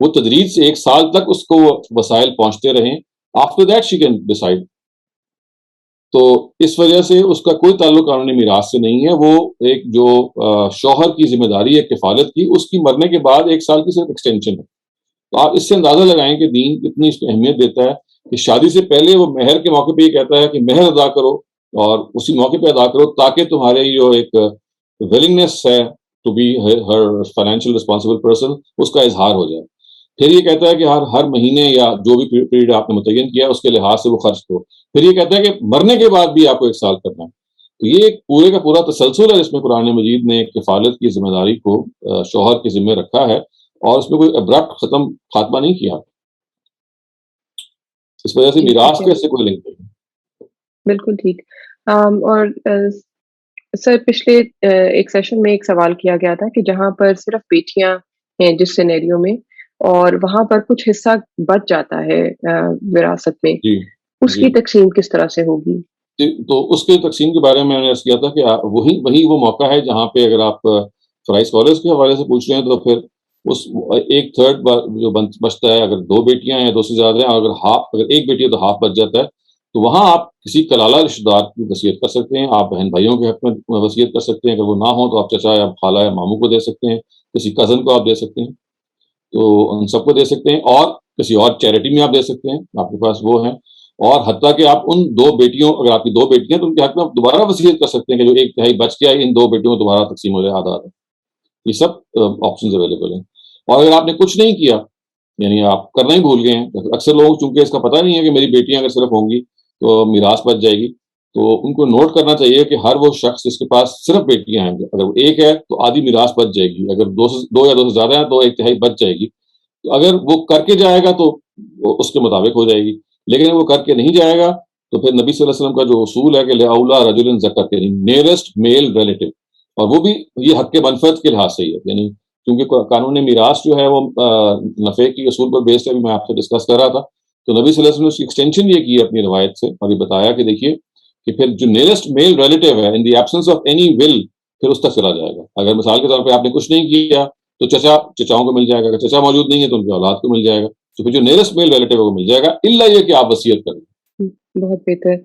Speaker 1: وہ تدریج سے 1 سال تک اس کو وسائل پہنچتے رہیں. After that she can decide. تو اس وجہ سے اس کا کوئی تعلق قانونی میراث سے نہیں ہے. وہ ایک جو شوہر کی ذمہ داری ہے کفالت کی، اس کی مرنے کے بعد 1 سال کی صرف ایکسٹینشن ہے. تو آپ اس سے اندازہ لگائیں کہ دین کتنی اس کو اہمیت دیتا ہے کہ شادی سے پہلے وہ مہر کے موقع پہ یہ کہتا ہے کہ مہر ادا کرو، اور اسی موقع پہ ادا کرو تاکہ تمہارے جو ایک ولنگنیس ہے to be her financial responsible person, اس کا اظہار ہو جائے. پھر یہ کہتا ہے کہ ہر مہینے یا جو بھی پیریڈ آپ نے متعین کیا ہے اس کے لحاظ سے وہ خرچ کرو. پھر یہ کہتا ہے کہ مرنے کے بعد بھی آپ کو 1 سال کرنا ہے. تو یہ ایک پورے کا پورا تسلسل ہے جس میں قرآن مجید نے کفالت کی ذمہ داری کو شوہر کے ذمہ رکھا ہے، اور اس میں کوئی ابرپٹ خاتمہ نہیں کیا. اس وجہ سے میراث کے سے کوئی لنک نہیں.
Speaker 2: بالکل ٹھیک. اور سر پچھلے ایک سیشن میں ایک سوال کیا گیا تھا کہ جہاں پر صرف بیٹیاں ہیں جس سینیریو میں، اور وہاں پر کچھ حصہ بچ جاتا ہے وراثت میں،
Speaker 1: جی
Speaker 2: اس کی تقسیم کس طرح سے ہوگی؟
Speaker 1: تو اس کے تقسیم کے بارے میں نے عرض کیا تھا کہ وہی وہ موقع ہے جہاں پہ اگر آپ فرائی اسکالرس کے حوالے سے پوچھ رہے ہیں تو پھر اس 1/3 جو بچتا ہے، اگر 2 بیٹیاں ہیں 2 سے زیادہ ہیں، اور اگر 1 بیٹی ہے تو ہاف بچ جاتا ہے. تو وہاں آپ کسی کلالہ رشتہ دار کی وصیت کر سکتے ہیں. آپ بہن بھائیوں کے حق میں وصیت کر سکتے ہیں. اگر وہ نہ ہوں تو آپ چچا یا خالہ یا ماموں کو دے سکتے ہیں، کسی کزن کو آپ دے سکتے ہیں، تو ان سب کو دے سکتے ہیں، اور کسی اور چیریٹی میں آپ دے سکتے ہیں، آپ کے پاس وہ ہیں. اور حتیٰ کہ آپ ان 2 بیٹیوں، اگر آپ کی 2 بیٹیاں تو ان کے حق میں آپ دوبارہ وصیت کر سکتے ہیں کہ جو 1/3 بچ کے آئی ان 2 بیٹیوں کو دوبارہ تقسیم ہو جائے آدھا آدھا. یہ سب آپشنز اویلیبل ہیں. اور اگر آپ نے کچھ نہیں کیا، یعنی آپ کرنا ہی بھول گئے ہیں، اکثر لوگ چونکہ اس کا پتہ نہیں ہے کہ میری بیٹیاں اگر صرف ہوں گی تو میراث بچ جائے گی، تو ان کو نوٹ کرنا چاہیے کہ ہر وہ شخص جس کے پاس صرف بیٹیاں ہیں، اگر وہ 1 ہے تو آدھی میراث بچ جائے گی. اگر 2 یا 2 سے زیادہ ہیں تو 1/3 بچ جائے گی. تو اگر وہ کر کے جائے گا تو اس کے مطابق ہو جائے گی. لیکن وہ کر کے نہیں جائے گا تو پھر نبی صلی اللہ علیہ وسلم کا جو اصول ہے کہ لأولا رجل ذکر، نیئرسٹ میل ریلیٹو، اور وہ بھی یہ حق منفعت کے لحاظ سے ہی ہے. یعنی کیونکہ قانون میراث جو ہے وہ نفع کی اصول پر بیسڈ ہے، میں آپ سے ڈسکس کر رہا تھا. تو نبی صلی اللہ علیہ وسلم نے اس کی ایکسٹینشن یہ کی ہے اپنی روایت سے، اور یہ بتایا کہ دیکھیے کہ پھر جو نیئرسٹ میل ریلیٹو ہے ان دی ایبسنس آف اینی ول، پھر اس تک چلا جائے گا. اگر مثال کے طور پہ آپ نے کچھ نہیں کیا تو چچاؤں کو مل جائے گا. اگر چچا موجود نہیں ہے تو ان کی اولاد کو مل جائے گا. تو پھر جو نیئرسٹ میل ریلیٹو ہے وہ مل جائے گا، الا یہ کہ آپ وصیت کریں.
Speaker 2: بہت بہتر.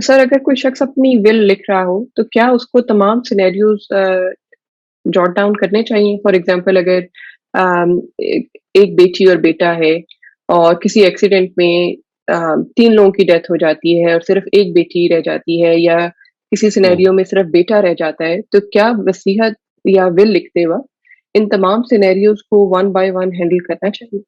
Speaker 2: سر اگر کوئی شخص اپنی ول لکھ رہا ہو تو کیا اس کو تمام سینیریوز جاٹ ڈاؤن کرنے چاہیے؟ فار ایگزامپل اگر ایک بیٹی اور بیٹا ہے اور کسی ایکسیڈنٹ میں 3 لوگوں کی ڈیتھ ہو جاتی ہے اور صرف ایک بیٹی رہ جاتی ہے، یا کسی سینیریو میں صرف بیٹا رہ جاتا ہے، تو کیا وصیت یا ول لکھتے وقت ان تمام سینیریوز کو 1 by 1 ہینڈل کرنا چاہیے؟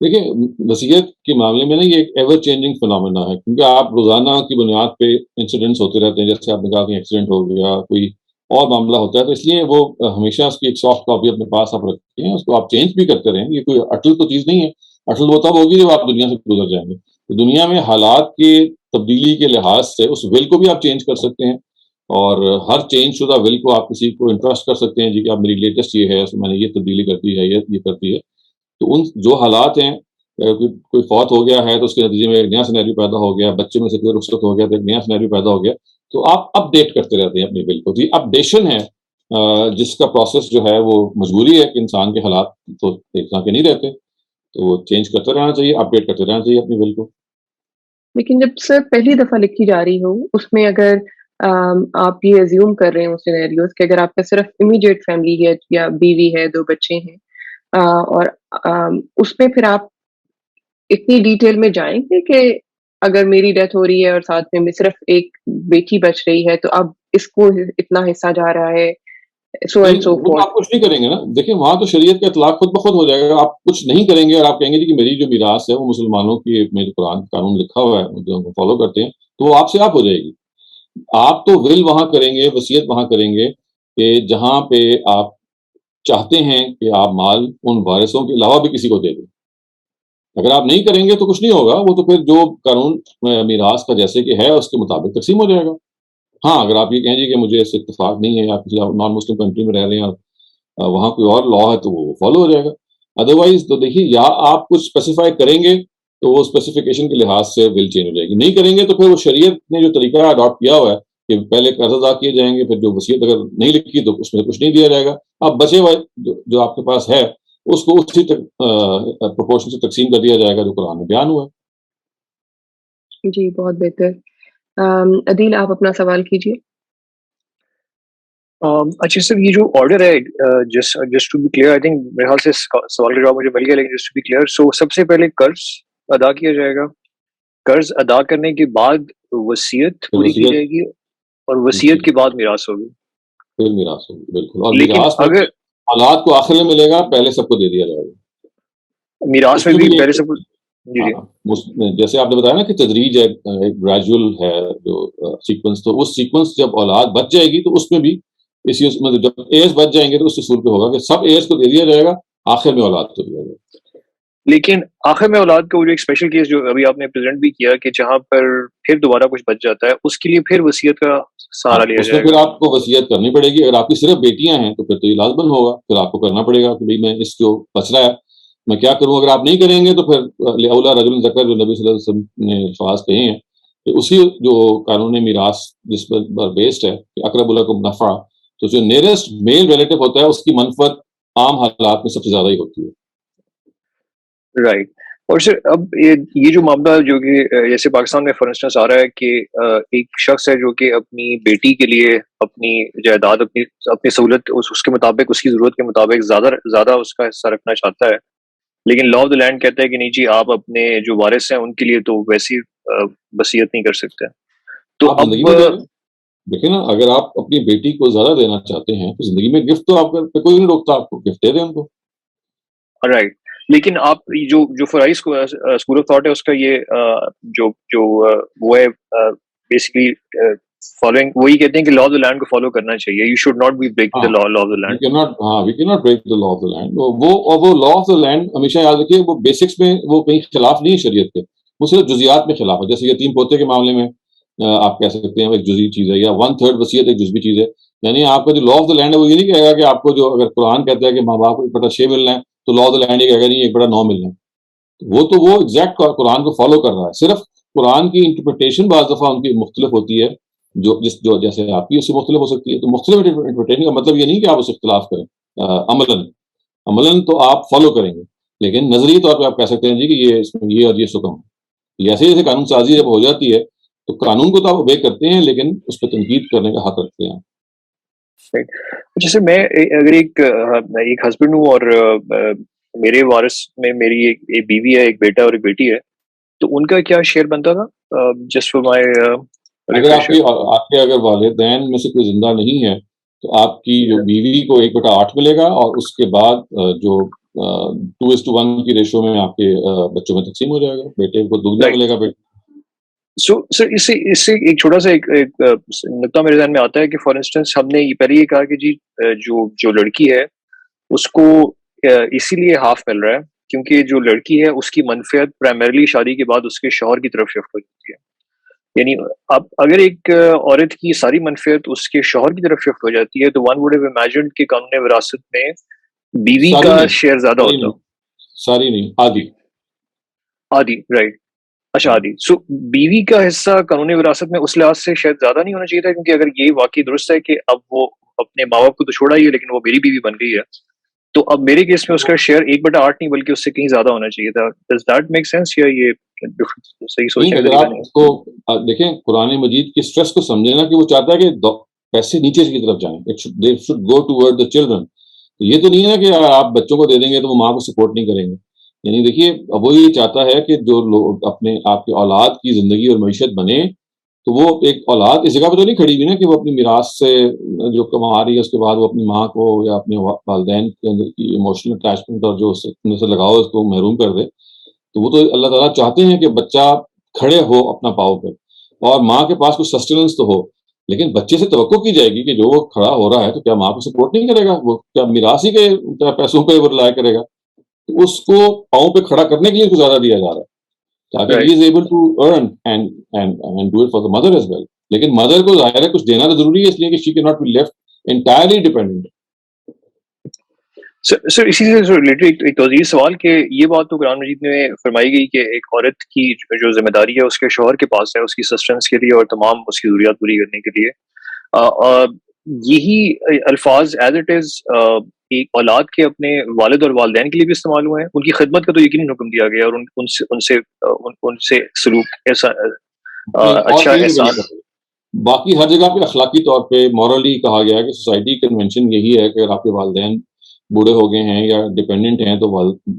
Speaker 1: دیکھیں وصیت کے معاملے میں نا یہ ایک ایور چینجنگ فنامنا ہے، کیونکہ آپ روزانہ کی بنیاد پہ انسیڈنٹس ہوتے رہتے ہیں. جیسے آپ نے کہا کہ ایکسیڈنٹ ہو گیا، کوئی اور معاملہ ہوتا ہے، تو اس لیے وہ ہمیشہ اس کی ایک سافٹ کاپی اپنے پاس آپ رکھتے ہیں، اس کو آپ چینج بھی کرتے رہیں. یہ کوئی اٹل تو چیز نہیں ہے. اٹل وہ تب ہوگی جب آپ دنیا سے گزر جائیں گے. تو دنیا میں حالات کے تبدیلی کے لحاظ سے اس ول کو بھی آپ چینج کر سکتے ہیں، اور ہر چینج شدہ ول کو آپ کسی کو انٹرسٹ کر سکتے ہیں جی کہ اب میری لیٹسٹ یہ ہے، میں نے یہ تبدیلی کر دی ہے، یہ کر دی ہے. تو ان جو حالات ہیں، کوئی فوت ہو گیا ہے تو اس کے نتیجے میں ایک نیا سینیریو پیدا ہو گیا، بچے میں سے کوئی رخصت ہو گیا تو ایک نیا سینیریو پیدا ہو گیا، تو آپ اپ ڈیٹ کرتے رہتے ہیں اپنی ول کو. تو یہ اپڈیشن ہے جس کا پروسیس جو ہے وہ مجبوری ہے کہ انسان کے حالات تو ایک طرح کے نہیں رہتے، تو وہ چینج کرتے رہنا چاہیے، اپ ڈیٹ کرتے رہنا چاہیے اپنی ول کو.
Speaker 2: لیکن جب سر پہلی دفعہ لکھی جا رہی ہو، اس میں اگر آپ یہ ایزیوم کر رہے ہو سینیریوز کہ اگر آپ کا صرف امیڈیٹ فیملی ہے یا بیوی ہے، 2 بچے ہیں، اور اس میں پھر آپ اتنی ڈیٹیل میں جائیں گے کہ اگر میری ڈیتھ ہو رہی ہے اور ساتھ میں صرف ایک بیٹی بچ رہی ہے تو اب اس کو اتنا حصہ جا رہا ہے، so and so
Speaker 1: وہ تو
Speaker 2: forth.
Speaker 1: آپ کچھ نہیں کریں گے نا. دیکھیں وہاں تو شریعت کا اطلاق خود بخود ہو جائے گا. آپ کچھ نہیں کریں گے اور آپ کہیں گے کہ میری جو میراث ہے وہ مسلمانوں کی میں جو قرآن قانون لکھا ہوا ہے جو ہم فالو کرتے ہیں تو وہ آپ سے آپ ہو جائے گی. آپ تو ول وہاں کریں گے, وصیت وہاں کریں گے کہ جہاں پہ آپ چاہتے ہیں کہ آپ مال ان وارثوں کے علاوہ بھی کسی کو دے دیں. اگر آپ نہیں کریں گے تو کچھ نہیں ہوگا, وہ تو پھر جو قانون میراث کا جیسے کہ ہے اس کے مطابق تقسیم ہو جائے گا. ہاں اگر آپ یہ کہیں جی کہ مجھے اس سے اتفاق نہیں ہے, آپ کسی نان مسلم کنٹری میں رہ رہے ہیں اور وہاں کوئی اور لا ہے تو وہ فالو ہو جائے گا. ادروائز تو دیکھیے یا آپ کچھ اسپیسیفائی کریں گے تو وہ اسپیسیفکیشن کے لحاظ سے ول چینج ہو جائے گی. نہیں کریں گے تو پھر وہ شریعت نے جو طریقہ اڈاپٹ کیا ہوا ہے کہ پہلے قرض ادا کیے جائیں گے, پھر جو وصیت اگر نہیں لکھی تو اس میں کچھ نہیں دیا جائے گا. اب بچے ہوئے جو آپ کے پاس ہے اس کو اسی پروپورشن سے تقسیم کر دیا جائے گا جو قرآن میں بیان ہوا ہے.
Speaker 2: جی بہت بہتر. عدیل آپ اپنا سوال کیجیے.
Speaker 3: اچھا سر, یہ جو آرڈر ہے just to be clear, I think میرے خیال سے سوال کا جواب مجھے مل گیا, لیکن جسٹ ٹو بی کلیئر, سو سب سے پہلے قرض ادا کیا جائے گا, قرض ادا کرنے کے بعد وصیت پوری کی جائے گی, اور وصیت کے بعد میراث ہوگی.
Speaker 1: پھر میراث ہوگی بالکل. اور
Speaker 3: لیکن
Speaker 1: میراث میں
Speaker 3: اگر
Speaker 1: اولاد کو آخر میں ملے گا, پہلے سب کو دے دیا جائے گا.
Speaker 3: میراث میں بھی پہلے سب جی
Speaker 1: جیسے آپ نے بتایا نا کہ تدریج ہے, ایک گریجول ہے جو سیکوینس, تو اس سیکوینس جب اولاد بچ جائے گی تو اس میں بھی اسی مطلب جب ایئرس بچ جائیں گے تو اس اصول پہ ہوگا کہ سب ایئرس کو دے دیا جائے گا, آخر میں اولاد کو دیا جائے گا.
Speaker 3: لیکن آخر میں اولاد کا وہ جو ایک اسپیشل کیس جو ابھی آپ نے پریزنٹ بھی کیا کہ جہاں پر پھر دوبارہ کچھ بچ جاتا ہے, اس کے لیے پھر وصیت کا سہارا لیا
Speaker 1: اس میں
Speaker 3: جائے
Speaker 1: پھر
Speaker 3: گا.
Speaker 1: آپ کو وصیت کرنی پڑے گی. اگر آپ کی صرف بیٹیاں ہیں تو پھر تو یہ لازمن ہوگا, پھر آپ کو کرنا پڑے گا کہ بھائی میں اس جو بچ رہا ہے میں کیا کروں. اگر آپ نہیں کریں گے تو پھر اولا رجل ذکر جو نبی صلی اللہ علیہ وسلم نے الفاظ کہے ہیں کہ اسی جو قانون میراث جس پر بیسڈ ہے کہ اقرب لکم نفع, تو جو نیئرسٹ میل ریلیٹو ہوتا ہے اس کی منفعت عام حالات میں سب سے زیادہ ہی ہوتی ہے.
Speaker 3: رائٹ. اور سر اب یہ جو معاملہ جو کہ جیسے پاکستان میں فار انسٹنس آ رہا ہے کہ ایک شخص ہے جو کہ اپنی بیٹی کے لیے اپنی جائیداد اپنی سہولت اس کے مطابق, اس کی ضرورت کے مطابق زیادہ اس کا حصہ رکھنا چاہتا ہے, لیکن لا آف دا لینڈ کہتا ہے کہ نہیں جی آپ اپنے جو وارث ہیں ان کے لیے تو ویسی وصیت نہیں کر سکتے. تو
Speaker 1: آپ زندگی میں دے دیں. دیکھیں نا, اگر آپ اپنی بیٹی کو زیادہ دینا چاہتے ہیں تو زندگی میں گفٹ تو آپ پہ کوئی نہیں روکتا, آپ کو گفٹ دے دیں ان کو.
Speaker 3: رائٹ. لیکن آپ جو فرائی اسکول آف تھاٹ ہے اس کا یہ جو وہ ہے بیسکلی فالوئنگ, وہی کہتے ہیں کہ لا آف دا لینڈ کو فالو کرنا چاہیے. You should not be break the law of the land.
Speaker 1: We can not break the law of the land. وہ لا آف دا لینڈ ہمیشہ یاد رکھیے وہ بیسکس میں وہ کہیں خلاف نہیں ہے شریعت کے, وہ صرف جزیات میں خلاف ہے. جیسے یتیم پوتے کے معاملے میں آپ کہہ سکتے ہیں ایک جزوی چیز ہے, یا 1/3 وصیت ایک جزوی چیز ہے. یعنی آپ کا جو لا آف دا لینڈ ہے وہ یہ نہیں کہے گا کہ آپ کو جو اگر قرآن کہتا ہے کہ ماں باپ کو 1/6 ملنا ہے تو لا آف دا لینڈ یہ کہے گا نہیں 1/9 ملنا ہے. وہ ایگزیکٹ قرآن کو فالو کر رہا ہے. صرف قرآن کی انٹرپریٹیشن بعض دفعہ ان کی مختلف ہوتی ہے, جو جیسے آپ کی اس سے مختلف ہو سکتی ہے. تو مختلف انٹرپریٹیشن کا مطلب یہ نہیں کہ آپ اس سے اختلاف کریں. عملاً تو آپ فالو کریں گے, لیکن نظری طور پہ آپ کہہ سکتے ہیں جی کہ یہ اور یہ حکم ہے. جیسے قانون سازی جب ہو جاتی ہے تو قانون کو تو آپ اوبے کرتے ہیں, لیکن اس پہ تنقید کرنے کا حق رکھتے ہیں.
Speaker 3: جیسے میں اگر ایک ہسبینڈ ہوں اور میرے وارث میں میری ایک بیوی ہے, ایک بیٹا اور ایک بیٹی ہے, تو ان کا کیا شیئر بنتا تھا؟ جسٹ فار مائی
Speaker 1: اگر آپ کے اگر والدین میں سے کوئی زندہ نہیں ہے تو آپ کی جو بیوی کو 1/8 ملے گا, اور اس کے بعد جو 2:1 کی ریشو میں آپ کے بچوں میں تقسیم ہو جائے گا. بیٹے کو دگنا ملے گا.
Speaker 3: سو سر اس سے ایک چھوٹا سا ایک نقطہ میرے ذہن میں آتا ہے کہ فار انسٹنس ہم نے پہلے یہ کہا کہ جی جو لڑکی ہے اس کو اسی لیے ہاف مل رہا ہے کیونکہ جو لڑکی ہے اس کی منفعت پرائمرلی شادی کے بعد اس کے شوہر کی طرف شفٹ ہو جاتی ہے. یعنی اب اگر ایک عورت کی ساری منفعت اس کے شوہر کی طرف شفٹ ہو جاتی ہے تو ون وڈ ہیو امیجنڈ کہ قانون وراثت میں بیوی کا شیئر زیادہ ہوتا.
Speaker 1: ساری نہیں,
Speaker 3: آدھی. رائٹ. اچھا آدھی. سو بیوی کا حصہ قانون وراثت میں اس لحاظ سے شاید زیادہ نہیں ہونا چاہیے تھا, کیونکہ اگر یہ واقعی درست ہے کہ اب وہ اپنے ماں باپ کو تو چھوڑا ہی ہے لیکن وہ میری بیوی بن گئی ہے, تو اب میرے کیس میں اس کا شیئر 1/8 نہیں بلکہ اس سے کہیں زیادہ ہونا چاہیے تھا. ڈز دیٹ میک سینس یا یہ صحیح سوچنے کا طریقہ نہیں؟
Speaker 1: آپ کو دیکھیں قرآن مجید کی اسٹریس کو سمجھے نا کہ وہ چاہتا ہے کہ پیسے نیچے کی طرف جائیں, they should go toward the children. تو یہ تو نہیں ہے کہ اگر آپ بچوں کو دے دیں گے تو وہ ماں کو سپورٹ نہیں کریں گے. یعنی دیکھیے وہ یہ چاہتا ہے کہ جو لوگ اپنے آپ کے اولاد کی زندگی اور معیشت بنے تو وہ ایک اولاد اس جگہ پہ تو نہیں کھڑی ہوئی نا کہ وہ اپنی میراث سے جو کما رہی ہے اس کے بعد وہ اپنی ماں کو یا اپنے والدین کے اندر کی ایموشنل اٹیچمنٹ اور جو ان سے لگاؤ اس کو محروم کر دے. تو وہ تو اللہ تعالیٰ چاہتے ہیں کہ بچہ کھڑے ہو اپنا پاؤں پہ اور ماں کے پاس کچھ سسٹیننس تو ہو, لیکن بچے سے توقع کی جائے گی کہ جو وہ کھڑا ہو رہا ہے تو کیا ماں کو سپورٹ نہیں کرے گا, وہ کیا میراث ہی کے پیسوں پہ وہ رلایا کرے گا. تو اس کو پاؤں پہ کھڑا کرنے کے لیے اس کو زیادہ دیا جا رہا ہے تاکہ
Speaker 3: Right.
Speaker 1: he is able to earn and do it for the mother as well. لیکن مدر کو ظاہر ہے کچھ دینا تو ضروری ہے, اس لیے کہ she cannot be left entirely dependent.
Speaker 3: سر اسی سے ریلیٹڈ ایک توضیحی سوال کہ یہ بات تو قرآن مجید میں فرمائی گئی کہ ایک عورت کی جو ذمہ داری ہے اس کے شوہر کے پاس ہے اس کی سسٹنس کے لیے اور تمام اس کی ضروریات پوری کرنے کے لیے. یہی الفاظ ایز اٹ از ایک اولاد کے اپنے والد اور والدین کے لیے بھی استعمال ہوئے ہیں. ان کی خدمت کا تو یقیناً حکم دیا گیا اور ان سے سلوک ایسا اچھا احسان.
Speaker 1: باقی ہر جگہ پہ اخلاقی طور پہ مورلی کہا گیا ہے کہ سوسائٹی کنونشن یہی ہے کہ اگر آپ کے والدین بوڑھے ہو گئے ہیں یا ڈیپینڈنٹ ہیں تو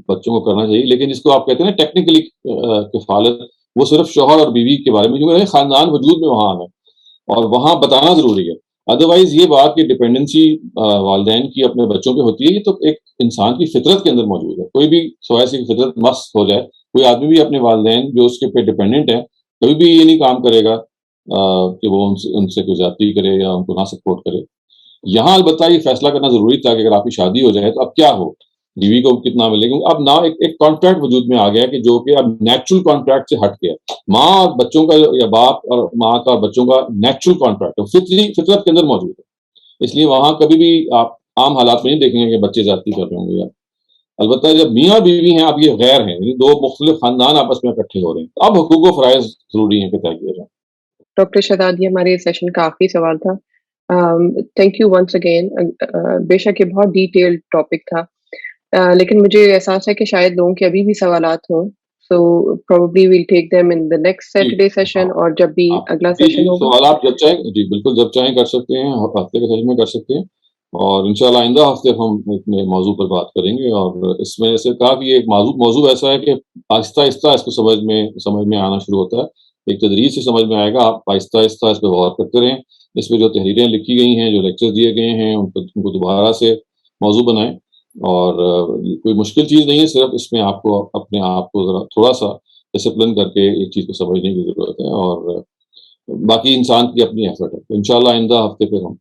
Speaker 1: بچوں کو کرنا چاہیے. لیکن جس کو آپ کہتے ہیں نا ٹیکنیکلی کفالت, وہ صرف شوہر اور بیوی کے بارے میں, کیونکہ خاندان وجود میں وہاں ہے اور وہاں بتانا ضروری ہے. ادروائز یہ بات کہ ڈپینڈنسی والدین کی اپنے بچوں پہ ہوتی ہے, یہ تو ایک انسان کی فطرت کے اندر موجود ہے. کوئی بھی سوائے سے فطرت مست ہو جائے, کوئی آدمی بھی اپنے والدین جو اس کے پہ ڈپینڈنٹ ہیں کبھی بھی یہ نہیں کام کرے گا کہ وہ ان سے کوئی زیادتی کرے یا ان کو نہ سپورٹ کرے. یہاں البتہ یہ فیصلہ کرنا ضروری تھا کہ اگر آپ کی شادی ہو جائے تو اب کیا ہو, بیوی کو کتنا ملے گا. اب نہ ایک کانٹریکٹ وجود میں آ گیا کہ جو کہ اب نیچرل کانٹریکٹ سے ہٹ گیا. ماں اور بچوں کا یا باپ اور ماں کا اور بچوں کا نیچرل کانٹریکٹ فطرت کے اندر موجود ہے. اس لیے وہاں کبھی بھی آپ عام حالات میں نہیں دیکھیں گے کہ بچے زیادتی کر رہے ہوں گے. البتہ جب میاں بیوی ہیں اب یہ غیر ہیں, یعنی دو مختلف خاندان آپس میں اکٹھے ہو رہے ہیں, اب حقوق و فرائض ضروری ہیں کہ طے کیے جائیں.
Speaker 2: ڈاکٹر شہزاد, یہ ہمارے سیشن کا آخری سوال تھا. Thank you once again. بے شک یہ بہت ڈیٹیلڈ ٹاپک تھا, لیکن مجھے احساس ہے کہ شاید لوگوں کے ابھی بھی سوالات ہوں. So probably we'll take them in the next Saturday session, اور جب بھی اگلا سیشن ہوگا
Speaker 1: سوالات جب چاہیں, جی بالکل جب چاہیں کر سکتے ہیں, ہفتے کے سیشن میں کر سکتے ہیں. اور انشاءاللہ آئندہ ہفتے ہم ایک موضوع پر بات کریں گے. اور اس میں سے کہا کہ یہ ایک موضوع ایسا ہے کہ آہستہ آہستہ اس کو سمجھ میں آنا شروع ہوتا ہے. ایک تدریج سے سمجھ میں آئے گا. آپ آہستہ آہستہ اس پہ غور کرتے رہیں. اس پہ جو تحریریں لکھی گئی ہیں, جو لیکچر دیے گئے ہیں, ان کو دوبارہ سے موضوع بنائیں. اور کوئی مشکل چیز نہیں ہے, صرف اس میں آپ کو اپنے آپ کو ذرا تھوڑا سا ڈسپلن کر کے ایک چیز کو سمجھنے کی ضرورت ہے. اور باقی انسان کی اپنی ایفرٹ ہے. انشاءاللہ آئندہ ہفتے پہ ہم